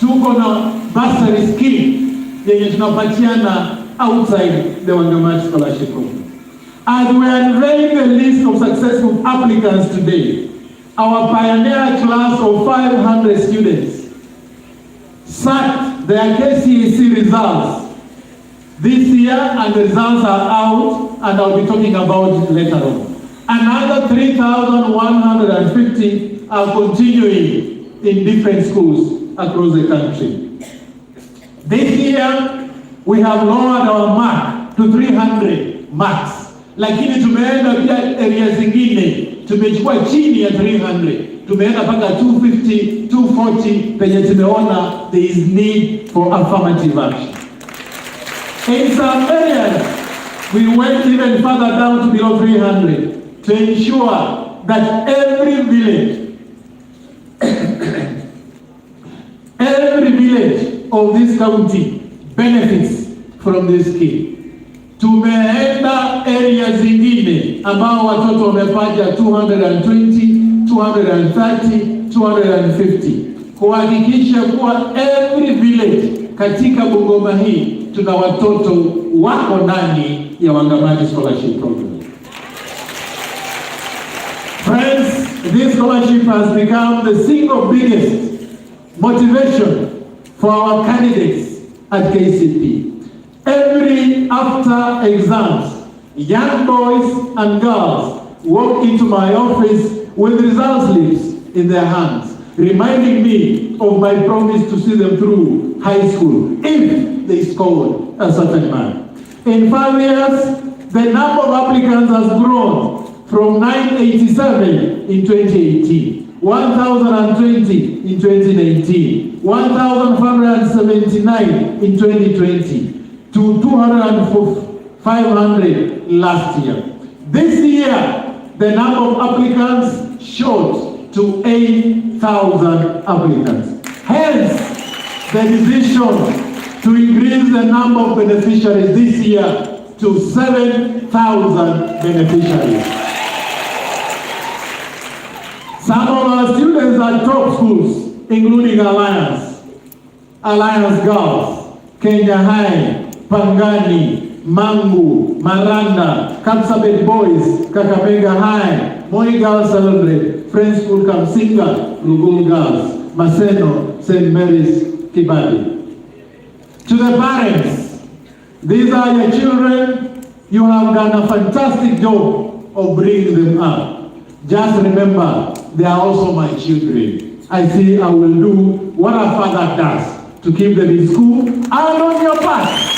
tuko na bursary scheme yenye tunapatiana outside the Wangamati Scholarship Program. As we unveil the list of successful applicants today, our pioneer class of 500 students sat their KCSE results this year, and the results are out, and I'll be talking about it later on. Another 3,150 are continuing in different schools across the country. This year, we have lowered our mark to 300 marks. Lakini tumeenda pia area zingine, tumechukua chini ya 300. Tumeenda mpaka 250, 240, penye tumeona there is need for affirmative action. In some areas, we went even further down to below 300 to ensure that every village of this county benefits from this scheme. Tumeenda area zingine ambao watoto wamepata 220, 230, 250 kuhakikisha kuwa every village katika Bungoma hii tuna watoto wako ndani ya Wangamati Scholarship Program. Friends, this scholarship has become the single biggest motivation for our candidates at KCP. Every after exams, young boys and girls walk into my office with result slips in their hands, reminding me of my promise to see them through high school if they scored a certain mark. In 5 years, the number of applicants has grown from 987 in 2018 1,020 in 2019, 1,579 in 2020, to 2,500 last year. This year, the number of applicants shot to 8,000 applicants. Hence, the decision to increase the number of beneficiaries this year to 7,000 beneficiaries. Some of our students are top schools, including Alliance Girls, Kenya High, Pangani, Mangu, Maranda, Kapsabet Boys, Kakamega High, Moi Girls Celebrate, Friends School Kamsinga, Lugul Girls, Maseno, St. Mary's, Kibali. To the parents, these are your children. You have done a fantastic job of bringing them up. Just remember, they are also my children. I say I will do what a father does to keep them in school and on your path.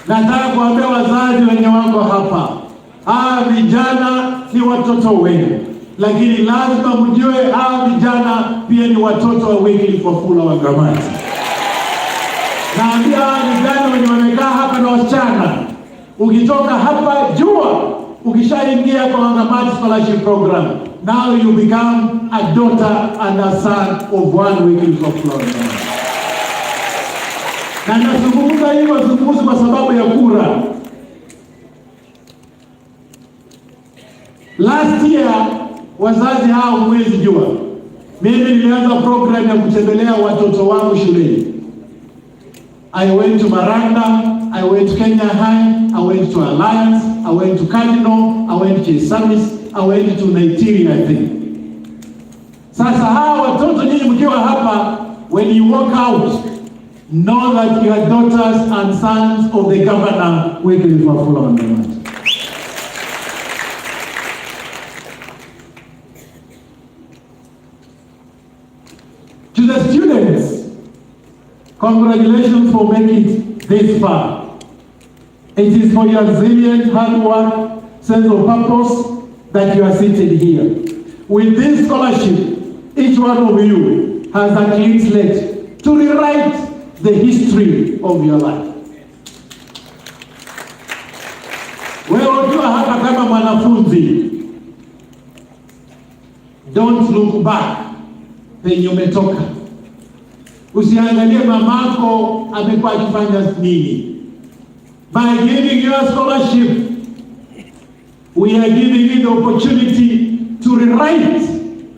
Nataka kuambia wazazi wenye wako hapa, hawa vijana ni watoto wenu, lakini lazima mjue hawa vijana pia ni watoto wa Wycliffe Wafula Wangamati. Naambia hawa vijana wenye wamekaa hapa na wasichana, ukitoka hapa jua, ukishaingia kwa Wangamati Scholarship Program, now you become a daughter and a son of one Wycliffe Wafula Wangamati. Na nazungumza hivyo zungumzi kwa sababu ya kura. Last year, wazazi hao mwezi jua, mimi nilianza program ya kutembelea watoto wangu shuleni. I went to Maranda, I went to Kenya High, I went to Alliance, I went to Cardinal, I went to Isamis, I went to Nigeria, I think. Sasa hawa watoto nyinyi mkiwa hapa, when you walk out, know that you are daughters and sons of the governor, Wycliffe Wafula Wangamati. To the students, congratulations for making it this far. It is for your resilient, hard work, sense of purpose that you are seated here. With this scholarship, each one of you has a clean slate to rewrite the history of your life. Wewe ukiwa hapa kama mwanafunzi, don't look back penye umetoka. Usiangalie mamako amekuwa akifanya nini. By giving you a scholarship, we are giving you the opportunity to rewrite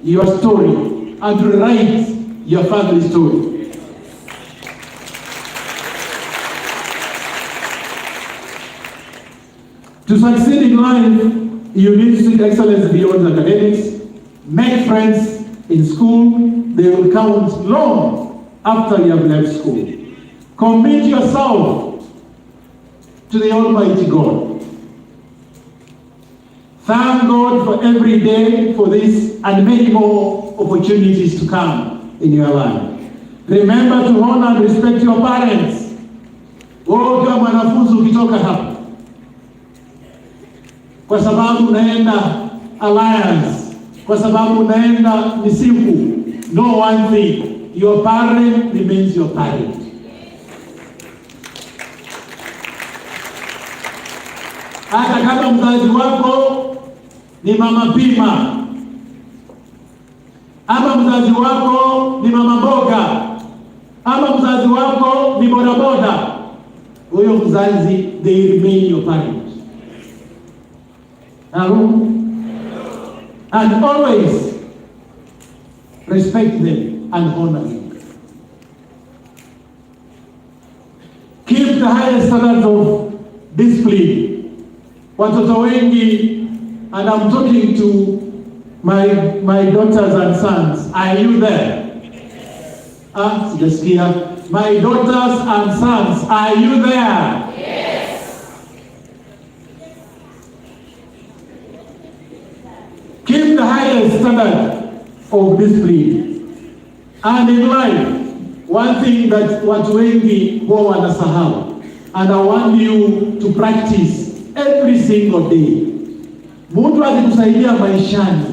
your story and to rewrite your family story. To succeed in life, you need to seek excellence beyond academics. Make friends in school. They will count long after you have left school. Commit yourself to the Almighty God. Thank God for every day for this and many more opportunities to come in your life. Remember to honor and respect your parents. Wewe kama mwanafunzi ukitoka hapa, kwa sababu unaenda Alliance, kwa sababu unaenda Misiku, know one thing, your parent remains your parent. Hata kama mzazi wako ni mama pima, ama mzazi wako ni mama boga, ama mzazi wako ni bodaboda, huyo mzazi, they remain your parent. And always respect them and honor them. Keep the highest standards of discipline. Watoto wengi, and I'm talking to my daughters and sons. Are you there? Sijasikia. My daughters and sons, are you there? Yes. Keep the highest standard of discipline. And in life, one thing that watu wengi huwa wanasahau, and I want you to practice every single day. Mtu akikusaidia maishani,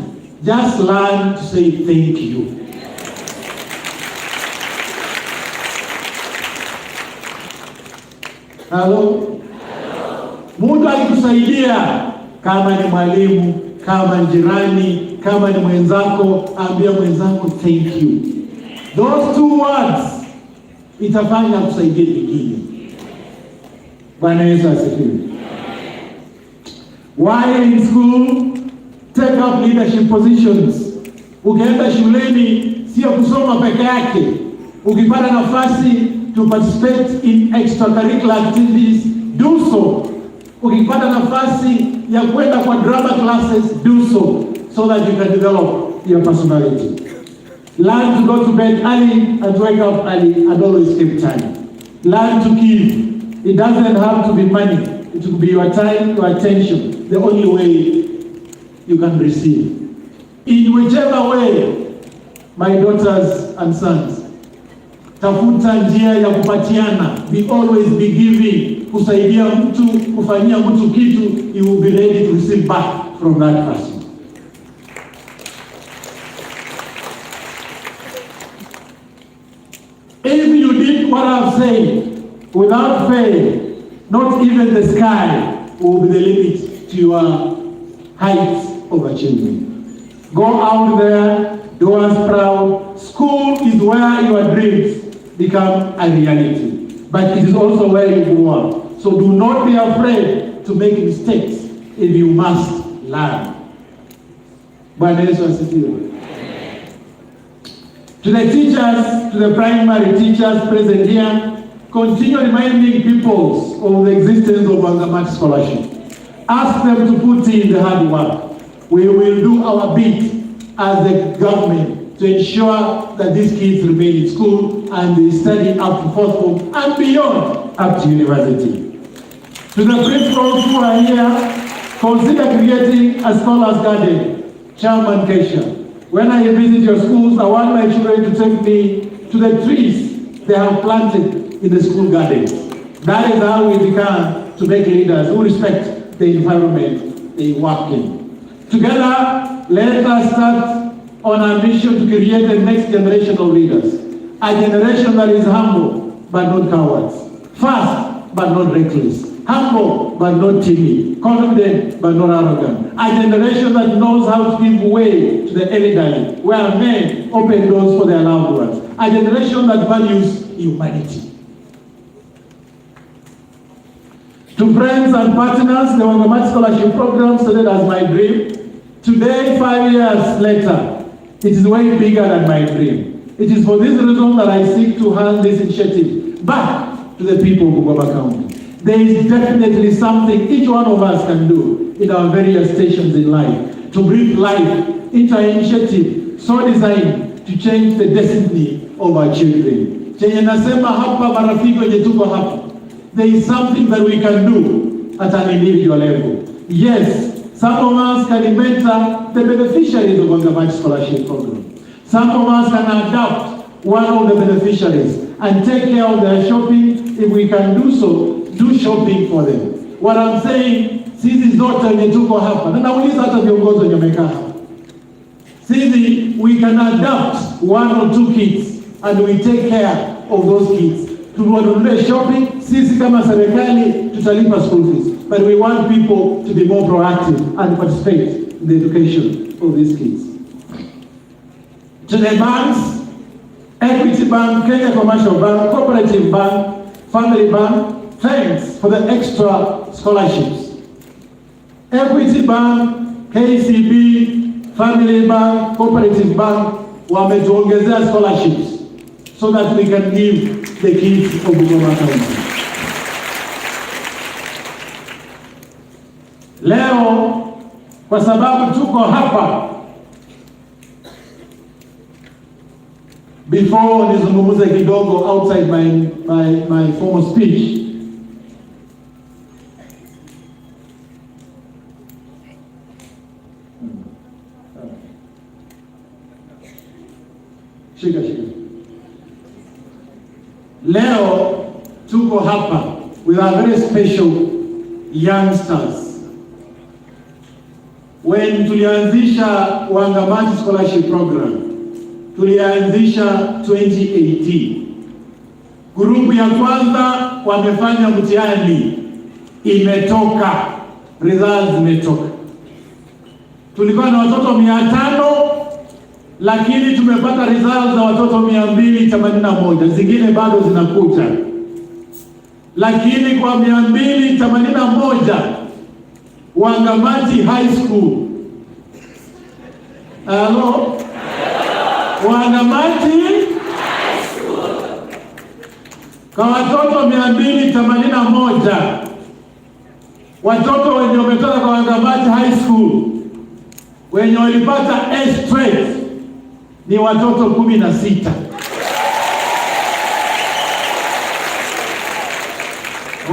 just learn to say thank you. Hello? Mtu akikusaidia, kama ni mwalimu, kama ni jirani, kama ni mwenzako, ambia mwenzako thank you. Those two words itafanya kusaidie wengine. Bwana Yesu asifiwe. While in school, take up leadership positions. Ukienda shuleni sio kusoma peke yake. Ukipata nafasi to participate in extracurricular activities, do so. Ukipata nafasi ya kwenda kwa drama classes, do so that you can develop your personality. Learn to go to bed early and wake up early and always keep time. Learn to give. It doesn't have to be money. It will be your time, your attention. The only way you can receive. In whichever way, my daughters and sons, tafuta njia ya kupatiana. Be always be giving. Kusaidia mtu, kufanyia mtu kitu, you will be ready to receive back from that person. If you did what I've said, without faith, not even the sky will be the limit to your heights of achievement. Go out there, do us proud. School is where your dreams become a reality, but it is also where you grow up. So do not be afraid to make mistakes if you must learn. Bwana Yesu asifiwe. To the teachers, to the primary teachers present here, continue reminding people of the existence of Bungoma Scholarship. Ask them to put in the hard work. We will do our bit as the government to ensure that these kids remain in school and they study up to fourth form and beyond, up to university. To the principals who are here, consider creating a scholars garden. Chairman Kesha, when I visit your schools, I want my children to take me to the trees they have planted in the school gardens. That is how we become to make leaders who respect the environment they work in. Together, let us start on our mission to create the next generation of leaders. A generation that is humble, but not cowards. Fast, but not reckless. Humble, but not timid. Confident, but not arrogant. A generation that knows how to give way to the elderly, where men open doors for their loved ones. A generation that values humanity. To friends and partners, the Bungoma Scholarship Program started as my dream. Today, 5 years later, it is way bigger than my dream. It is for this reason that I seek to hand this initiative back to the people of Bungoma County. There is definitely something each one of us can do in our various stations in life to breathe life into an initiative so designed to change the destiny of our children. Chenye nasema hapa marafiki wenye tuko hapa, there is something that we can do at an individual level. Yes, some of us can mentor the beneficiaries of Bungoma Scholarship Program. Some of us can adopt one of the beneficiaries and take care of their shopping. If we can do so, do shopping for them. What I'm saying, sisi zote wenye tuko hapa, na nauliza hata viongozi wenye wamekaa hapa, sisi we can adopt one or two kids and we take care of those kids. Tuwanunulie shopping, sisi kama serikali tutalipa school fees, but we want people to be more proactive and participate in the education of these kids. To the banks, Equity Bank, Kenya Commercial Bank, Cooperative Bank, Family Bank, thanks for the extra scholarships. Equity Bank, KCB, Family Bank, Cooperative Bank, wametuongezea scholarships so that we can give the kids of Bungoma County. Leo, kwa sababu tuko hapa, before nizungumuze kidogo outside my formal speech, shika. Leo tuko hapa with our very special youngsters when tulianzisha Wangamati Scholarship Program, tulianzisha 2018. Grupu ya kwanza wamefanya mtihani, imetoka, results zimetoka. Tulikuwa na watoto 500, lakini tumepata results za watoto 281, zingine bado zinakuja. Lakini kwa 281 Wangamati High School, Wangamati High School, kwa watoto 281 watoto wenye wametoka kwa Wangamati High School wenye walipata A straight ni watoto 16.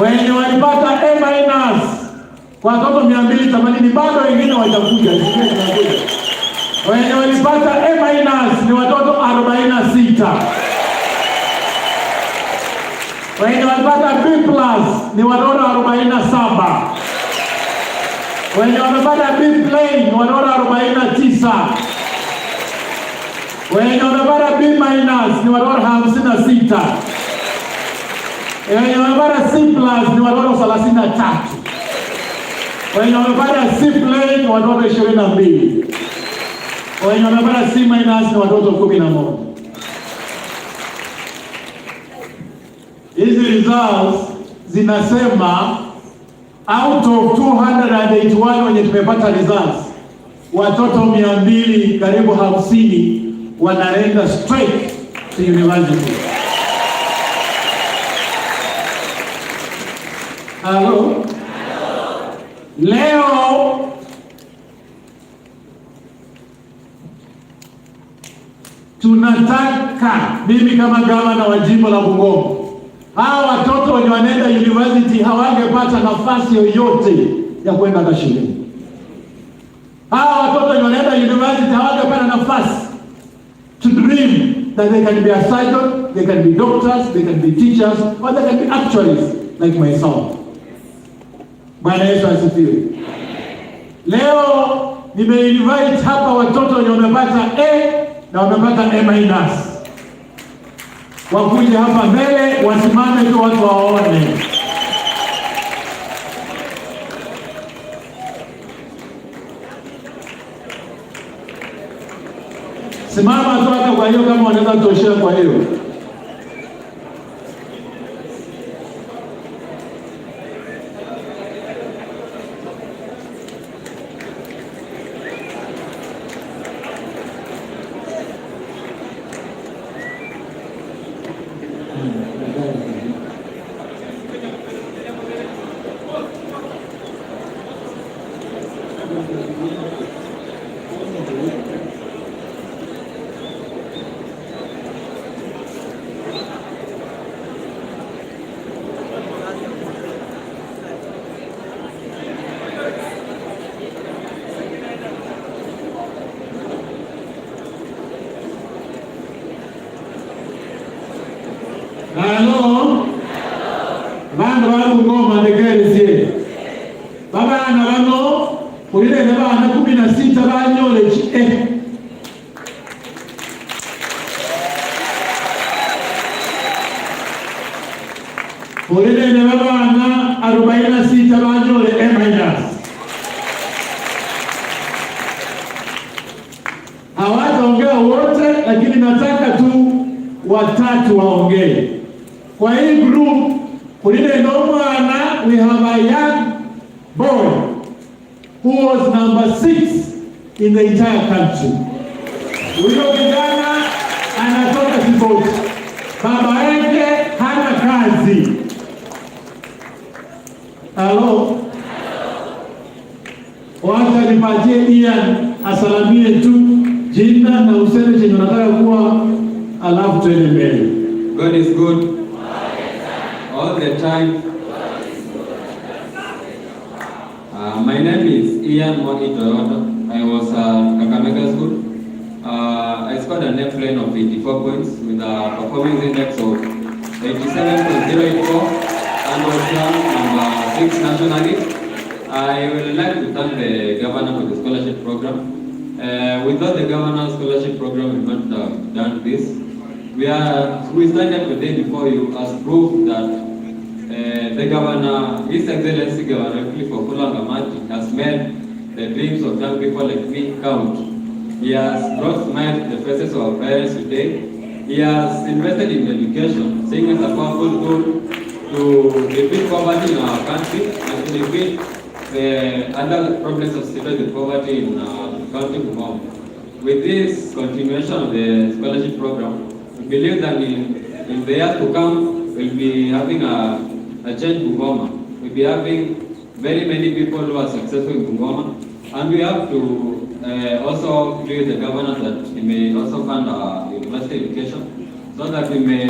Wenye walipata A minus kwa watoto 280 bado wengine watakuja. Wenye walipata A minus ni watoto 46. Wenye walipata B plus ni watoto 47. Wenye wamepata B plain ni watoto 49. Wenye wamepata B minus ni watoto 56. Wenye wamepata C plus ni watoto 33. Wenye wamepata C plain ni watoto 22. Wenye wamepata C minus ni watoto 11. Hizi results zinasema out of 281 wenye tumepata results, watoto 200 karibu 50 wanaenda straight to university. Hello? Leo tunataka, mimi kama gavana wa jimbo la Bungoma, hawa watoto wenye wanaenda university hawangepata nafasi yoyote ya kwenda hata shuleni. Hawa watoto wenye wanaenda university hawangepata nafasi to dream that they can be a surgeon, they can be doctors, they can be teachers, or they can be actuaries like myself. Bwana Yesu asifiwe. Leo nime-invite hapa watoto wenye wamepata A na wamepata A minus. Wakuje hapa mbele, wasimame tu watu waone. Simama tu hata kwa hiyo kama wanaweza kutoshea kwa hiyo. Hello? Bandu ba Bungoma ndegereze. Babana bano kulile bana 16 banyoleji kulile bana 46 banyole A minus. Hawataongea wote, lakini nataka tu watatu waongee. Kwa hii group, kulile mwana, we have a young boy who was number 6 in the entire country. Huyo kijana anatoka Kiboti. Baba yake hana kazi. Hello? Wacha nipatie Ian asalamie tu jina na useme chenye unataka kuwa, alafu tuende mbele. God is good all the time. My name is Ian Mwangi Toronto. I was at Kakamega School. I scored an F-line of 84 points with a performance index of 87.084 and was ranked number 6 nationally I would like to thank the governor for the scholarship program. Without the governor's scholarship program, we would not have done this. We stand here today before you as proof that the governor, His Excellency Governor Clifford Ngamati, has made the dreams of young people like me count. He has brought smile to the faces of our parents today. He has invested in education, seeing as a powerful tool to defeat poverty in our country and to defeat the other problems associated with poverty in County Bungoma. With this continuation of the scholarship program, we believe that in the years to come, we'll be having a change Bungoma. We'll be having very many people who are successful in Bungoma, and we have to also plead with the governor that he may also fund our university education, so that we may,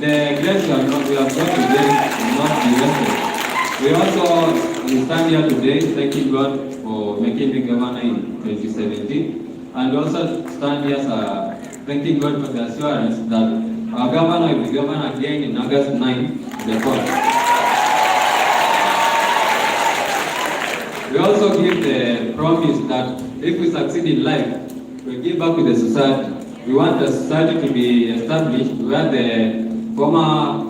the grades we have got today will not be wasted. We also stand here today thanking God for making me governor in 2017, and also stand here thanking God for the assurance that our governor will be governor again in August 9, the 4th. We also give the promise that if we succeed in life, we give back to the society. We want the society to be established where the former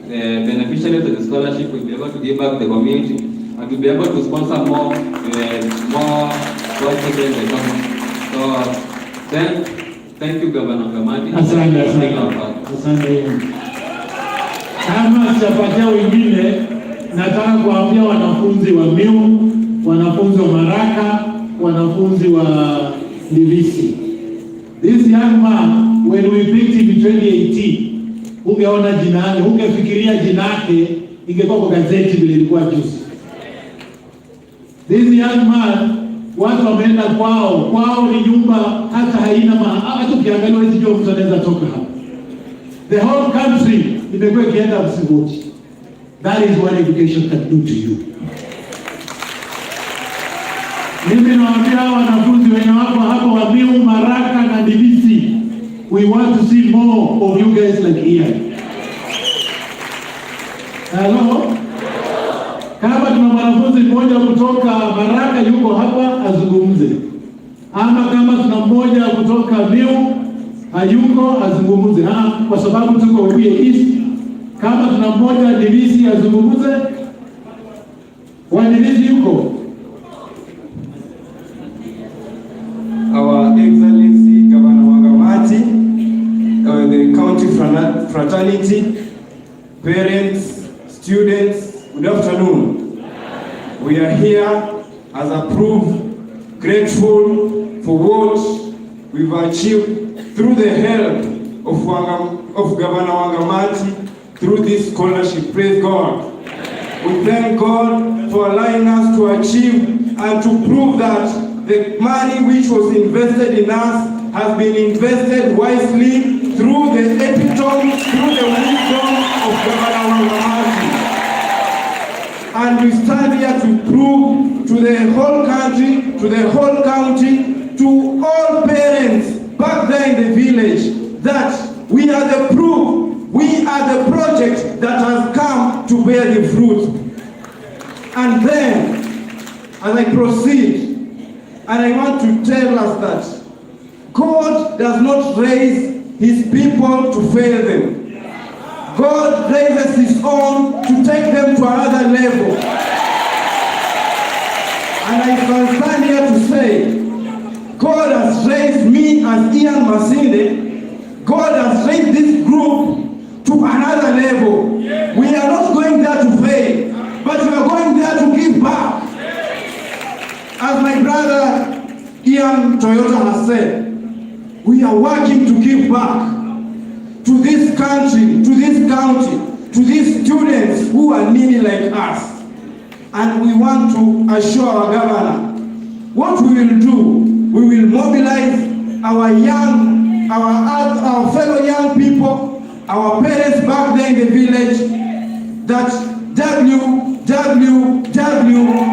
beneficiaries of the scholarship will be able to give back to the community and to be able to sponsor more children in the government. So thank you, Governor Ngamati. Asante. Kama sijapatia wengine, nataka kuambia wanafunzi wa Miu, wanafunzi wa Maraka, wanafunzi wa Divisi. This young man, when we picked him in 2018, ungeona jina lake, ungefikiria jina lake ingekuwa kwa gazeti vile ilikuwa juzi. This young man, watu wameenda kwao ni nyumba hata haina hata ukiangalia hizi jua mtu anaweza toka hapa. The whole country imekuwa ikienda msiboti. That is what education can do to you. Mimi nawaambia wanafunzi wenye wako hapa wa Miu, Maraka na Divisi, we want to see more of you guys like Ian. Hello? Kama tuna mwanafunzi mmoja kutoka Maraka yuko hapa azungumze. Ama kama tuna mmoja kutoka Miu hayuko azungumze. Kwa sababu tuko Webuye East. Kama tuna mmoja Divisi azungumze. Wa Divisi yuko. Our Excellency Governor Ngamati, the county fraternity, parents, students, good afternoon. We are here as a proof, grateful for what we've achieved through the help of Governor Ngamati through this scholarship. Praise God. We thank God for allowing us to achieve and to prove that the money which was invested in us has been invested wisely through the epitome, through the wisdom of Governor Ngamati. And we stand here to prove to the whole country, to the whole county, to all parents back there in the village that we are the proof, we are the project that has come to bear the fruit. And then, as I proceed, and I want to tell us that God does not raise His people to fail them. God raises His own to take them to another level. And I can stand here to say, God has raised me as Ian Masinde. God has raised this group to another level. We are not going there to fail, but we are going there to give back. As my brother Ian Toyota has said, we are working to give back to this country, to this county, to these students who are needy like us. And we want to assure our governor, what we will do, we will mobilize our fellow young people, our parents back there in the village, that WWW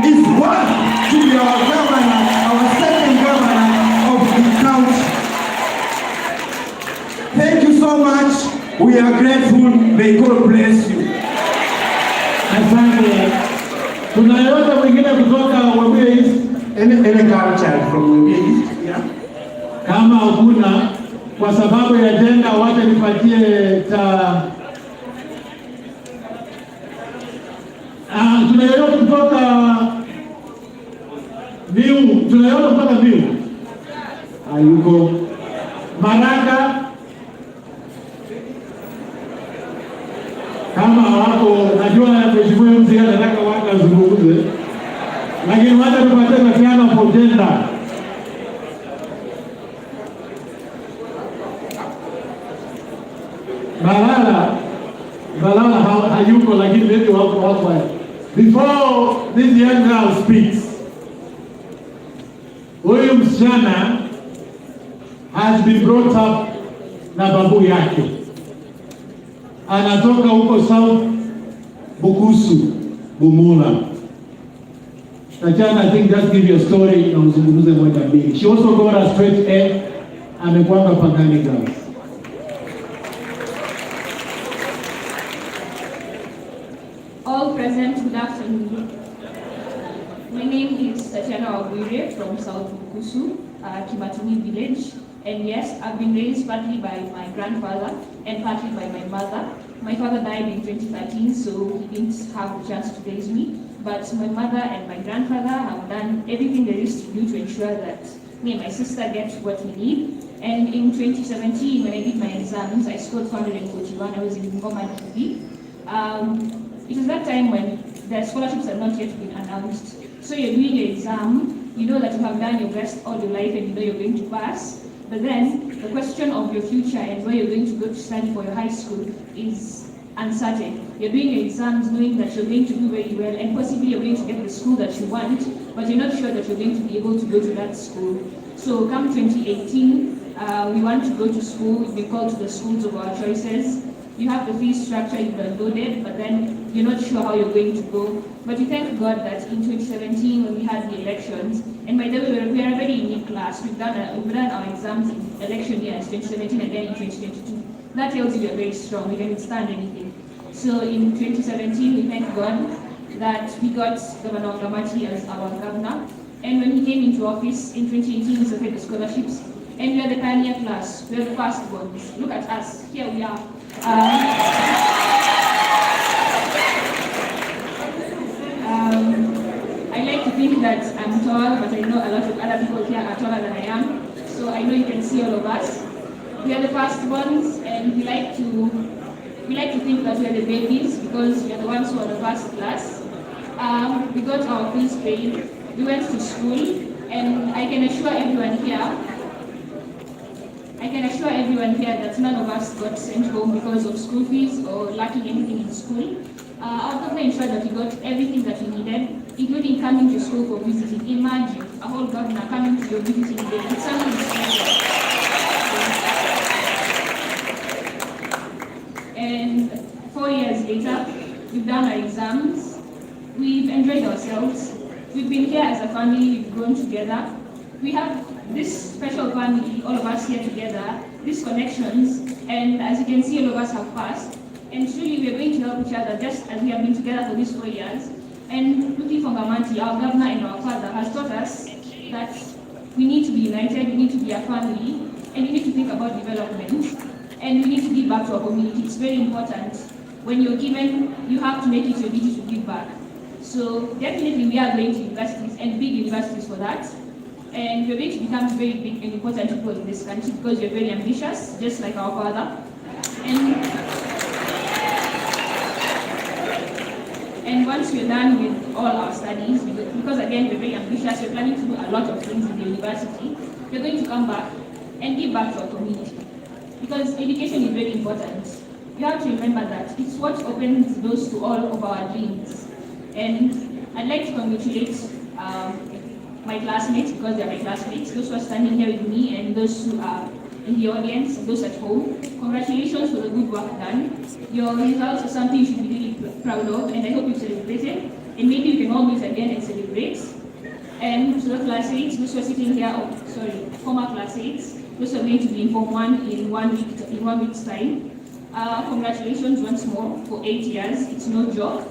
is one to be our governor, our second governor of the county. Thank you so much. We are grateful. May God bless you. Asante. Kuna yote mwingine kutoka Webuye East? Any culture from Webuye East? Yeah. Kama hakuna, kwa sababu ya agenda, wacha nipatie tuna yote kutoka Miu, tuna yote kutoka Miu. Hayuko. Maraka. Kama wako, najua mheshimiwa mzee anataka watu wazungumze. Lakini wacha tupatie Tatiana for gender. Balala hayuko, lakini maybe wako. Before this young girl speaks, huyu msichana has been brought up na babu yake. Anatoka huko South Bukusu, Bumula. Tatiana, I think just give you a story na uzungumze moja mbili. She also got a straight A, amekwanga Pangani Girls. All present, good afternoon. My name is Tatiana Wabwire from South Bukusu, Kimatuni village. And yes, I've been raised partly by my grandfather and partly by my mother. My father died in 2013, so he didn't have the chance to raise me. But my mother and my grandfather have done everything there is to do to ensure that me and my sister get what we need. And in 2017, when I did my exams, I scored 441. I was in Bungoma TV. It was that time when the scholarships had not yet been announced. So you're doing your exam, you know that you have done your best all your life and you know you're going to pass. But then the question of your future and where you're going to go to study for your high school is uncertain. You're doing your exams knowing that you're going to do very well and possibly you're going to get the school that you want, but you're not sure that you're going to be able to go to that school. So come 2018, we want to go to school, we've been called to the schools of our choices. You have the fee structure, you've downloaded, but then you're not sure how you're going to go. But we thank God that in 2017, when we had the elections, and by the way, we are a very unique class. We've done our exams in election years, 2017 and then in 2022. That tells you we are very strong, we can withstand anything. So in 2017, we thank God that we got Governor Gamati as our governor. And when he came into office in 2018, he started the scholarships. And we are the pioneer class, we are the first ones. Look at us, here we are. I like to think that I'm tall, but I know a lot of other people here are taller than I am. So I know you can see all of us. We are the first ones, and we like to think that we are the babies because we are the ones who are the first class. We got our fees paid. We went to school, and I can assure everyone here that none of us got sent home because of school fees or lacking anything in school. Our government ensured that we got everything that we needed, including coming to school for visiting. Imagine a whole governor coming to your visiting day. It's something special. And 4 years later, we've done our exams. We've enjoyed ourselves. We've been here as a family. We've grown together. We have this special family, all of us here together, these connections, and as you can see, all of us have passed. And truly, we are going to help each other just as we have been together for these 4 years. And looking from Gamanti, our governor and our father has taught us that we need to be united, we need to be a family, and we need to think about development, and we need to give back to our community. It's very important. When you're given, you have to make it your duty to give back. So definitely we are going to universities, and big universities for that. And we're going to become very big and important people in this country because we're very ambitious, just like our father. And once we're done with all our studies, because again, we're very ambitious, we're planning to do a lot of things in the university, we're going to come back and give back to our community. Because education is very important. You have to remember that it's what opens doors to all of our dreams. And I'd like to congratulate my classmates, because they're my classmates, those who are standing here with me and those who are in the audience, those at home. Congratulations for the good work done. Your results are something you should be really proud of, and I hope you celebrate it. And maybe you can all meet again and celebrate. And to the classmates, those who are sitting here, former classmates, those who are going to be in Form 1 in 1 week's time. Congratulations once more for 8 years. It's no joke.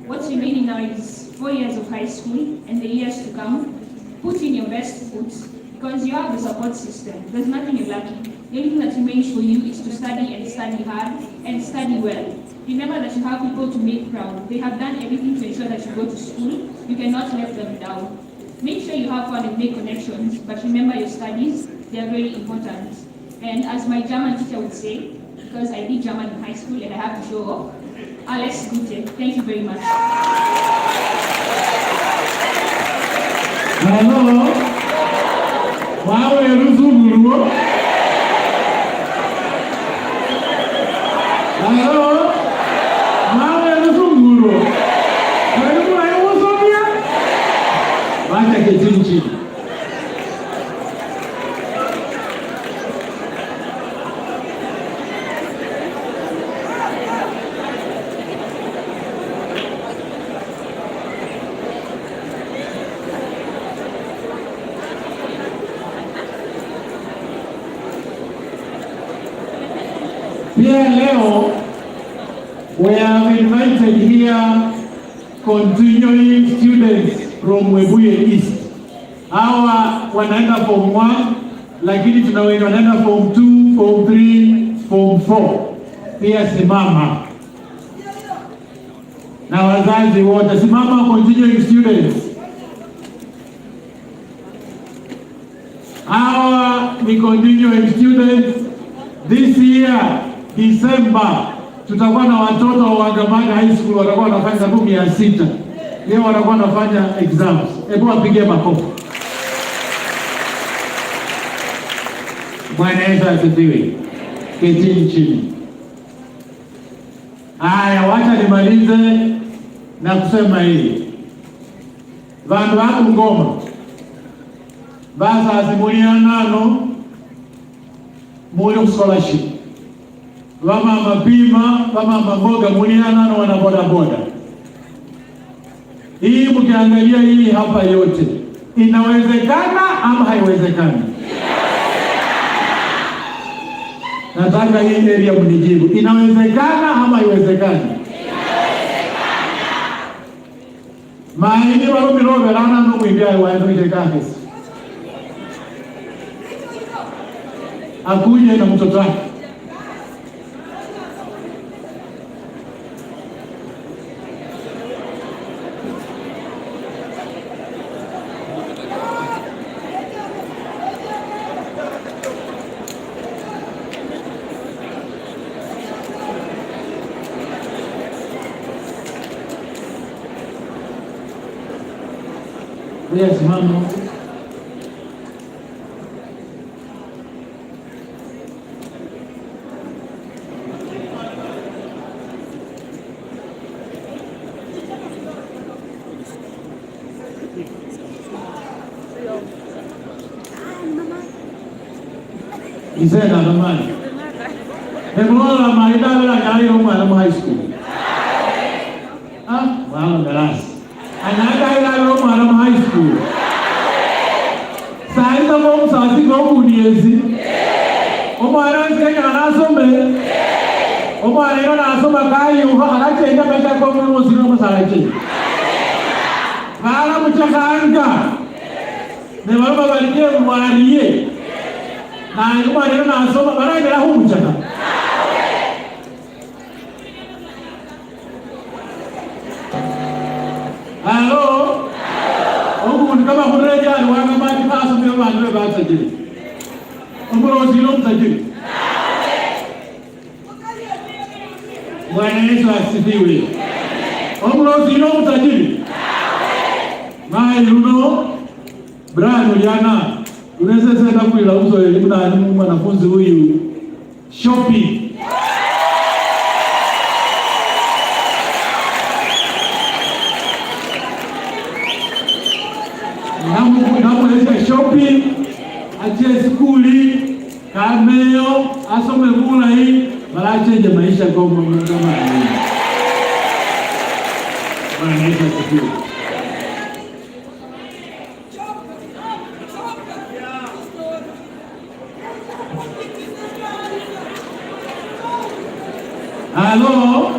What's remaining now is 4 years of high school and the years to come. Put in your best foot because you have the support system. There's nothing you're lacking. The only thing that remains for you is to study and study hard and study well. Remember that you have people to make proud. They have done everything to ensure that you go to school. You cannot let them down. Make sure you have fun and make connections, but remember your studies, they are very important. And as my German teacher would say, because I did German in high school and I have to show off, alles Gute. Thank you very much. Hello. Wow, Hello. Wacha ketini chini. Pia leo we have invited here continuing students from Webuye East. Hawa wanaenda form 1, lakini tuna wenye wanaenda form 2, form 3, form 4. Pia simama. Na wazazi wote simama, continuing students. Hawa ni continuing students. This year December tutakuwa na watoto wa Bungoma High School watakuwa wanafanya karibu 600. Leo watakuwa wanafanya exams. Hebu wapigie makofi. Bwana Yesu asifiwe. Ketini chini. Haya, wacha nimalize na kusema hili. Vandu wa Bungoma basa asimulianano muli scholarship. Wamama pima, wamama mboga mulianano wana boda boda. Hii mkiangalia hii hapa yote inawezekana ama haiwezekani? Nataka hii area mnijibu. Inawezekana ama haiwezekani? Inawezekana. Maini walo mirobe lana no mwibia waendo ile kafesi. Akuje na mtoto wake. Yes, mama. Isena namani. Hemola maida la kali o mwana high school. Ah, wala darasa. Anaka ila o mwana high school. Saida mo msasi ko kuniezi. O mwana ngeke anasome. O mwana ina nasoma kai o halache ina pesa kwa mwana sino msalache. Bala mchakanga. Ne baba balikie mwariye. Na ngoma leo nasoma baraga la humu chaka. Hello. Ogu kama kureja ni wanga maji paso mbele bandu ba tajiri. Omboro zilo mtajiri. Bwana Yesu asifiwe. Omboro zilo mtajiri. Mai luno brano yana. Unaweza sasa kuila uso elimu na alimu mwanafunzi huyu shopping. Namu leza shopping, achie skuli, kameo, asome mula hii, wala change maisha kwa mwana kama hii. Bwana Yesu asifiwe. Hello.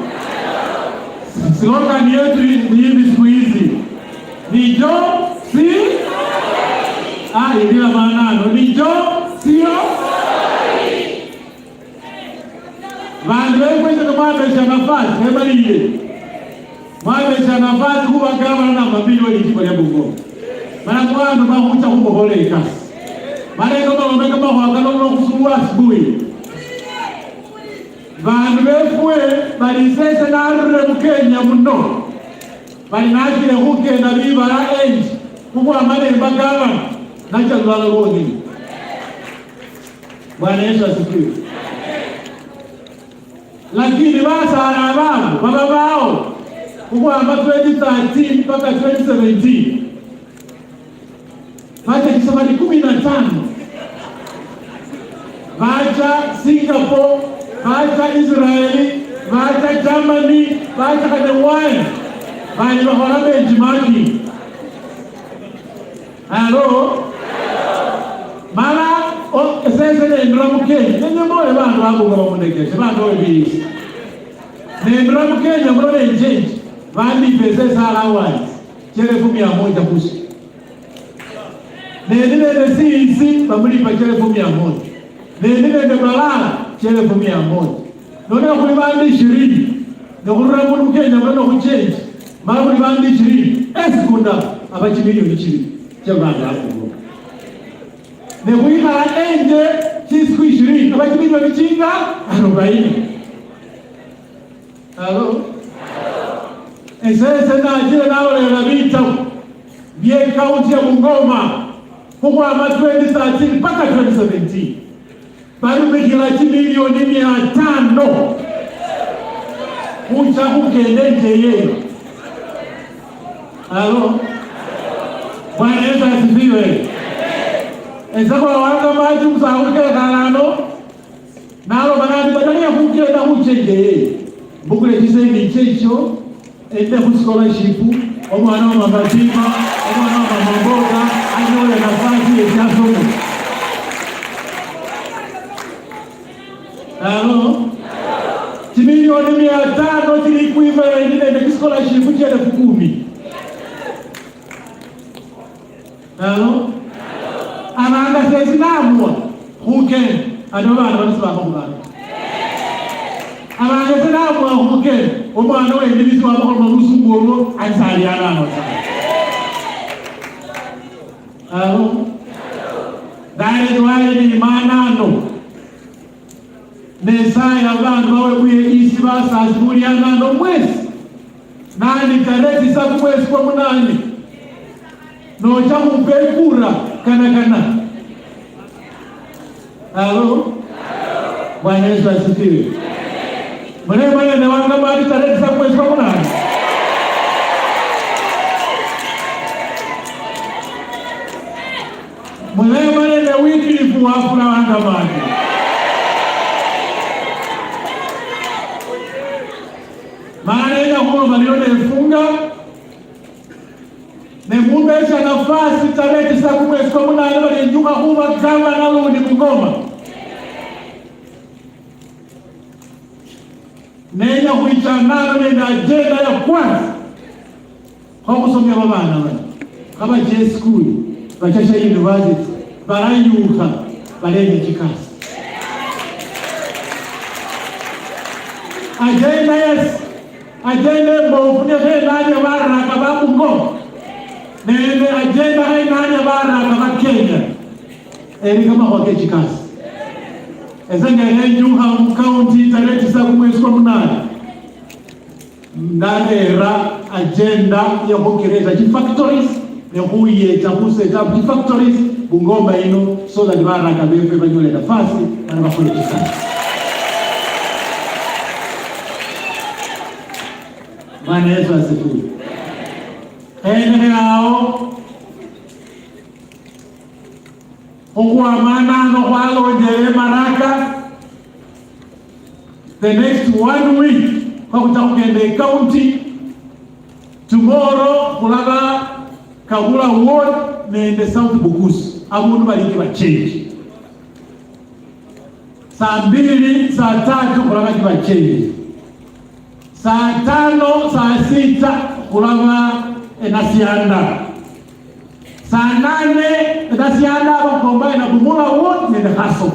Slogan yetu ni hivi siku hizi. Ni jo si ilila maanano ni jo sio vandu vekweza kamwabesha nafasi hebaliye mwabesha nafasi kuba gavana na mabilioni jimbo lya Bungoma mara mwandu makucha kubohola ikasi mara ino maomeka mahwakano kusumbula asubuhi vandu vefue balisese narure mukenya muno balinakile kukenda bibala enji kubwa malemba gavana nachalwala lwongini. Bwana Yesu asifiwe. Lakini basara abantu baba bao kukwamba 2013 mpaka 2017 bacha kisomali 15 bacha Singapore, bacha Israeli, bacha Germany, bacha Kadewani bali bahora benchmarking. Hello? Mara sese nendra mukenya nenye mole bantu bakuga bamunekeshe bantu obisi nendra mukenya mrone njenji bandi pese sala wani chelefu 100 kusi nende sisi bamulipa chelefu 100 nende balala chelefu 100 none kuli bandi 20 nokurura mukenya mrone kuchenji mara kuli bandi 20 esikunda abachi milioni 20 chebanda hapo nekuikala enje chisiku 20 abachimilwa vichinga 40. Halo? Esese najile naolela vita bie kaunti ya Bungoma kukwama 2013 mpaka 2017 barumikila chimilioni 500 kucha kukendenje yeye. Halo? Bwana Yesu asifiwe. Ezako wanga maji msahuke kalano nalo banani badania kukenda kuchenje bukule kisendi checho ende ku scholarship omwana wa mabatima omwana wa mamboga anyole nafasi ya somo. Halo timilioni 500 tilikuiva ile ku scholarship chele 10. Halo amanga sesinamwa huke adobana banisiba kumana amanga sesinamwa huke omwana wendibisi wabakolo musungoro ansaliana no dai wale ni manano nesaya abantu bawe kuye isi basasimuliana no mwezi nani tareti sabu mwezi kwa munani no chamu pekura kana. Halo? Bwana Yesu asifiwe. Mwana na wanga bali tarehe za mwezi wa munane. Mwana na wiki lifuafu na wanga bali. Maana ina kwa malione funga Nemumbesha nafasi tarehe za mwezi kwa munane bali njuka kuwa kama na luni Bungoma. Nenya kuichanana nenda agenda ya kwanza kwa kusomea babana bana kama J school bachasha university barayuka balenye kikasi agenda yes agenda mbovu ne nani baraka ba Bungoma nende agenda hai nani baraka ba Kenya kama kwa kikasi ezanga yenjuha county tarehe za mwezi wa munane ndalera agenda ya kukereza factories ya kuyeta kuseta factories Bungoma ino so that baraka befe banyole nafasi na bakole kisa. Bwana Yesu asifiwe. Hao Ogwa manano walonjele maraka the next 1 week kwa kutakende county tomorrow kulaba Kagula ward nende South Bukusu abundu baliki bachange saa 2 saa 3 kulaba kibachange saa 5 saa 6 kulava enasianda saa 8 enasianda abakomba na kumula wote nende haso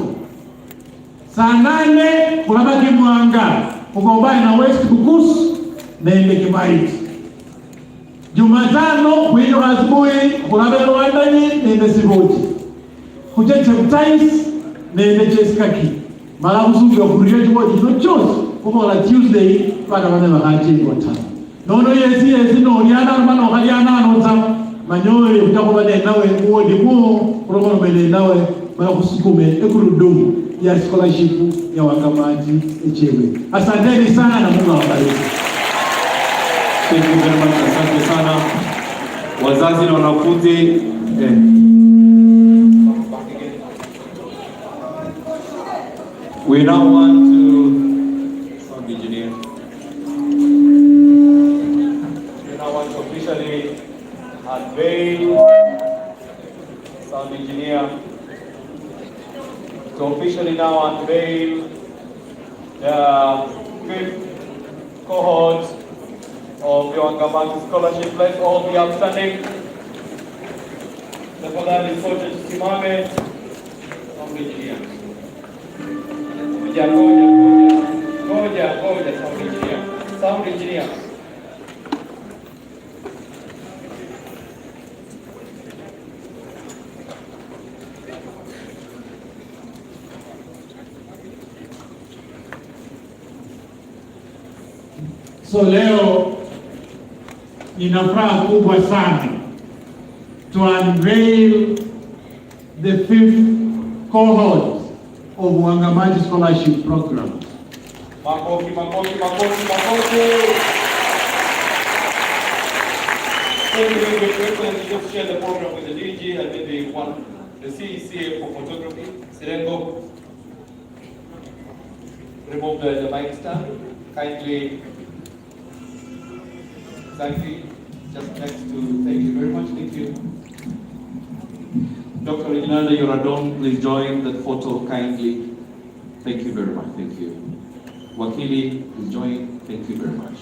saa 8 kulava Kimwanga kukomba na West Bukus nende Kimaiti. Jumatano kuiyo asubuhi kulava Rwandani nende Siboti kucheche Mtais nende Cheskaki mala kusuga kuriya chwa chino chose kumola Tuesday para wane wakati ngota nono yesi no yana mano kaliana nota manyoye kutakuba nawe uodi mu kuromo mbele nawe mala kusukume ekurudumu ya scholarship ya Wangamaji echewe. Asanteni sana na Mungu awabariki. Thank you very much. Asante sana wazazi na wanafunzi. We now want to sound engineer. We now want to officially unveil sound engineer. To officially now unveil the 5th cohort of the Wangamaji Scholarship. Let's all be upstanding. Tafadhali sote tusimame. Sound engineer. Ngoja, sound engineer. So leo nina furaha kubwa sana to unveil the 5th cohort of Wangamaji Scholarship Program. Makofi. Thank you. Just share the program with the DG and then the CECA for photography. Sirengo, remove the mic stand. Kindly, exactly, just next to, thank you very much, thank you. Dr. Reginaldo Yoradon, please join that photo kindly. Thank you very much, thank you. Wakili, please join, thank you very much.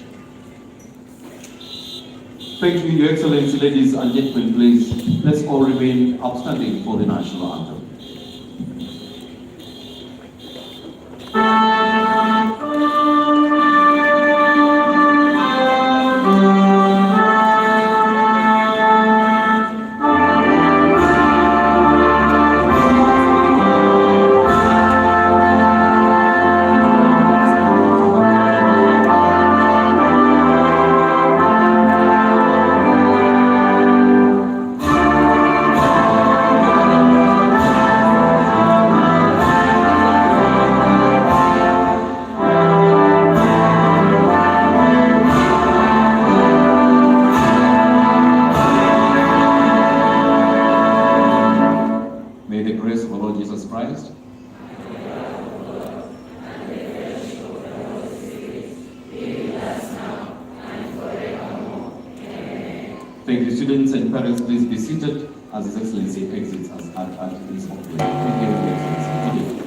Thank you, Your Excellency, ladies and gentlemen, please, let's all remain upstanding for the national anthem. Thank you, students and parents. Please be seated as His Excellency exits at his home place. Thank you, Your Excellency. Thank you.